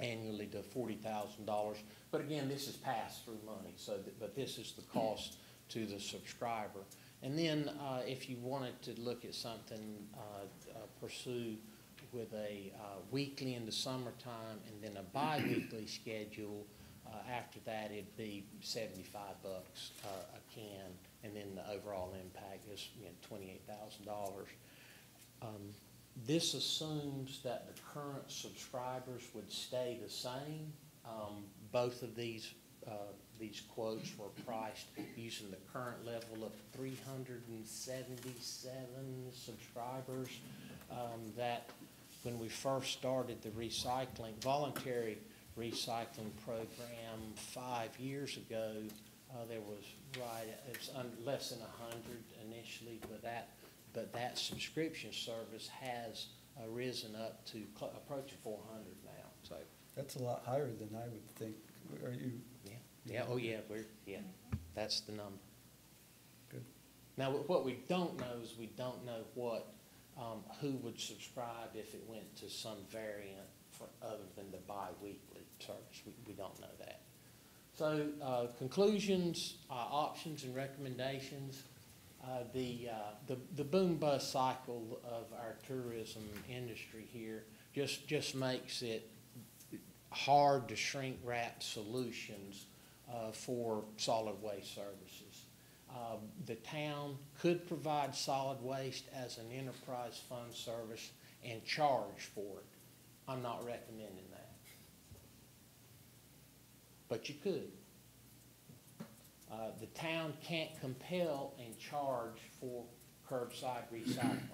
annually to $40,000. But again, this is pass-through money, but this is the cost to the subscriber. And then if you wanted to look at something, pursue with a weekly in the summertime and then a bi-weekly schedule, after that it'd be $75 a can, and then the overall impact is $28,000. This assumes that the current subscribers would stay the same. Both of these quotes were priced using the current level of 377 subscribers. That when we first started the voluntary recycling program 5 years ago, there was less than 100 initially, but that subscription service has risen up to approaching 400 now, so. That's a lot higher than I would think. Are you? Yeah, oh yeah, that's the number. Good. Now, what we don't know is we don't know what, who would subscribe if it went to some variant for, other than the bi-weekly service. We don't know that. So, conclusions, options, and recommendations. The boom bust cycle of our tourism industry here just makes it hard to shrink wrap solutions for solid waste services. The town could provide solid waste as an enterprise fund service and charge for it. I'm not recommending that. But you could. The town can't compel and charge for curbside recycling.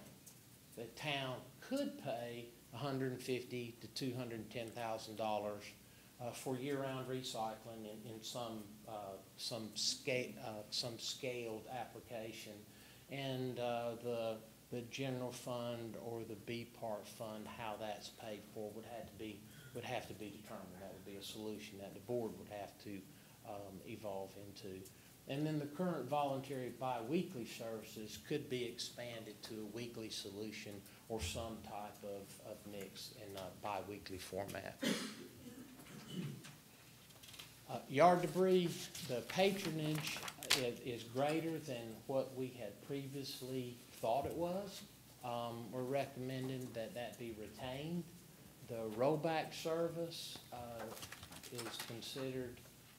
The town could pay $150,000 to $210,000 for year-round recycling in some scaled application, and the general fund or the B-part fund, how that's paid for would have to be determined. That would be a solution that the board would have to evolve into. And then the current voluntary bi-weekly services could be expanded to a weekly solution or some type of mix in a bi-weekly format. Yard debris, the patronage is greater than what we had previously thought it was. We're recommending that be retained. The rollback service is considered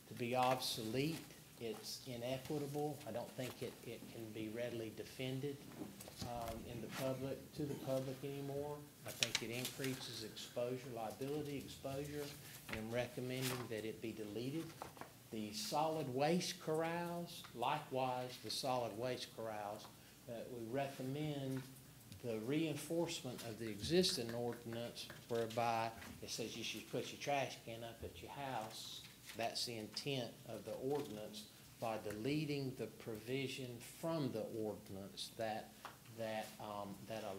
to be obsolete. It's inequitable. I don't think it can be readily defended to the public anymore. I think it increases liability exposure, and I'm recommending that it be deleted. The solid waste corrals, likewise, the solid waste corrals, we recommend the reinforcement of the existing ordinance whereby it says you should put your trash can up at your house. That's the intent of the ordinance, by deleting the provision from the ordinance that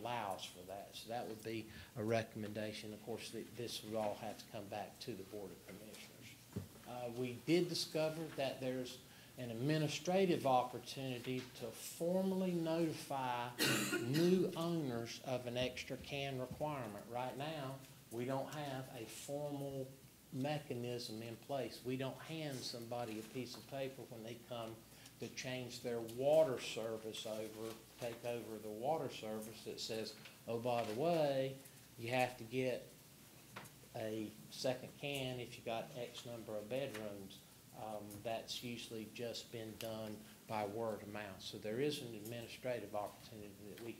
allows for that. So that would be a recommendation. Of course, this would all have to come back to the Board of Commissioners. We did discover that there's an administrative opportunity to formally notify new owners of an extra can requirement. Right now, we don't have a formal mechanism in place. We don't hand somebody a piece of paper when they come to change their water service over, take over the water service, that says, oh, by the way, you have to get a second can if you got X number of bedrooms. That's usually just been done by word of mouth. So there is an administrative opportunity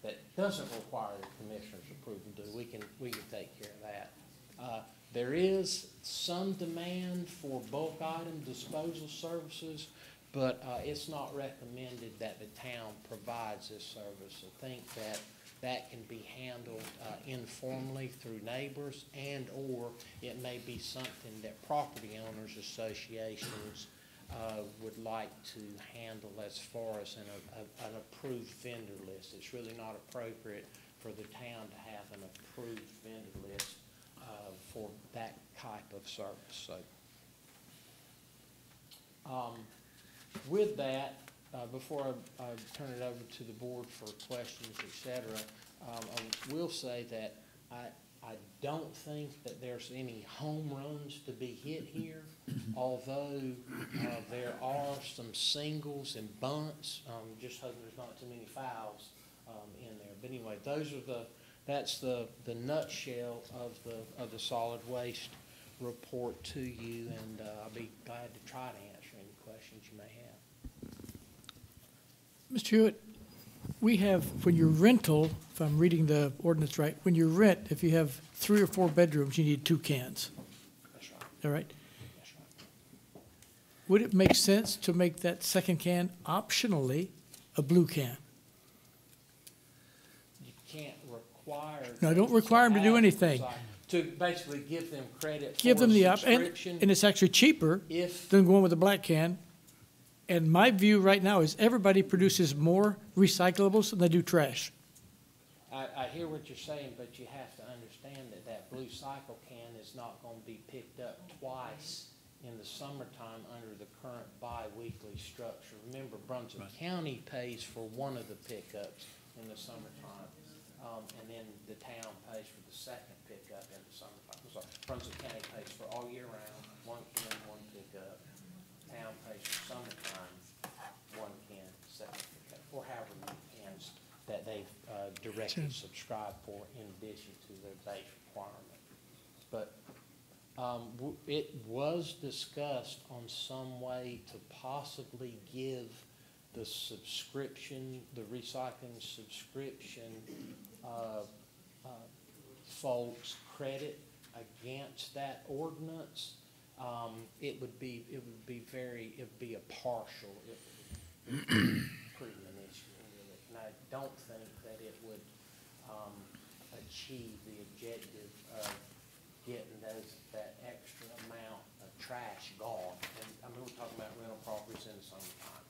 that doesn't require the commissioner's approval to do. We can take care of that. There is some demand for bulk item disposal services, but it's not recommended that the town provides this service. I think that can be handled informally through neighbors, and or it may be something that property owners associations would like to handle as far as an approved vendor list. It's really not appropriate for the town to have an approved vendor list for that type of service. So, with that, before I turn it over to the board for questions, et cetera, I will say that I don't think that there's any home runs to be hit here, although there are some singles and bunts. Just hoping there's not too many fouls in there. But anyway, that's the nutshell of the solid waste report to you, and I'll be glad to try to answer any questions you may have. Mr. Hewitt, we have, when you rental, if I'm reading the ordinance right, when you rent, if you have 3 or 4 bedrooms, you need 2 cans. That's right. All right? That's right. Would it make sense to make that second can optionally a blue can? You can't require. No, don't require them to do anything. To basically give them credit Give for them the subscription. and it's actually cheaper than going with a black can. And my view right now is everybody produces more recyclables than they do trash. I hear what you're saying, but you have to understand that that blue cycle can is not gonna be picked up twice in the summertime under the current bi-weekly structure. Remember, Brunswick County pays for one of the pickups in the summertime, and then the town pays for the second pickup in the summertime. I'm sorry, Brunswick County pays for all year round, one can, one pickup. Town pays for summertime, one can, second pickup, or however many cans that they've directly subscribed for in addition to their base requirement. But it was discussed on some way to possibly give the subscription, the recycling subscription folks credit against that ordinance. It would be a partial, it would be premonition, really. And I don't think that it would achieve the objective of getting that extra amount of trash gone. And I mean, we're talking about rental properties in the summertime.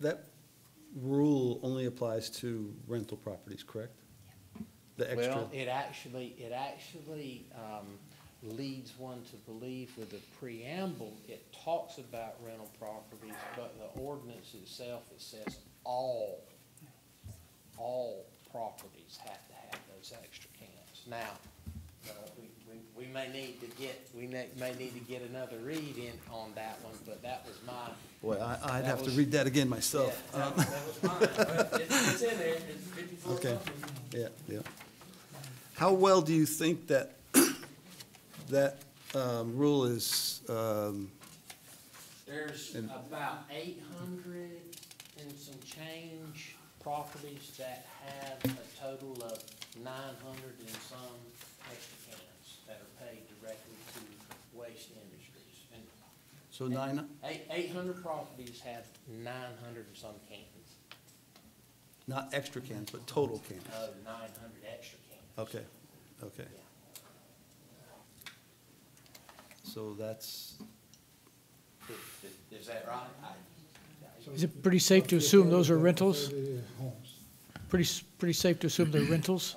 That rule only applies to rental properties, correct? The extra. Well, it actually leads one to believe with the preamble, it talks about rental properties, but the ordinance itself, it says all properties have to have those extra cans. Now, we may need to get another read in on that one, but that was my. Boy, I'd have to read that again myself. Yeah, that was mine. But it's in there, it's 54 Okay, something. yeah. How well do you think that rule is, There's about 800 and some change properties that have a total of 900 and some extra cans that are paid directly to waste industries. And so 800 properties have 900 and some cans. not extra cans, but total cans? 900 extra cans. Okay. So that's, Is that right? Is it pretty safe to assume those are rentals? Pretty safe to assume they're rentals?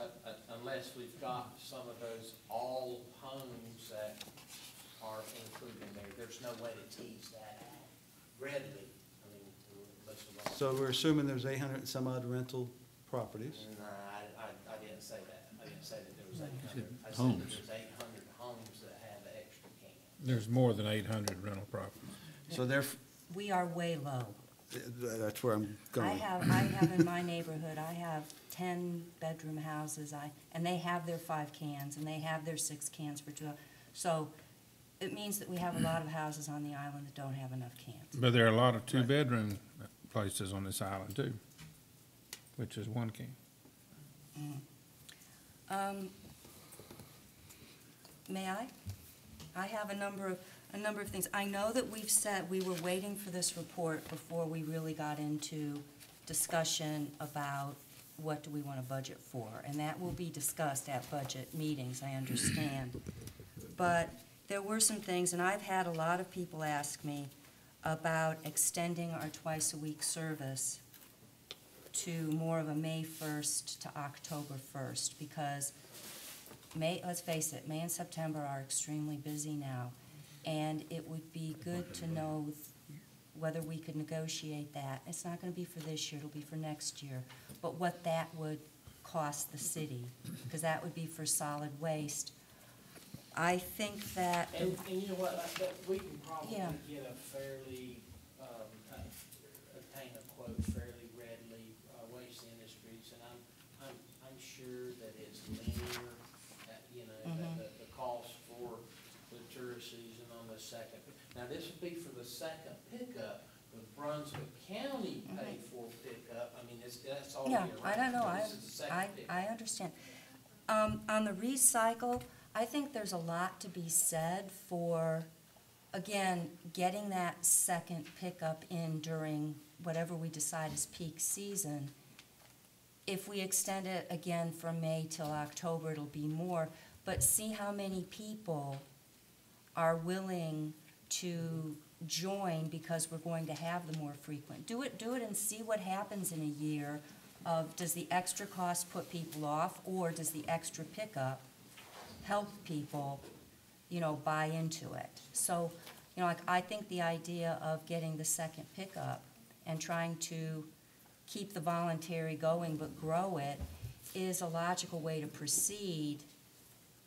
Unless we've got some of those all homes that are included in there, there's no way to tease that out readily. I mean, unless we want. so we're assuming there's 800 and some odd rental properties? No, I didn't say that. I didn't say that there was 800. I said Homes. that there's 800 homes that have the extra can. There's more than 800 rental properties. So We are way low. that's where I'm going. I have in my neighborhood, I have 10-bedroom houses, and they have their 5 cans, and they have their 6 cans for 2. So it means that we have a lot of houses on the island that don't have enough cans. But there are a lot of two-bedroom places on this island too, which is 1 can. May I? I have a number of things. I know that we've said we were waiting for this report before we really got into discussion about what do we want to budget for, and that will be discussed at budget meetings, I understand. But there were some things, and I've had a lot of people ask me about extending our twice-a-week service to more of a May 1st to October 1st, because let's face it, May and September are extremely busy now, and it would be good to know whether we could negotiate that. It's not gonna be for this year, it'll be for next year, but what that would cost the city, because that would be for solid waste. I think that. And you know what, we can probably Yeah. get a fairly, obtain a quote fairly readily, Waste Industries, and I'm sure that it's linear, that the cost for the tourist season on the second. Now, this would be for the second pickup, but Brunswick County paid for pickup, I mean, that's all year round. Yeah, I don't know, This is the second pickup. I understand. On the recycle, I think there's a lot to be said for, again, getting that second pickup in during whatever we decide is peak season. If we extend it again from May till October, it'll be more, but see how many people are willing to join because we're going to have the more frequent. Do it and see what happens in a year of, does the extra cost put people off, or does the extra pickup help people, buy into it? So, I think the idea of getting the second pickup and trying to keep the voluntary going but grow it is a logical way to proceed,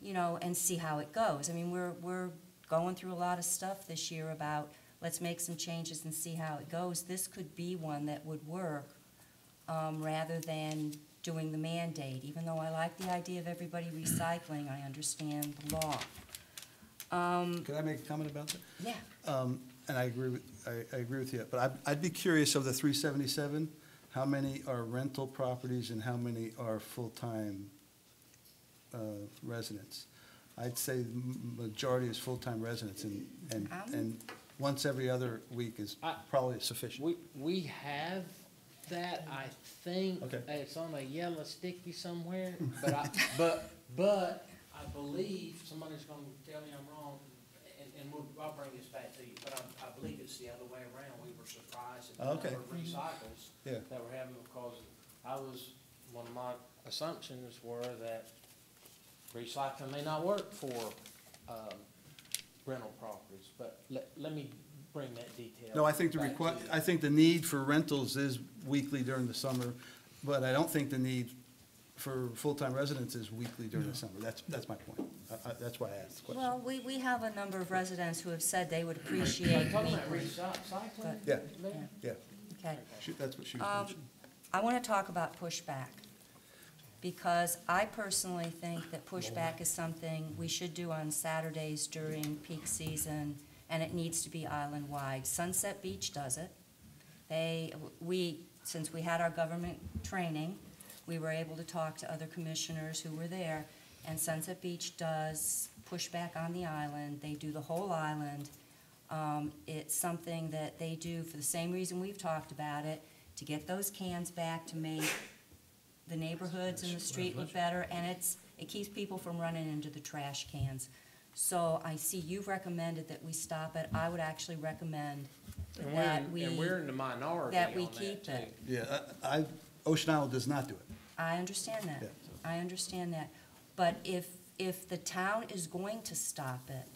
and see how it goes. I mean, we're going through a lot of stuff this year about, let's make some changes and see how it goes. This could be one that would work, rather than doing the mandate. Even though I like the idea of everybody recycling, I understand the law. Could I make a comment about that? Yeah. And I agree with you, but I'd be curious of the 377, how many are rental properties and how many are full-time residents? I'd say the majority is full-time residents, and once every other week is probably sufficient. We have that, I think. Okay. It's on a yellow sticky somewhere, but I believe, somebody's gonna tell me I'm wrong, and I'll bring this back to you, but I believe it's the other way around. We were surprised at the Okay. number of recycles Yeah. that were having, because one of my assumptions were that recycling may not work for rental properties, but let me bring that detail. No, I think back to you. I think the need for rentals is weekly during the summer, but I don't think the need for full-time residents is weekly during the summer. That's my point. That's why I asked the question. Well, we have a number of residents who have said they would appreciate Talking about weekly. recycling? Yeah. there? Yeah, Okay. that's what she was mentioning. I want to talk about pushback, because I personally think that pushback is something we should do on Saturdays during peak season, and it needs to be island-wide. Sunset Beach does it. Since we had our government training, we were able to talk to other commissioners who were there, and Sunset Beach does pushback on the island. They do the whole island. It's something that they do for the same reason we've talked about it, to get those cans back, to make the neighborhoods and the street look better, and it keeps people from running into the trash cans. So I see you've recommended that we stop it. I would actually recommend that And we're in the minority that we on that, keep too. it. Yeah, Ocean Isle does not do it. I understand that. Yeah. I understand that. But if the town is going to stop it,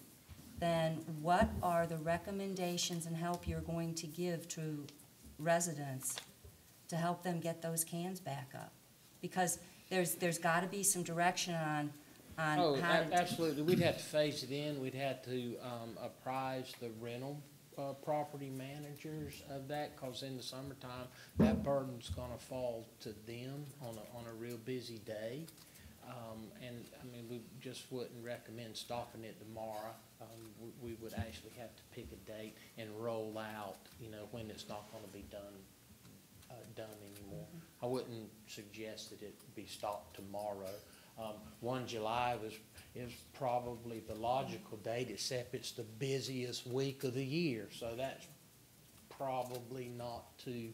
then what are the recommendations and help you're going to give to residents to help them get those cans back up? Because there's gotta be some direction on Oh, how to. absolutely. We'd have to phase it in. We'd have to apprise the rental property managers of that, because in the summertime, that burden's gonna fall to them on a real busy day. And, I mean, we just wouldn't recommend stopping it tomorrow. We would actually have to pick a date and roll out, when it's not gonna be done anymore. I wouldn't suggest that it be stopped tomorrow. 1 July is probably the logical date, except it's the busiest week of the year, so that's probably not too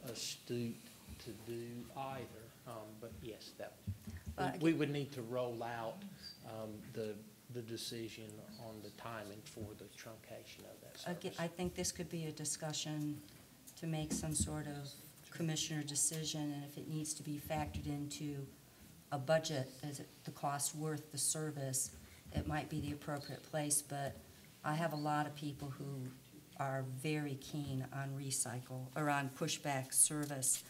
astute to do either. But yes, we would need to roll out the decision on the timing for the truncation of that service. Again, I think this could be a discussion to make some sort of commissioner decision, and if it needs to be factored into a budget, is it the cost worth the service, it might be the appropriate place, but I have a lot of people who are very keen on recycle, or on pushback service.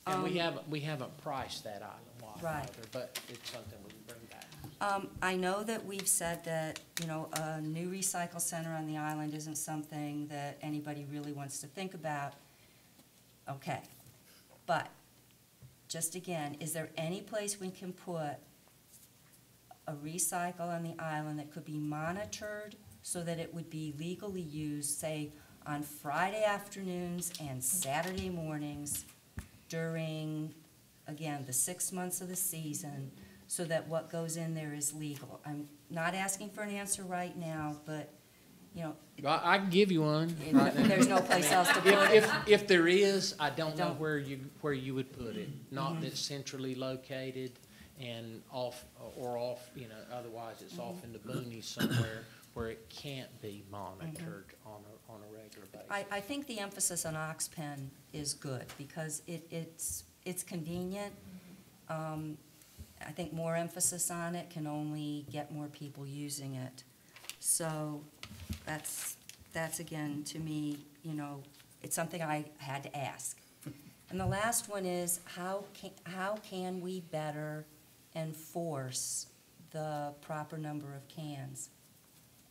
And we haven't priced that island-wide Right. either, but it's something we can bring back. I know that we've said that, a new recycle center on the island isn't something that anybody really wants to think about. Okay, but, just again, is there any place we can put a recycle on the island that could be monitored so that it would be legally used, say, on Friday afternoons and Saturday mornings during, again, the 6 months of the season, so that what goes in there is legal? I'm not asking for an answer right now, but, I can give you one. right now. there's no place else to put it. If there is, I don't know Don't. where you would put it. Not that's centrally located and off, otherwise it's off in the boonies somewhere. where it can't be monitored on a regular basis. I think the emphasis on Oxpen is good because it's convenient. I think more emphasis on it can only get more people using it. So that's again, to me, you know, it's something I had to ask. And the last one is, how can we better enforce the proper number of cans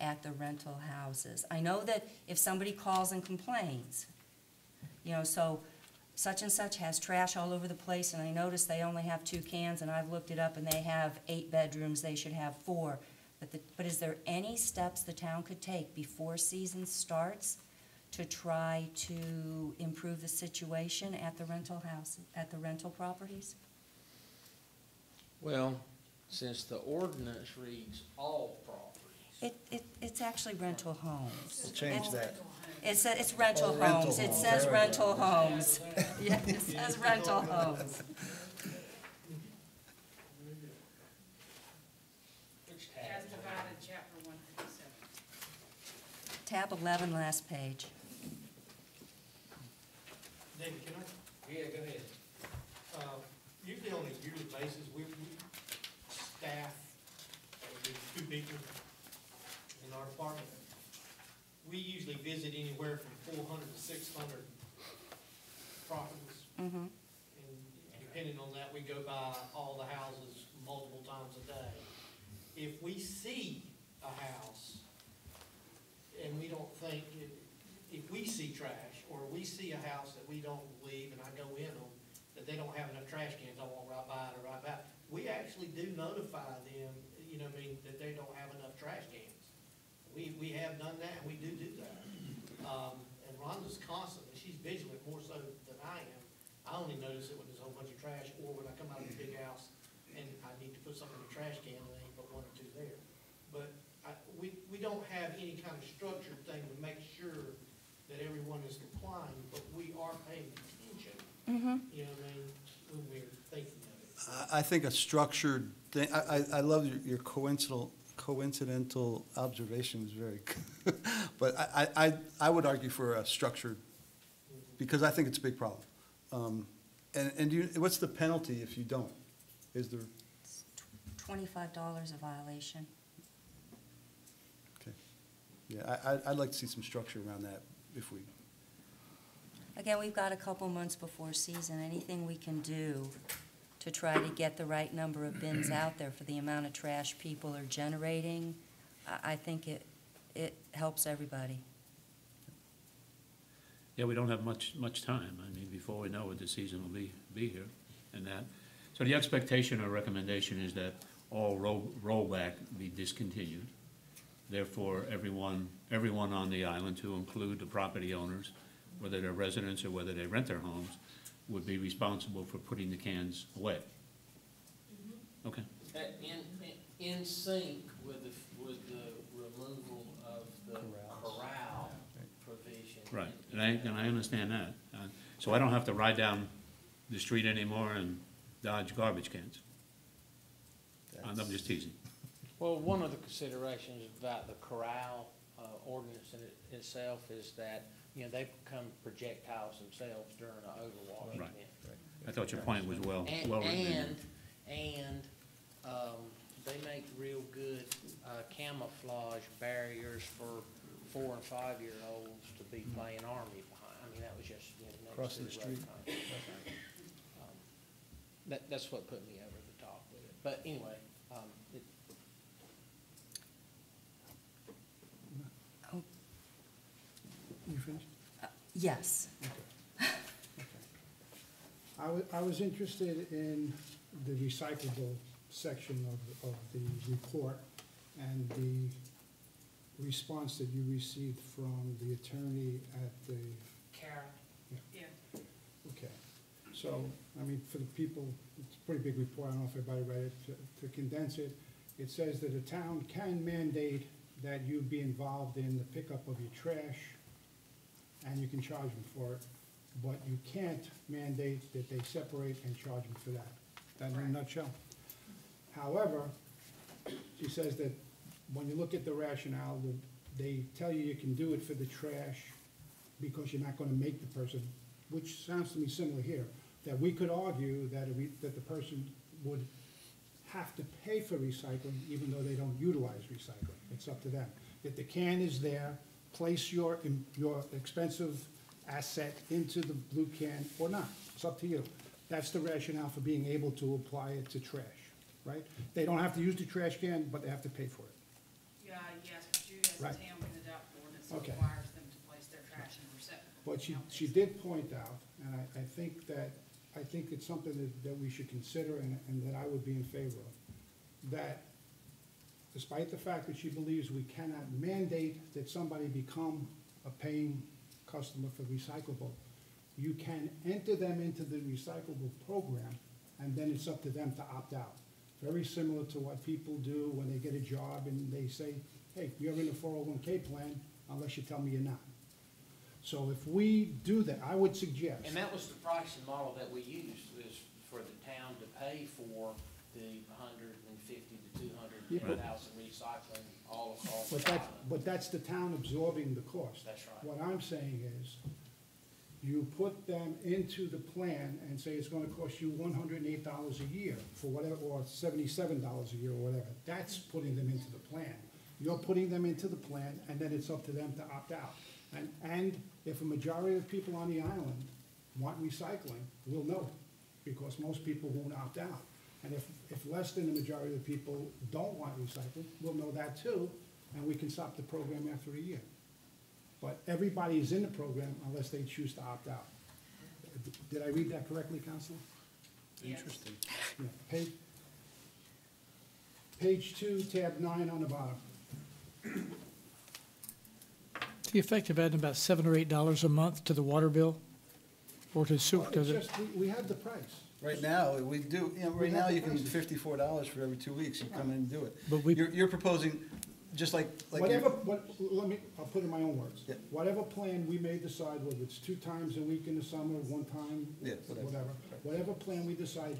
at the rental houses? I know that if somebody calls and complains, you know, so such and such has trash all over the place, and I noticed they only have 2 cans, and I've looked it up, and they have 8 bedrooms, they should have 4. But is there any steps the town could take before season starts to try to improve the situation at the rental house, at the rental properties? Well, since the ordinance reads all properties. It's actually rental homes. We'll change that. It's rental Oh, rental homes. It homes. says There we go. rental homes. Yeah, it says rental homes. As divided, chapter 157. Tab 11, last page. David, can I? Yeah, go ahead. Usually on a yearly basis, we staff, with 2 people in our department. We usually visit anywhere from 400 to 600 properties. Mm-hmm. And depending on that, we go by all the houses multiple times a day. If we see a house and we don't think, if we see trash, or we see a house that we don't believe, and I go in them, that they don't have enough trash cans, I walk right by it or right by it, we actually do notify them, you know what I mean, that they don't have enough trash cans. We have done that, and we do that. And Rhonda's constantly, she's vigilant more so than I am. I only notice it when there's a whole bunch of trash, or when I come out of the big house and I need to put something in the trash can and I ain't but 1 or 2 there. But we don't have any kind of structured thing to make sure that everyone is complying, but we are paying attention, you know what I mean, when we're thinking of it. I think a structured thing, I love your coincidental observation was very good. But I would argue for a structured, because I think it's a big problem. And what's the penalty if you don't? Is there? $25 a violation. Okay. Yeah, I'd like to see some structure around that if we. Again, we've got a couple months before season. Anything we can do to try to get the right number of bins out there for the amount of trash people are generating, I think it helps everybody. Yeah, we don't have much time. I mean, before we know it, the season will be here and that. So the expectation or recommendation is that all rollback be discontinued. Therefore, everyone on the island, to include the property owners, whether they're residents or whether they rent their homes, would be responsible for putting the cans away. Okay. In sync with the removal of the corral provision. Right, and I understand that. So I don't have to ride down the street anymore and dodge garbage cans. I'm just teasing. Well, one of the considerations about the corral ordinance in itself is that, you know, they become projectiles themselves during an overwash Right. event. I thought your point was well written. And they make real good camouflage barriers for 4 and 5-year-olds to be playing army behind. I mean, that was just, you know, Across the street. That's what put me over the top with it. But anyway, You finished? Yes. I was interested in the recyclable section of the report and the response that you received from the attorney at the. Kara. Yeah. Okay, so, I mean, for the people, it's a pretty big report, I don't know if everybody read it, to condense it, it says that a town can mandate that you be involved in the pickup of your trash, and you can charge them for it, but you can't mandate that they separate and charge them for that. That in a nutshell. However, she says that when you look at the rationale, they tell you you can do it for the trash because you're not gonna make the person, which sounds to me similar here, that we could argue that that the person would have to pay for recycling even though they don't utilize recycling. It's up to them. If the can is there, place your expensive asset into the blue can or not. It's up to you. That's the rationale for being able to apply it to trash, right? They don't have to use the trash can, but they have to pay for it. Yeah, yes, but you as a Right. town can adopt ordinance that Okay. requires them to place their trash in a receptacle. But she did point out, and I think it's something that we should consider and that I would be in favor of, that despite the fact that she believes we cannot mandate that somebody become a paying customer for recyclable, you can enter them into the recyclable program, and then it's up to them to opt out. Very similar to what people do when they get a job and they say, hey, you're in the 401K plan unless you tell me you're not. So if we do that, I would suggest. And that was the pricing model that we used, was for the town to pay for the 150 to 200,000 recycling all across the island. But that's the town absorbing the cost. That's right. What I'm saying is, you put them into the plan and say it's gonna cost you $108 a year for whatever, or $77 a year or whatever. That's putting them into the plan. You're putting them into the plan, and then it's up to them to opt out. And if a majority of people on the island want recycling, we'll know, because most people won't opt out. And if less than the majority of the people don't want recycling, we'll know that too, and we can stop the program after a year. But everybody is in the program unless they choose to opt out. Did I read that correctly, Counselor? Interesting. Yeah, page 2, tab 9 on the bottom. The effect of adding about $7 or $8 a month to the water bill or to sewer, Well, to it's the, just, we have the price. Right now, we do, you know, right now you can $54 for every 2 weeks, you come in and do it. But we- You're proposing, just like. Whatever, I'll put it in my own words. Yeah. Whatever plan we may decide, whether it's 2 times a week in the summer, 1 time, Yeah, whatever. whatever plan we decide,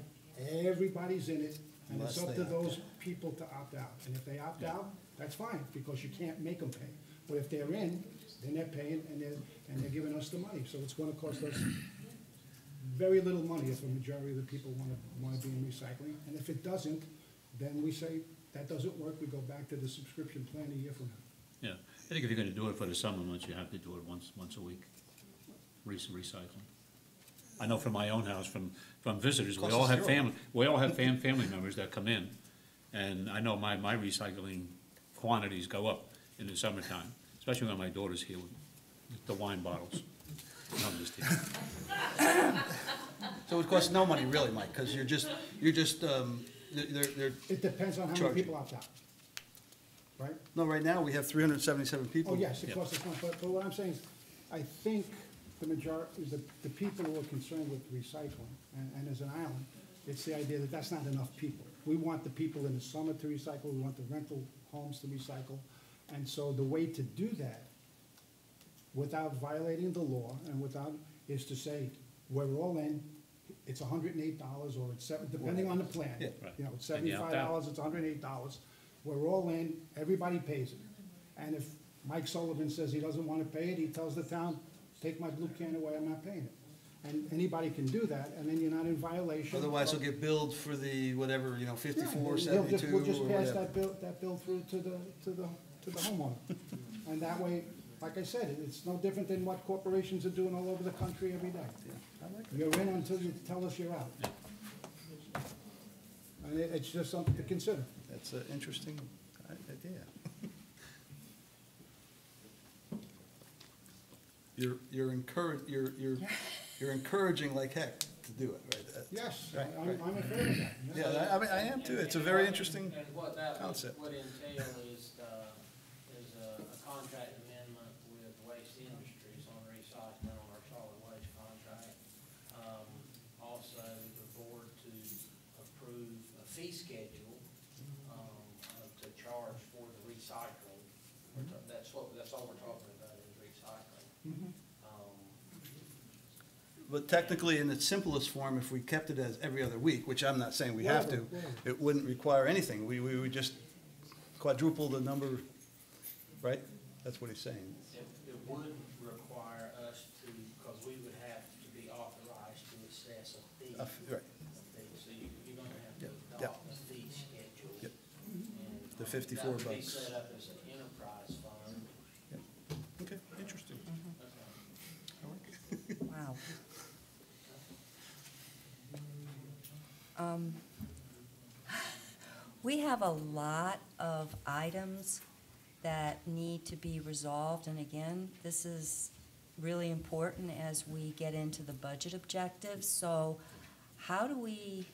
everybody's in it, and it's Unless up they to opt those out. people to opt out. And if they opt out, that's fine, because you can't make them pay. But if they're in, then they're paying, and they're giving us the money. So it's gonna cost us very little money if a majority of the people wanna be in recycling. And if it doesn't, then we say, that doesn't work, we go back to the subscription plan a year from now. Yeah, I think if you're gonna do it for the summer months, you have to do it once a week, recycling. I know from my own house, from visitors, we Costs all us have zero. family members that come in. And I know my recycling quantities go up in the summertime, especially when my daughter's here with the wine bottles. No, I'm just kidding. So it costs no money really, Mike, because you're just, they're. It depends on how many charging. people opt out, right? No, right now, we have 377 people. Oh, yes, it Yeah. costs us money, but what I'm saying is, I think the majority, is the people who are concerned with recycling, and as an island, it's the idea that that's not enough people. We want the people in the summer to recycle, we want the rental homes to recycle, and so the way to do that, without violating the law and is to say, we're all in, it's $108, or it's depending on the plan. Yeah, right. You know, it's And you opt out. $75, it's $108, we're all in, everybody pays it. And if Mike Sullivan says he doesn't want to pay it, he tells the town, take my blue can away, I'm not paying it. And anybody can do that, and then you're not in violation. Otherwise, he'll get billed for the whatever, 54, We'll 72, We'll just or pass whatever. that bill through to the homeowner. And that way, like I said, it's no different than what corporations are doing all over the country every day. You're in until you tell us you're out. And it's just something to consider. That's an interesting idea. You're encouraging like heck to do it, right? Yes, Right, I'm right. in favor of that. Yeah, I mean, I am too. It's a very interesting And what that concept. would entail is a contract amendment with Waste Industries on recycling on our solid waste contract. Also, the board to approve a fee schedule, to charge for the recycling. That's all we're talking about is recycling. But technically, in its simplest form, if we kept it as every other week, which I'm not saying we have to, Whatever. it wouldn't require anything. We would just quadruple the number, right? That's what he's saying. It would require us to, because we would have to be authorized to assess a fee. Right. So you're gonna have to Yep. adopt a fee schedule. Yep. And, The 54 that would be bucks. set up as an enterprise fund. Okay, interesting. Wow. We have a lot of items that need to be resolved, and again, this is really important as we get into the budget objectives. So how do we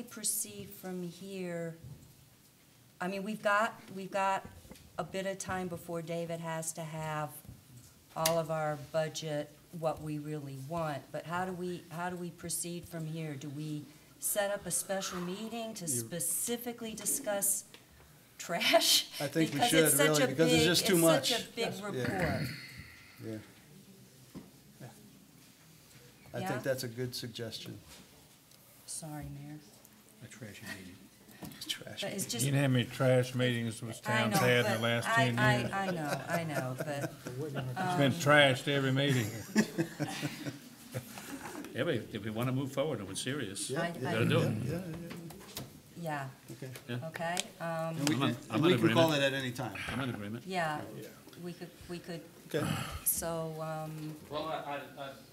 proceed from here? I mean, we've got a bit of time before David has to have all of our budget, what we really want, but how do we proceed from here? Do we set up a special meeting to specifically discuss trash? I think we Because should, it's such really, a because there's big- just too much. It's such a big Yeah. report. Yeah. I Yeah? think that's a good suggestion. Sorry, Mayor. A trashy meeting. Trash. But it's just. You know how many trash meetings was I town's know, had in the but last 10 years? I know, but. It's been trashed every meeting. Yeah, but if we want to move forward and we're serious, we I- gotta do it. Yeah, Okay. Yeah. okay, And we I'm can, in and we can agreement. call it at any time. I'm in agreement. yeah, we could, Okay. so, Well, I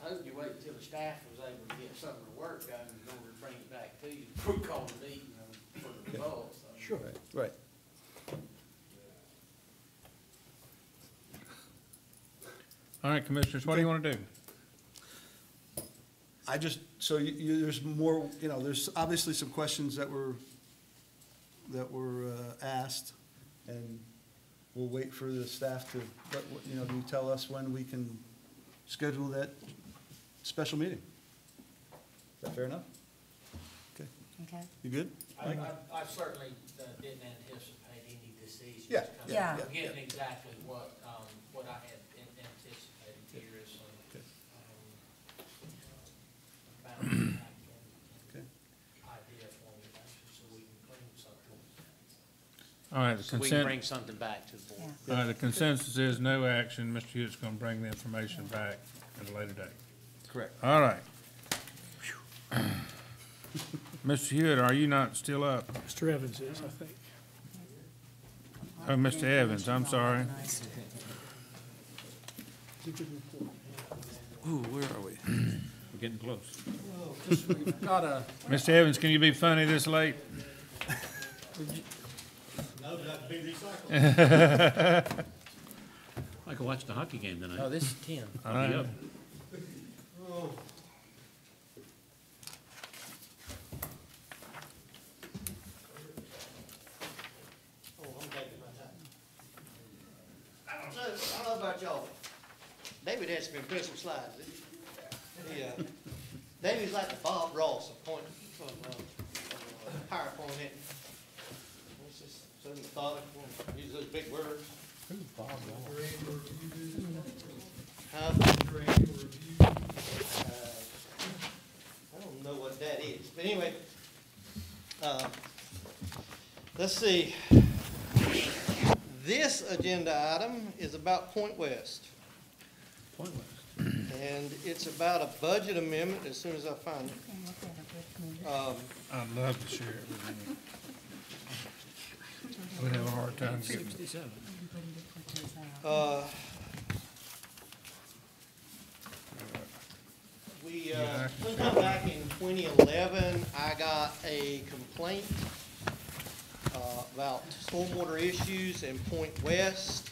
hope you wait until the staff was able to get some of the work done in order to bring it back to you before we call the meeting for the results. So. Sure. Right. All right, Commissioners, what do you want to do? I just, so there's more, there's obviously some questions that were asked, and we'll wait for the staff to, you tell us when we can schedule that special meeting. Is that fair enough? Okay. okay, You good? I certainly didn't anticipate any decisions. Yeah, coming. yeah, I'm getting exactly what I had anticipated here is some, Okay. balancing act Okay. and idea formulation, so we can bring something. All right, the So we can consent, bring something back to the board. all right, the consensus is no action. Mr. Hewitt's going to bring the information back at a later date. Correct. All right. Mr. Hewitt, are you not still up? Mr. Evans is, I think. Oh, Mr. Evans, I'm sorry. Ooh, where are we? We're getting close. Mr. Evans, can you be funny this late? No, that'd be recycled. I could watch the hockey game tonight. Oh, this is 10. I'll be up. Oh, I'm taking my time. I don't know about y'all. David has some impressive slides. David's like the Bob Ross of point, from PowerPoint. It's just so methodical, use those big words. Who's Bob Ross? Huh? I don't know what that is, but anyway, let's see. This agenda item is about Point West. Point West. And it's about a budget amendment, as soon as I find it. I'd love to share it with you. We'd have a hard time getting it. 67. Sometime back in 2011, I got a complaint about stormwater issues in Point West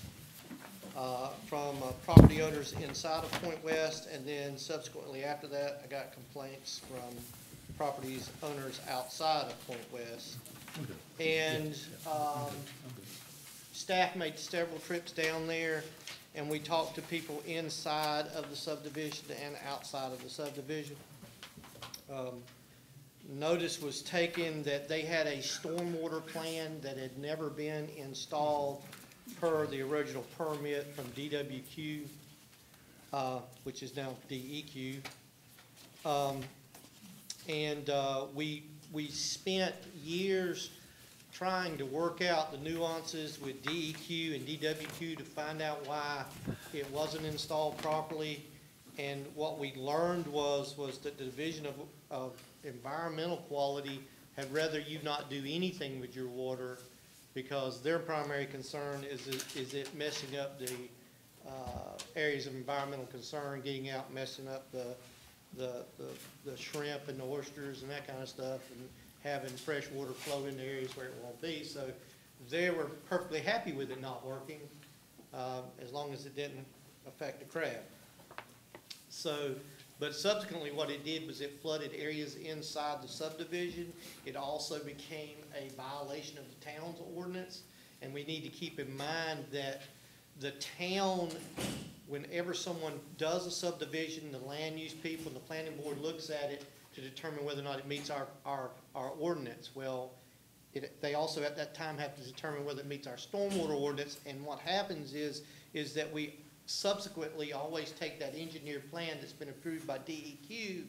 from property owners inside of Point West, and then subsequently after that, I got complaints from properties owners outside of Point West. And staff made several trips down there, and we talked to people inside of the subdivision and outside of the subdivision. Notice was taken that they had a stormwater plan that had never been installed per the original permit from DWQ, which is now DEQ. We spent years trying to work out the nuances with DEQ and DWQ to find out why it wasn't installed properly. And what we learned was that the Division of Environmental Quality had rather you not do anything with your water because their primary concern is it messing up the areas of environmental concern, getting out, messing up the shrimp and the oysters and that kind of stuff, and having fresh water flow into areas where it won't be. So they were perfectly happy with it not working, as long as it didn't affect the crab. So, but subsequently what it did was it flooded areas inside the subdivision. It also became a violation of the town's ordinance. And we need to keep in mind that the town, whenever someone does a subdivision, the land use people and the planning board looks at it to determine whether or not it meets our ordinance. Well, they also at that time have to determine whether it meets our stormwater ordinance. And what happens is that we subsequently always take that engineered plan that's been approved by DEQ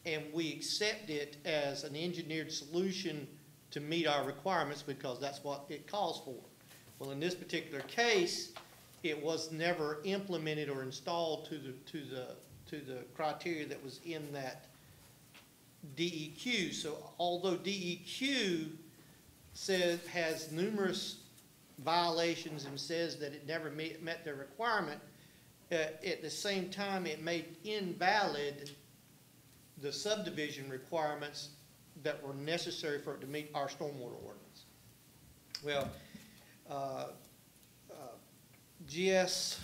and we accept it as an engineered solution to meet our requirements because that's what it calls for. Well, in this particular case, it was never implemented or installed to the criteria that was in that DEQ. So although DEQ has numerous violations and says that it never met their requirement, at the same time it made invalid the subdivision requirements that were necessary for it to meet our stormwater ordinance. Well, GS,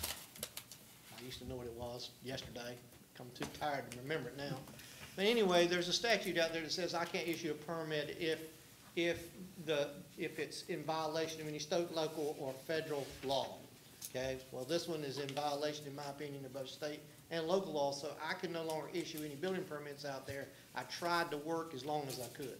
I used to know what it was yesterday. I'm too tired to remember it now. But anyway, there's a statute out there that says I can't issue a permit if it's in violation of any state, local, or federal law. Okay, well, this one is in violation, in my opinion, of both state and local law, so I can no longer issue any building permits out there. I tried to work as long as I could.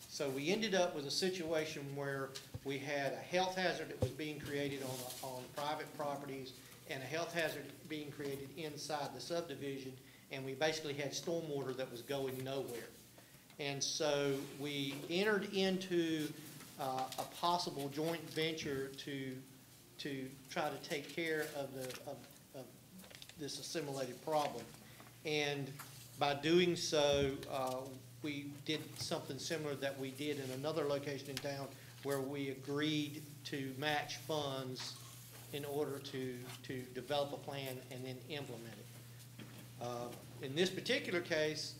So we ended up with a situation where we had a health hazard that was being created on private properties and a health hazard being created inside the subdivision, and we basically had stormwater that was going nowhere. And so we entered into a possible joint venture to try to take care of this assimilated problem. And by doing so, we did something similar that we did in another location in town where we agreed to match funds in order to develop a plan and then implement it. In this particular case,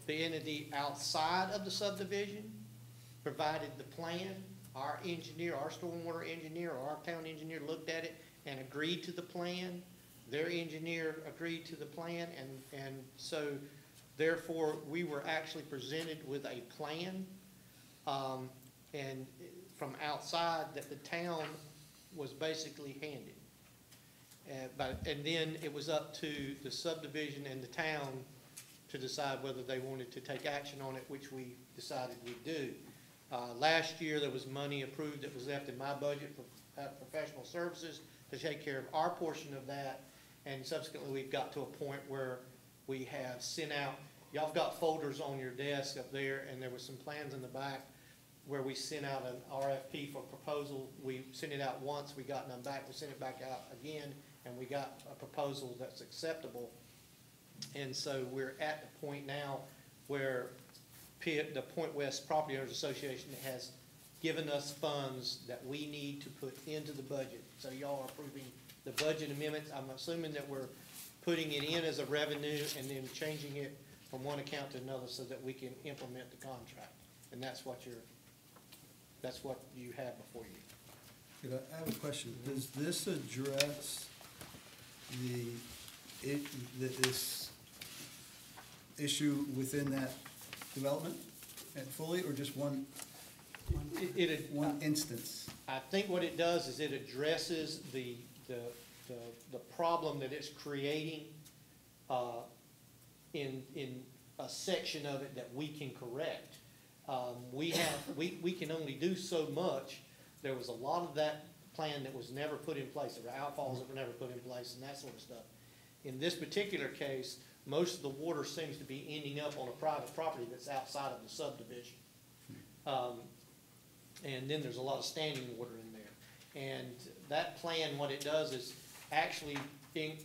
the entity outside of the subdivision provided the plan. Our engineer, our stormwater engineer, or our town engineer looked at it and agreed to the plan. Their engineer agreed to the plan, and so therefore we were actually presented with a plan and from outside that the town was basically handed. And then it was up to the subdivision and the town to decide whether they wanted to take action on it, which we decided we'd do. Last year, there was money approved that was left in my budget for professional services to take care of our portion of that. And subsequently, we've got to a point where we have sent out, y'all have got folders on your desk up there, and there were some plans in the back where we sent out an RFP for proposal. We sent it out once, we got none back, we sent it back out again, and we got a proposal that's acceptable. And so we're at the point now where the Point West Property Owners Association has given us funds that we need to put into the budget. So y'all are approving the budget amendments. I'm assuming that we're putting it in as a revenue and then changing it from one account to another so that we can implement the contract. And that's what you have before you. I have a question. Does this address this issue within that development and fully, or just one instance? I think what it does is it addresses the problem that it's creating in a section of it that we can correct. We can only do so much. There was a lot of that plan that was never put in place. There were outfalls that were never put in place and that sort of stuff. In this particular case, most of the water seems to be ending up on a private property that's outside of the subdivision. And then there's a lot of standing water in there. And that plan, what it does is actually, it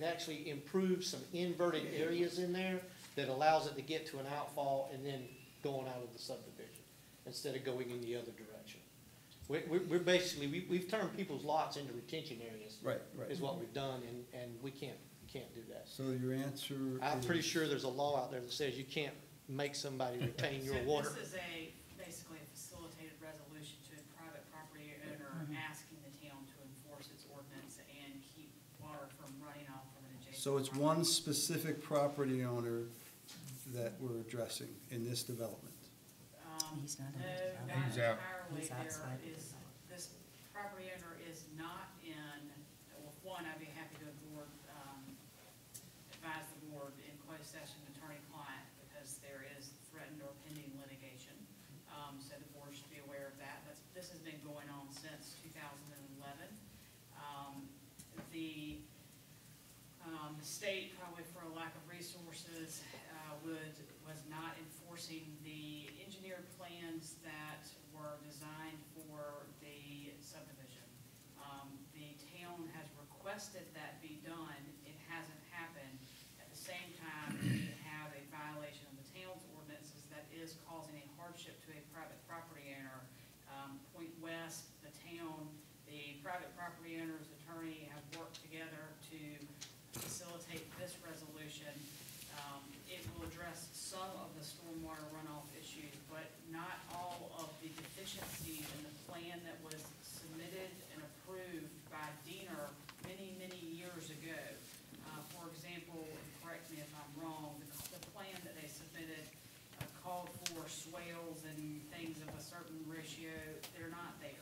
actually improves some inverted areas in there that allows it to get to an outfall and then going out of the subdivision instead of going in the other direction. We're basically, we've turned people's lots into retention areas. Right, right. Is what we've done, and we can't do that. So your answer I'm pretty is- sure there's a law out there that says you can't make somebody retain your water. This is basically a facilitated resolution to a private property owner asking the town to enforce its ordinance and keep water from running off from an adjacent. So it's one specific property owner that we're addressing in this development? He's not in No, the not development. He's out. entirely. He's outside the There is, this property owner is not in, well, one, I'd be happy to advise the board in closed session attorney-client because there is threatened or pending litigation. So the board should be aware of that. This has been going on since 2011. The state, probably for a lack of resources, was not enforcing the engineered plans that were designed for the subdivision. The town has requested that be done. It hasn't happened. At the same time, we have a violation of the town's ordinances that is causing a hardship to a private property owner. Point West, the town, the private property owner's attorney have worked together to facilitate this resolution. It will address some of the stormwater runoff issues, but not all of the deficiencies in the plan that was submitted and approved by Diener many, many years ago. For example, correct me if I'm wrong, the plan that they submitted called for swales and things of a certain ratio. They're not there.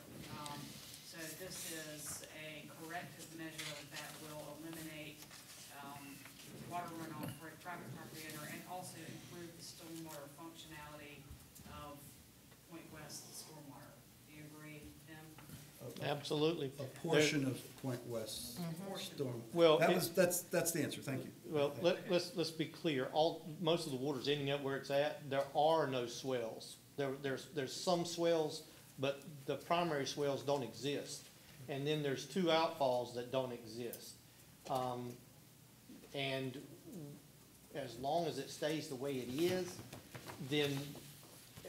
So this is a corrective measure that will eliminate water runoff for a private property owner and also improve the stormwater functionality of Point West stormwater. Do you agree, Tim? Absolutely. A portion of Point West storm. Well, That's the answer, thank you. Well, let's be clear, most of the water's ending up where it's at, there are no swells. There's some swells, but the primary swells don't exist. And then there's two outfalls that don't exist. And as long as it stays the way it is, then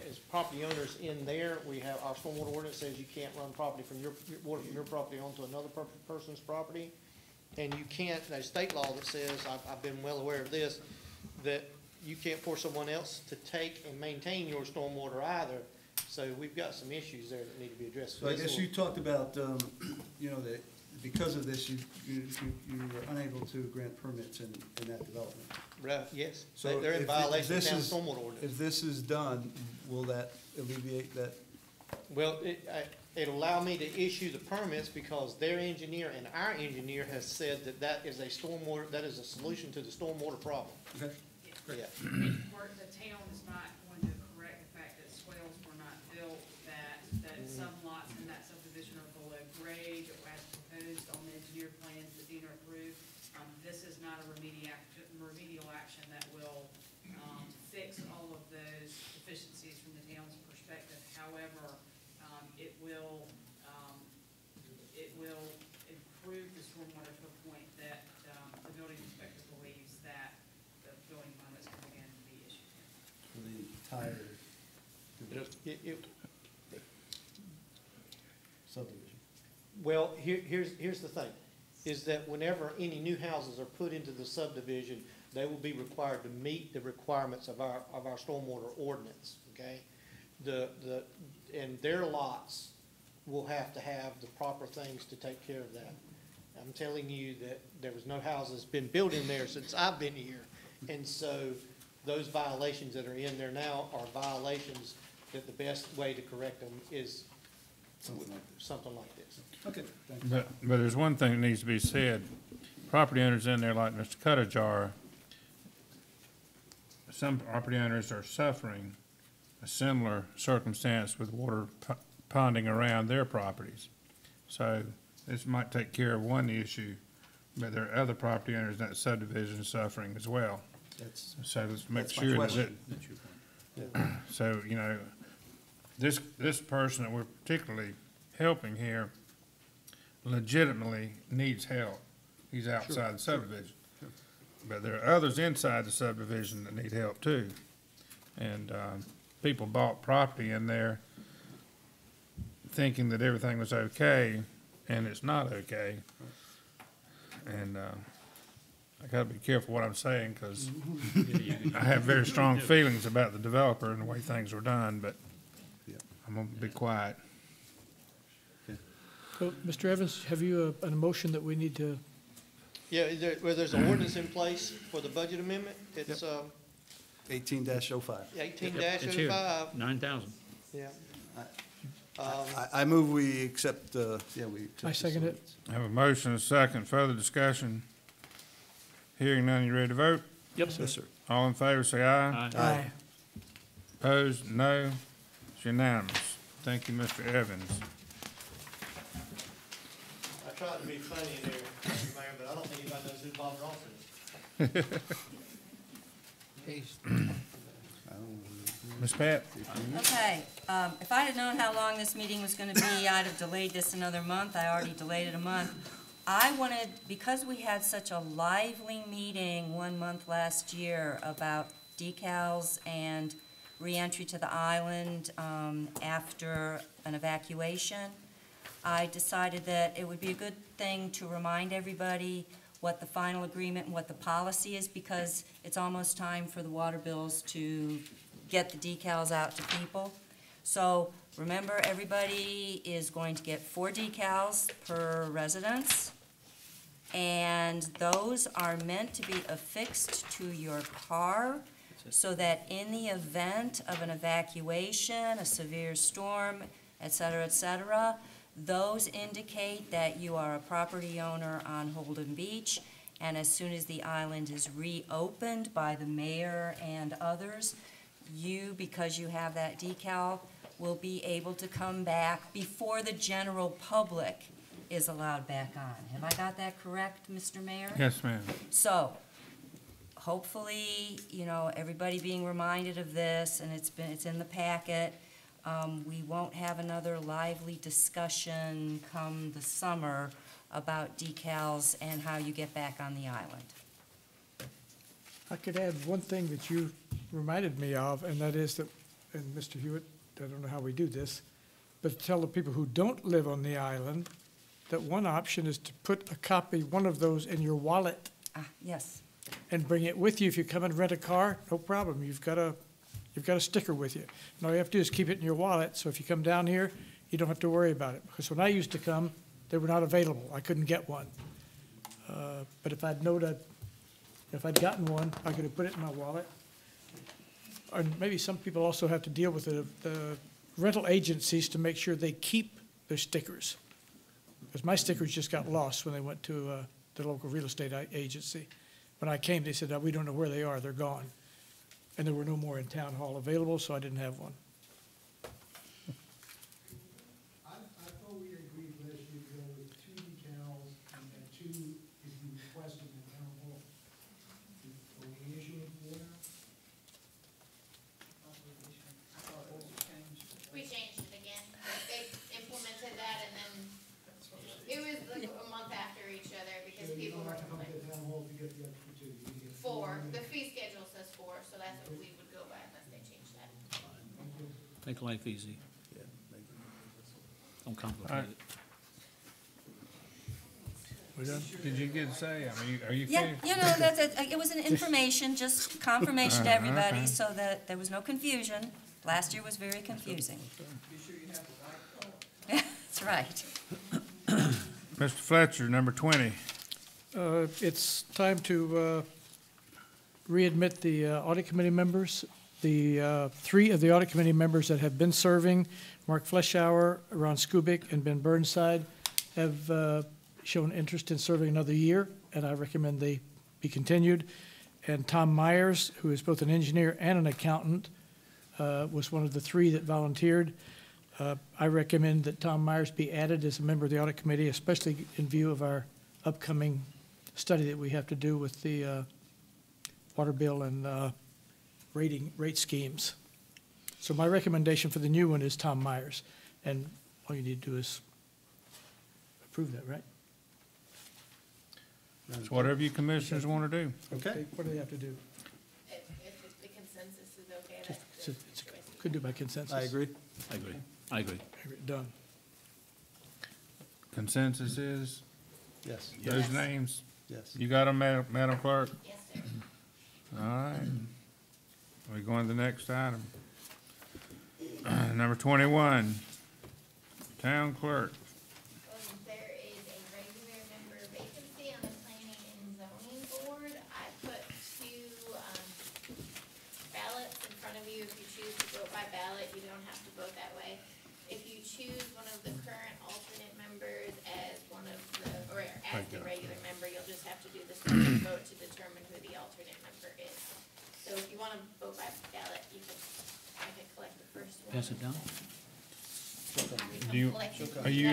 as property owners in there, we have, our stormwater ordinance says you can't run property from your water from your property onto another person's property. And you can't, there's state law that says, I've been well aware of this, that you can't force someone else to take and maintain your stormwater either. So we've got some issues there that need to be addressed. So I guess you talked about, that because of this, you were unable to grant permits in that development. Right, yes, So they're in if violation of this town is- stormwater ordinance. If this is done, will that alleviate that? Well, it'll allow me to issue the permits because their engineer and our engineer has said that that is a solution to the stormwater problem. Okay. Yeah. The town is not going to correct the fact that swales were not built, that some lots in that subdivision are below grade as proposed on the engineered plans that Diener approved. This is not a remedial action that will fix all of those deficiencies from the town's perspective. However, it will improve the stormwater to a point that the building inspector believes that the building permits can begin to be issued. For the entire subdivision? Well, here's the thing, is that whenever any new houses are put into the subdivision, they will be required to meet the requirements of our stormwater ordinance, okay? And their lots will have to have the proper things to take care of that. I'm telling you that there was no houses been built in there since I've been here. And so those violations that are in there now are violations that the best way to correct them is something like this. Okay, thank you. But there's one thing that needs to be said. Property owners in there like Mr. Cuttajar, some property owners are suffering a similar circumstance with water ponding around their properties. So this might take care of one issue, but there are other property owners in that subdivision suffering as well. So let's make That's my sure that question. so, this person that we're particularly helping here legitimately needs help. He's outside the subdivision. But there are others inside the subdivision that need help too. And, people bought property in there thinking that everything was okay, and it's not okay. And, I gotta be careful what I'm saying, because I have very strong feelings about the developer and the way things were done, but I'm gonna be quiet. So, Mr. Evans, have you an emotion that we need to, Yeah, there's an ordinance in place for the budget amendment. It's 18-05. 18-05. 9,000. Yeah. I move we accept, we accept. I second it. I have a motion and a second. Further discussion? Hearing none, you ready to vote? Yep. Yes, sir. All in favor, say aye. Aye. Opposed, no. It's unanimous. Thank you, Mr. Evans. I tried to be funny in there, Mr. Mayor, but I don't think anybody knows who Bob Ross is. Ms. Pat? Okay, if I'd have known how long this meeting was gonna be, I'd have delayed this another month. I already delayed it a month. I wanted, because we had such a lively meeting 1 month last year about decals and reentry to the island after an evacuation, I decided that it would be a good thing to remind everybody what the final agreement and what the policy is, because it's almost time for the water bills to get the decals out to people. So remember, everybody is going to get 4 decals per residence, and those are meant to be affixed to your car so that in the event of an evacuation, a severe storm, et cetera, those indicate that you are a property owner on Holden Beach, and as soon as the island is reopened by the mayor and others, you, because you have that decal, will be able to come back before the general public is allowed back on. Have I got that correct, Mr. Mayor? Yes, ma'am. So, hopefully, everybody being reminded of this, and it's in the packet. We won't have another lively discussion come the summer about decals and how you get back on the island. I could add one thing that you reminded me of, and that is that, and Mr. Hewitt, I don't know how we do this, but to tell the people who don't live on the island that one option is to put a copy, one of those, in your wallet Yes. and bring it with you. If you come and rent a car, no problem. You've got a sticker with you. And all you have to do is keep it in your wallet, so if you come down here, you don't have to worry about it. Because when I used to come, they were not available. I couldn't get one. But if I'd known if I'd gotten one, I could have put it in my wallet. And maybe some people also have to deal with the rental agencies to make sure they keep their stickers. Because my stickers just got lost when they went to the local real estate agency. When I came, they said, we don't know where they are, they're gone. And there were no more in town hall available, so I didn't have one. I thought we agreed last year to go with 2 decals and 2 if you requested in town hall. Are we issuing 4 now? We changed it again. They implemented that and then it was like a month after each other because people were Come like, to town hall to get the extra 2. You can get 4. The fee schedule says 4, so that's what we would go by unless they change that. Make life easy. Don't All complicate right. it. We done? Did you get to say, are you Yeah, finished? it was an information, just confirmation to everybody, Okay. so that there was no confusion. Last year was very confusing. That's right. Mr. Fletcher, number 20. It's time to readmit the audit committee members. The 3 of the audit committee members that have been serving, Mark Fleschauer, Ron Skubik, and Ben Burnside, have shown interest in serving another year, and I recommend they be continued. And Tom Myers, who is both an engineer and an accountant, was one of the 3 that volunteered. I recommend that Tom Myers be added as a member of the audit committee, especially in view of our upcoming study that we have to do with the water bill and rate schemes. So my recommendation for the new one is Tom Myers, and all you need to do is approve that, right? It's whatever you commissioners want to do. Okay. What do they have to do? If the consensus is okay, Just- that's it's- the choice. Could do by consensus. I agree. I agree. I agree. Done. Consensus is, Yes. those names, Yes. you got them, Madam Clerk? Yes, sir. All right. We go on to the next item. Number 21, Town Clerk. There is a regular member vacancy on the planning and zoning board. I put two, ballots in front of you. If you choose to vote by ballot, you don't have to vote that way. If you choose one of the current alternate members as one of the, or as the regular member, you'll just have to do the second vote to determine who the alternate member is. So if you wanna vote by ballot, you can, I can collect the first one. Pass it down. Do you, are you,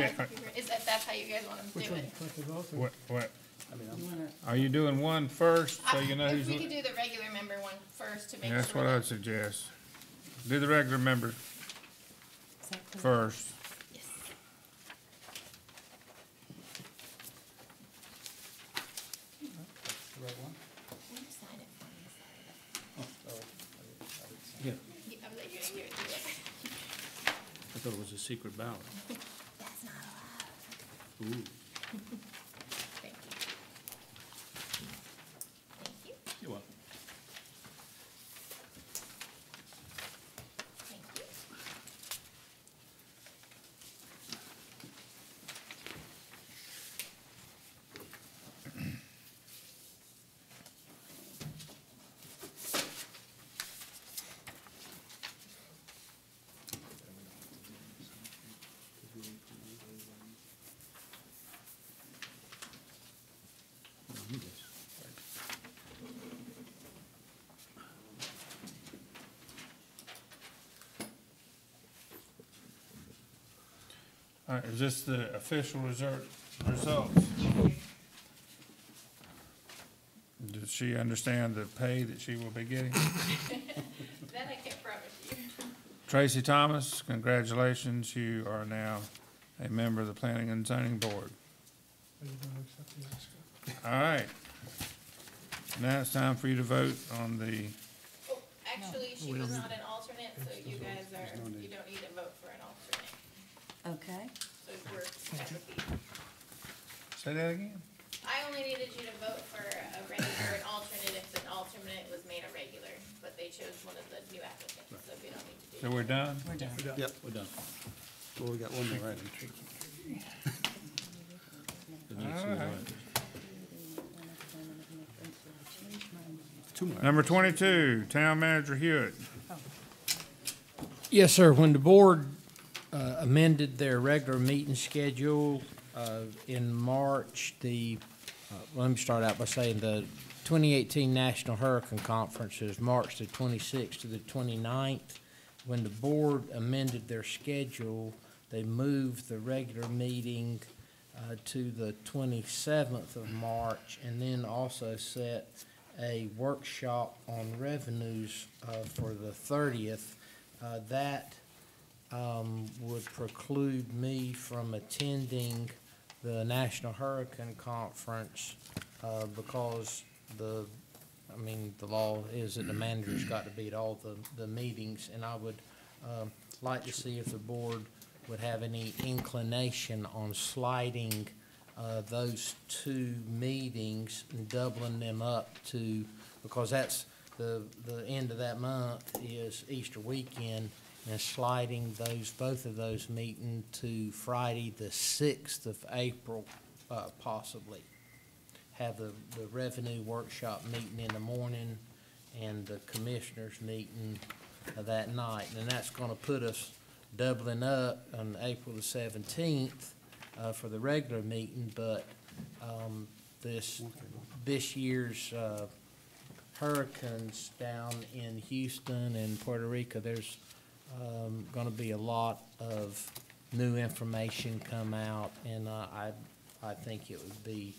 Is that's how you guys wanna do it? what, are you doing one first, so you know If who's? we could do the regular member one first to make sure. That's what I'd suggest. Do the regular member first. Yes. Will you sign it for me? Yeah, I was like, you're gonna give it to me. I thought it was a secret ballot. That's not allowed. Ooh, Thank you. Thank you. you're welcome. Thank you. All right, is this the official results? Does she understand the pay that she will be getting? That I can't promise you. Tracy Thomas, congratulations, you are now a member of the Planning and Zoning Board. Are you gonna accept the Oscar? All right. Now it's time for you to vote on the, Oh, actually, she was not an alternate, so you guys are, you don't need to vote for an alternate. Okay. So we're, that would be, say that again? I only needed you to vote for a regular, an alternate if an alternate was made a regular, but they chose one of the new applicants, so we don't need to do. So we're done? We're done. Yep. We're done. Well, we got one more item. The next All one, right. right. Two more. Number 22, Town Manager Hewitt. Yes, sir. When the board amended their regular meeting schedule in March, let me start out by saying the 2018 National Hurricane Conference is March the 26th to the 29th. When the board amended their schedule, they moved the regular meeting to the 27th of March, and then also set a workshop on revenues for the 30th. That would preclude me from attending the National Hurricane Conference because the law is that the manager's got to be at all the meetings, and I would like to see if the board would have any inclination on sliding those two meetings and doubling them up to, because that's the end of that month is Easter weekend, and sliding both of those meetings to Friday, the 6th of April, possibly. Have the revenue workshop meeting in the morning and the commissioners meeting that night. And that's gonna put us doubling up on April the 17th for the regular meeting, but this year's hurricanes down in Houston and Puerto Rico, there's gonna be a lot of new information come out, and I think it would be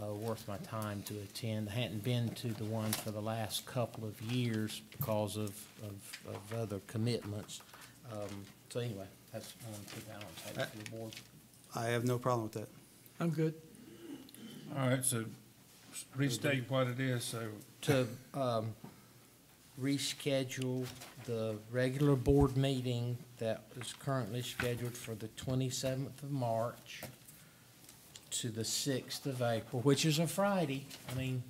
worth my time to attend. I hadn't been to the one for the last couple of years because of other commitments. So anyway, that's one to put that on the table for the board. I have no problem with that. I'm good. All right, so restate what it is, so. To reschedule the regular board meeting that is currently scheduled for the 27th of March to the 6th of April, which is a Friday. I mean,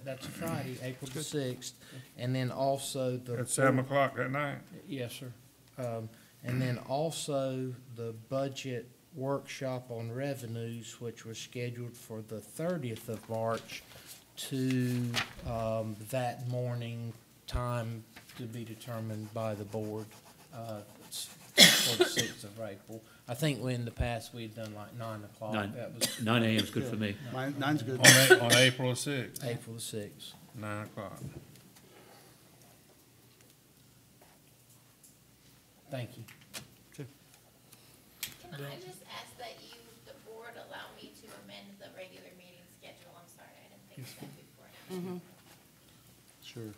that's a Friday, April the 6th. And then also the. At 7 o'clock that night? Yes, sir. And then also the budget workshop on revenues, which was scheduled for the 30th of March to that morning, time to be determined by the board for the 6th of April. I think in the past we'd done like 9 o'clock. 9 a.m. is good for me. Nine's good. On April the 6th? April the 6th. 9 o'clock. Thank you. Can I just ask that you, the board, allow me to amend the regular meeting schedule? I'm sorry, I didn't think of that before. Sure.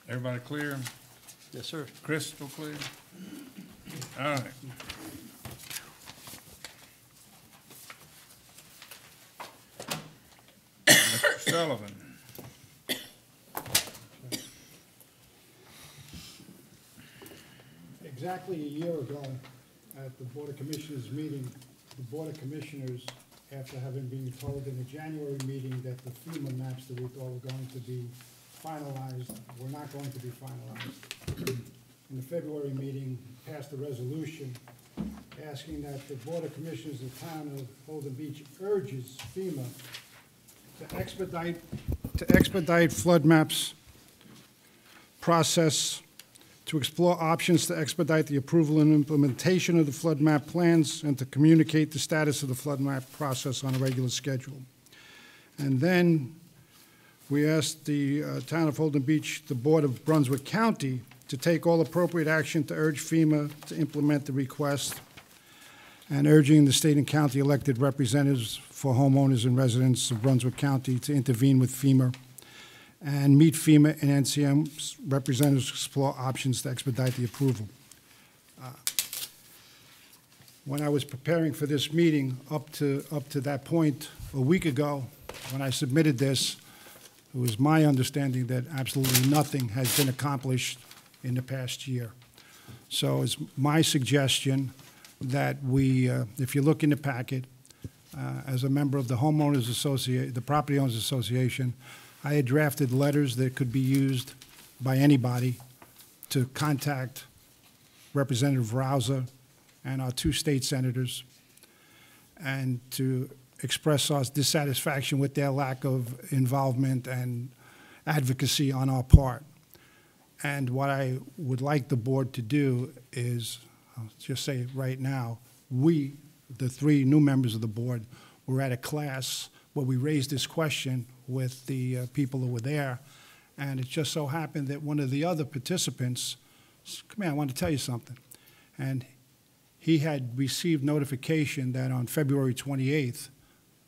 Everybody clear? Yes, sir. Crystal clear? All right. Mr. Sullivan. Exactly a year ago, at the Board of Commissioners meeting, the Board of Commissioners, after having been told in the January meeting that the FEMA maps that we thought were going to be finalized were not going to be finalized, in the February meeting, passed a resolution asking that the Board of Commissioners of the Town of Holden Beach urges FEMA to expedite flood maps process, to explore options to expedite the approval and implementation of the flood map plans, and to communicate the status of the flood map process on a regular schedule. And then we asked the Town of Holden Beach, the Board of Brunswick County, to take all appropriate action to urge FEMA to implement the request, and urging the state and county elected representatives for homeowners and residents of Brunswick County to intervene with FEMA and meet FEMA and NCM's representatives to explore options to expedite the approval. When I was preparing for this meeting, up to that point a week ago, when I submitted this, it was my understanding that absolutely nothing has been accomplished in the past year. So it's my suggestion that we, if you look in the packet, as a member of the Homeowners Association, the Property Owners Association, I had drafted letters that could be used by anybody to contact Representative Rouser and our 2 state senators, and to express our dissatisfaction with their lack of involvement and advocacy on our part. And what I would like the board to do is, I'll just say it right now, we, the 3 new members of the board, were at a class where we raised this question with the people who were there, and it just so happened that one of the other participants, come here, I want to tell you something, and he had received notification that on February 28th,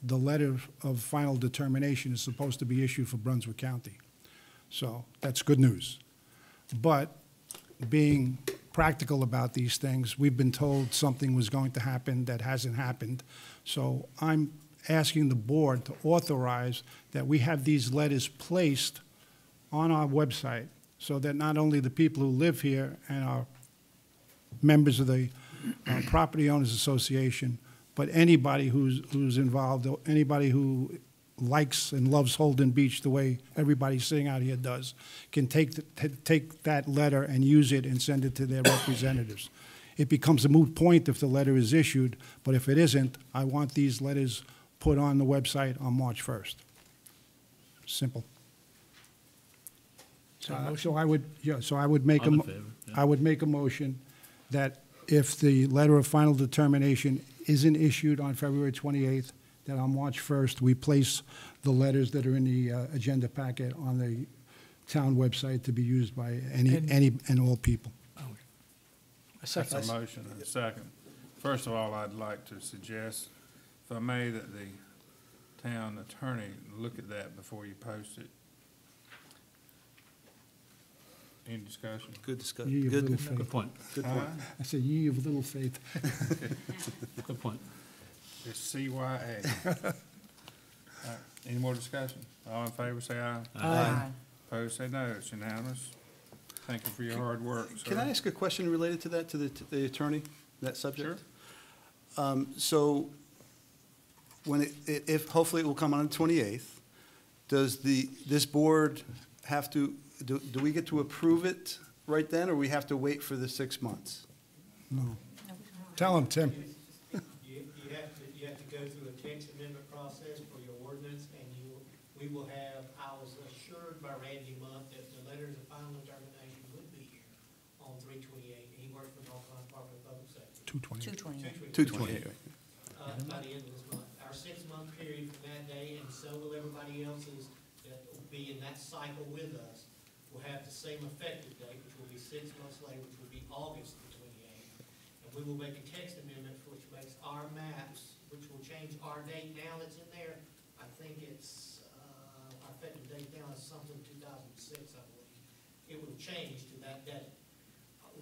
the letter of final determination is supposed to be issued for Brunswick County. So that's good news. But being practical about these things, we've been told something was going to happen that hasn't happened. So I'm asking the board to authorize that we have these letters placed on our website so that not only the people who live here and are members of the Property Owners Association, but anybody who's involved, or anybody who likes and loves Holden Beach the way everybody sitting out here does, can take that letter and use it and send it to their representatives. It becomes a moot point if the letter is issued, but if it isn't, I want these letters put on the website on March 1st. Simple. So I would make I'm in favor, yeah. I would make a motion that if the letter of final determination isn't issued on February 28th, that on March 1st, we place the letters that are in the agenda packet on the town website to be used by any and all people. That's a motion and a second. First of all, I'd like to suggest, if I may, that the town attorney look at that before you post it. Any discussion? Good discussion. Ye of little Good faith. point. Good point. I said, ye of little faith. Good point. It's CYA. All right, any more discussion? All in favor, say aye. Aye. Opposed, say no. It's unanimous. Thank you for your hard work, sir. Can I ask a question related to that, to the attorney, that subject? So when if hopefully it will come on the 28th, does this board have to, do we get to approve it right then, or we have to wait for the 6 months? No. Tell him, Tim. You have to go through a text amendment process for your ordinance, and we will have, I was assured by Randy Month that the letters of final determination would be here on 3/28. He works for North Carolina Department of Public Safety. 228. 228. By the end of this month. Our 6-month period from that day, and so will everybody else's that will be in that cycle with us, will have the same effective date, which will be 6 months later, which will be August the 28th. And we will make a text amendment which makes our maps, which will change our date now that's in there. I think it's, our effective date now is something 2006, I believe. It will change to that date.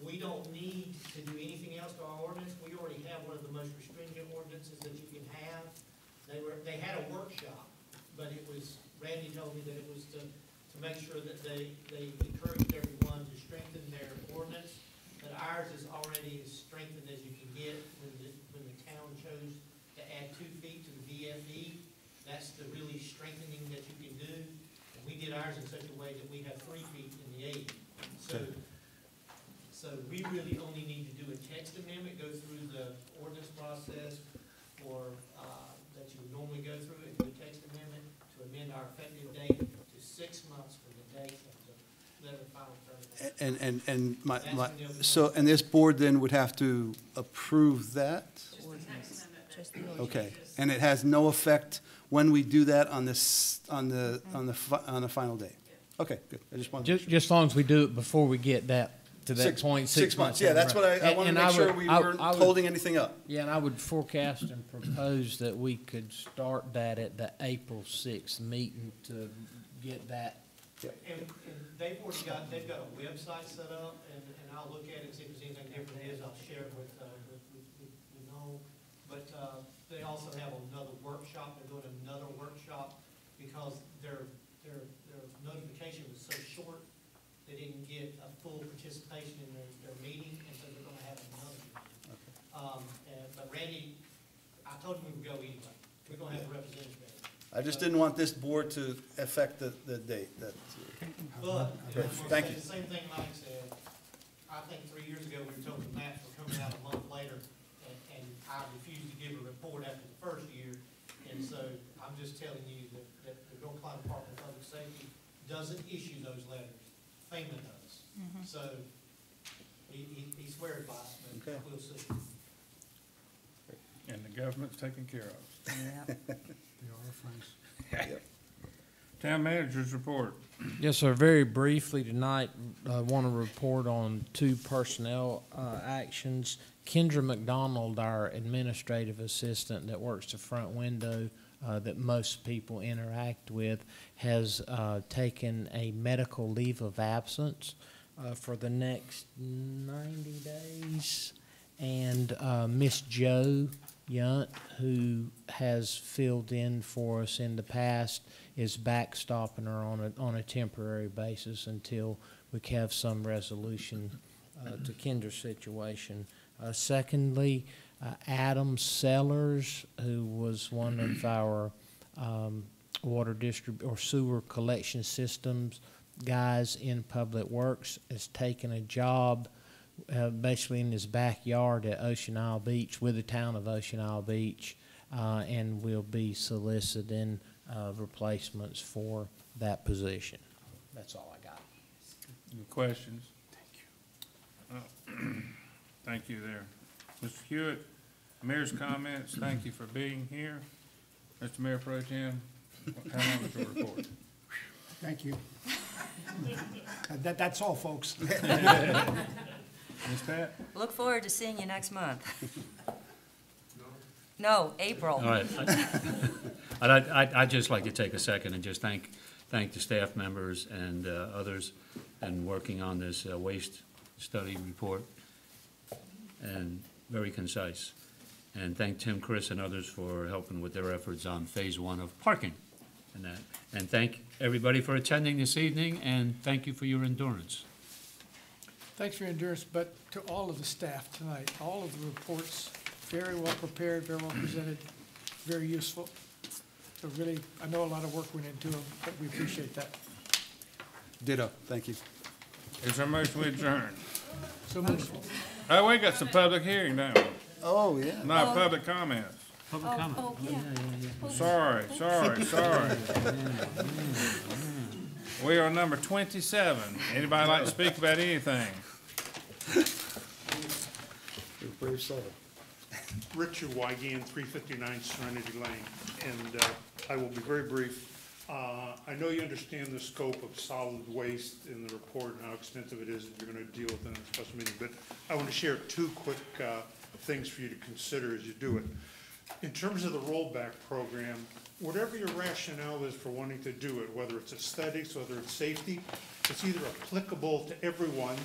We don't need to do anything else to our ordinance. We already have one of the most stringent ordinances that you can have. They had a workshop, but it was, Randy told me that it was to make sure that they encouraged everyone to strengthen their ordinance. But ours is already as strengthened as you can get when the town chose to add 2 feet to the VFE. That's the really strengthening that you can do. And we did ours in such a way that we have 3 feet in the 80. So we really only need to do a text amendment, go through the ordinance process for, that you would normally go through, and do a text amendment to amend our effective date to 6 months from the date of the letter of final determination. And this board then would have to approve that? Okay, and it has no effect when we do that on this, on the final day? Okay, good, I just wanted to. Just as long as we do it before we get that, to that point, 6 months. Yeah, that's what I wanted to make sure we weren't holding anything up. Yeah, and I would forecast and propose that we could start that at the April 6th meeting to get that. And they've got a website set up, and I'll look at it and see if there's anything different it is. I'll share it with Noel. But they also have another workshop. They're doing another workshop because their notification was so short, they didn't get a full participation in their meeting, and so they're gonna have another meeting. But Randy, I told him we would go anyway. We're gonna have a representative there. I just didn't want this board to affect the date. But, Thank you. the same thing Mike said, I think 3 years ago, we were told the maps were coming out a month later, and I refused to give a report after the first year. And so I'm just telling you that the North Carolina Department of Public Safety doesn't issue those letters. FEMA does. So he swears by it, but we'll see. And the government's taken care of. Yeah. They are our friends. Town managers report. Yes, sir. Very briefly tonight, I want to report on 2 personnel actions. Kendra McDonald, our administrative assistant that works the front window that most people interact with, has taken a medical leave of absence for the next 90 days. And Miss Jo Yunt, who has filled in for us in the past, is backstopping her on a temporary basis until we have some resolution to Kendra's situation. Secondly, Adam Sellers, who was one of our water or sewer collection systems guys in Public Works, has taken a job basically in his backyard at Ocean Isle Beach with the town of Ocean Isle Beach, and will be soliciting replacements for that position. That's all I got. Any questions? Thank you. Thank you there. Mr. Hewitt, Mayor's comments, thank you for being here. Mr. Mayor Pro Tem, how long is your report? Thank you. That's all, folks. Ms. Pat? Look forward to seeing you next month. No, April. All right. I'd just like to take a second and just thank the staff members and others and working on this waste study report, and very concise. And thank Tim, Chris, and others for helping with their efforts on phase 1 of parking and that. And thank everybody for attending this evening, and thank you for your endurance. Thanks for your endurance, but to all of the staff tonight, all of the reports, very well prepared, very well presented, very useful. So really, I know a lot of work went into them, but we appreciate that. Ditto, thank you. Is there a motion we adjourn? So moved. Oh, we got some public hearing now. Oh, yeah. Not public comments. Public comment. Oh, yeah. Sorry. We are number 27. Anybody like to speak about anything? Brave soul. Richard Wygan, 359 Serenity Lane, and I will be very brief. I know you understand the scope of solid waste in the report and how extensive it is that you're going to deal with in a special meeting, but I want to share 2 quick things for you to consider as you do it. In terms of the rollback program, whatever your rationale is for wanting to do it, whether it's aesthetics, whether it's safety, it's either applicable to everyone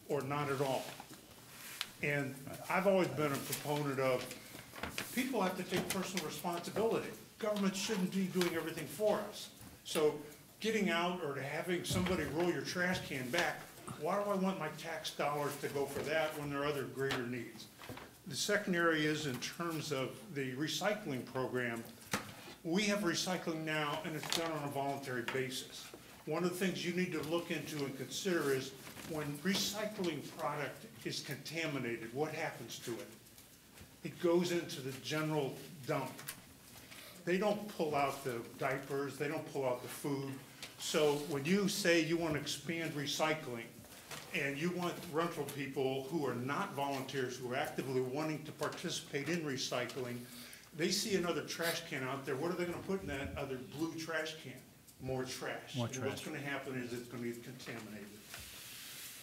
or not at all. And I've always been a proponent of people have to take personal responsibility. Government shouldn't be doing everything for us. So getting out or having somebody roll your trash can back, why do I want my tax dollars to go for that when there are other greater needs? The second area is in terms of the recycling program. We have recycling now, and it's done on a voluntary basis. One of the things you need to look into and consider is when recycling product is contaminated, what happens to it? It goes into the general dump. They don't pull out the diapers, they don't pull out the food. So when you say you want to expand recycling, and you want rental people who are not volunteers, who are actively wanting to participate in recycling, they see another trash can out there, what are they gonna put in that other blue trash can? More trash. More And trash. what's gonna happen is it's gonna get contaminated.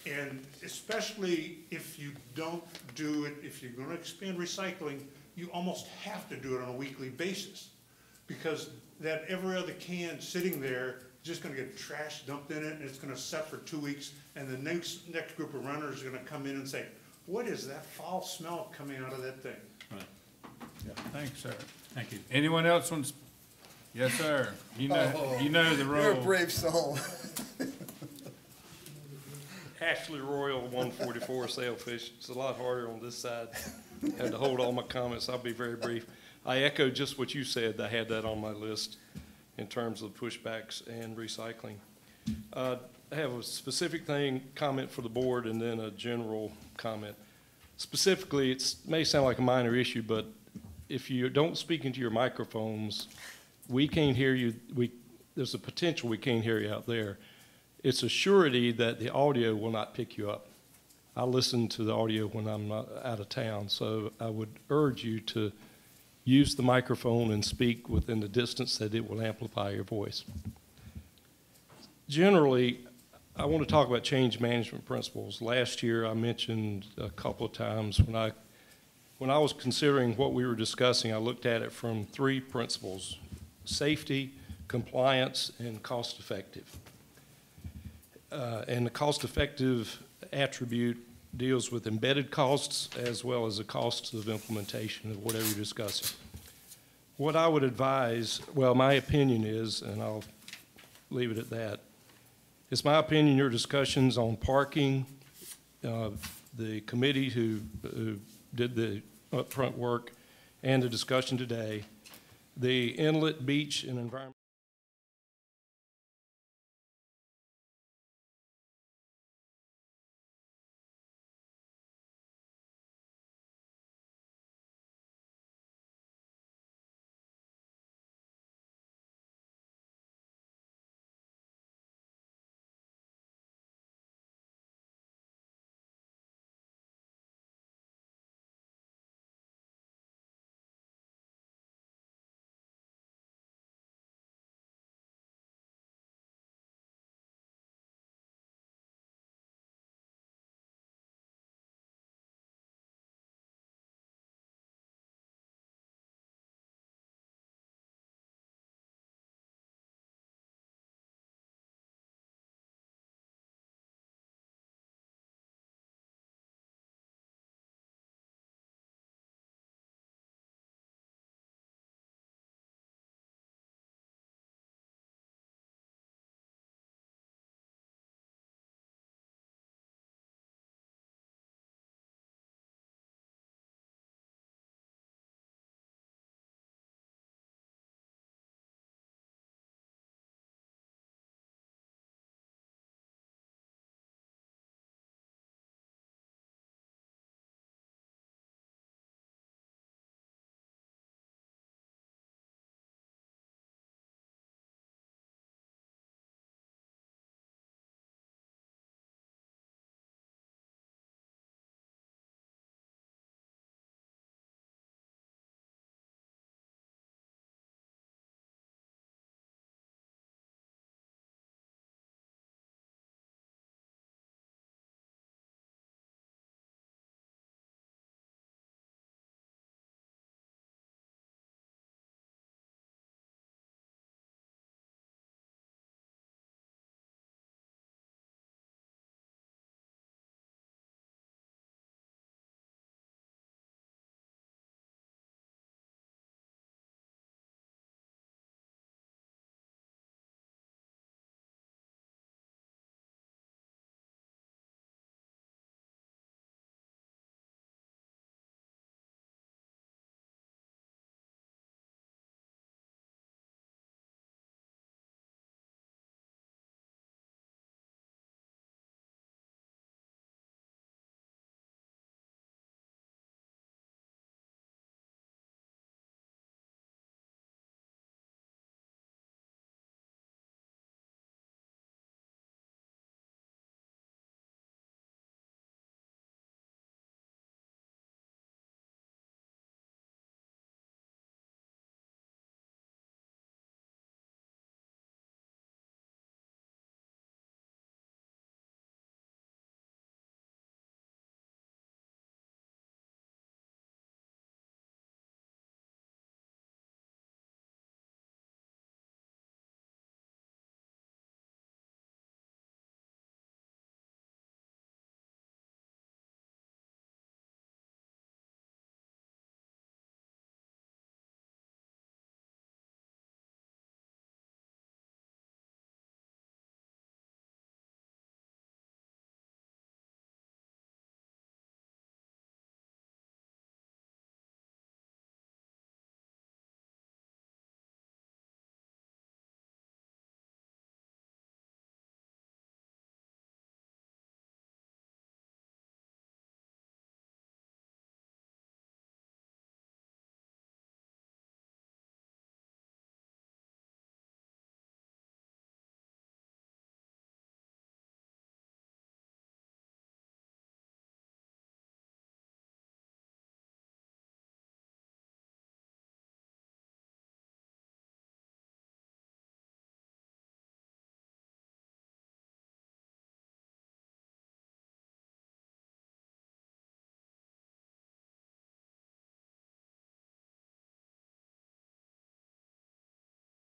And especially if you don't do it, if you're gonna expand recycling, you almost have to do it on a weekly basis. Because that every other can sitting there, just gonna get trash dumped in it, and it's gonna set for 2 weeks, and the next group of runners are gonna come in and say, what is that foul smell coming out of that thing? Right. Yeah, thanks, sir. Thank you. Anyone else wants? Yes, sir. You know the role. You're a brave soul. Ashley Royal, 144 Sailfish. It's a lot harder on this side. Had to hold all my comments. I'll be very brief. I echo just what you said. I had that on my list in terms of pushbacks and recycling. I have a specific comment for the board and then a general comment. Specifically, it may sound like a minor issue, but if you don't speak into your microphones, we can't hear you. There's a potential we can't hear you out there. It's a surety that the audio will not pick you up. I listen to the audio when I'm not out of town, so I would urge you to use the microphone and speak within the distance that it will amplify your voice. Generally, I want to talk about change management principles. Last year, I mentioned a couple of times when I was considering what we were discussing, I looked at it from 3 principles: safety, compliance, and cost-effective. And the cost-effective attribute deals with embedded costs as well as the costs of implementation of whatever you're discussing. What I would advise, well, my opinion is, and I'll leave it at that, it's my opinion your discussions on parking, the committee who did the upfront work, and the discussion today, the inlet, beach, and environment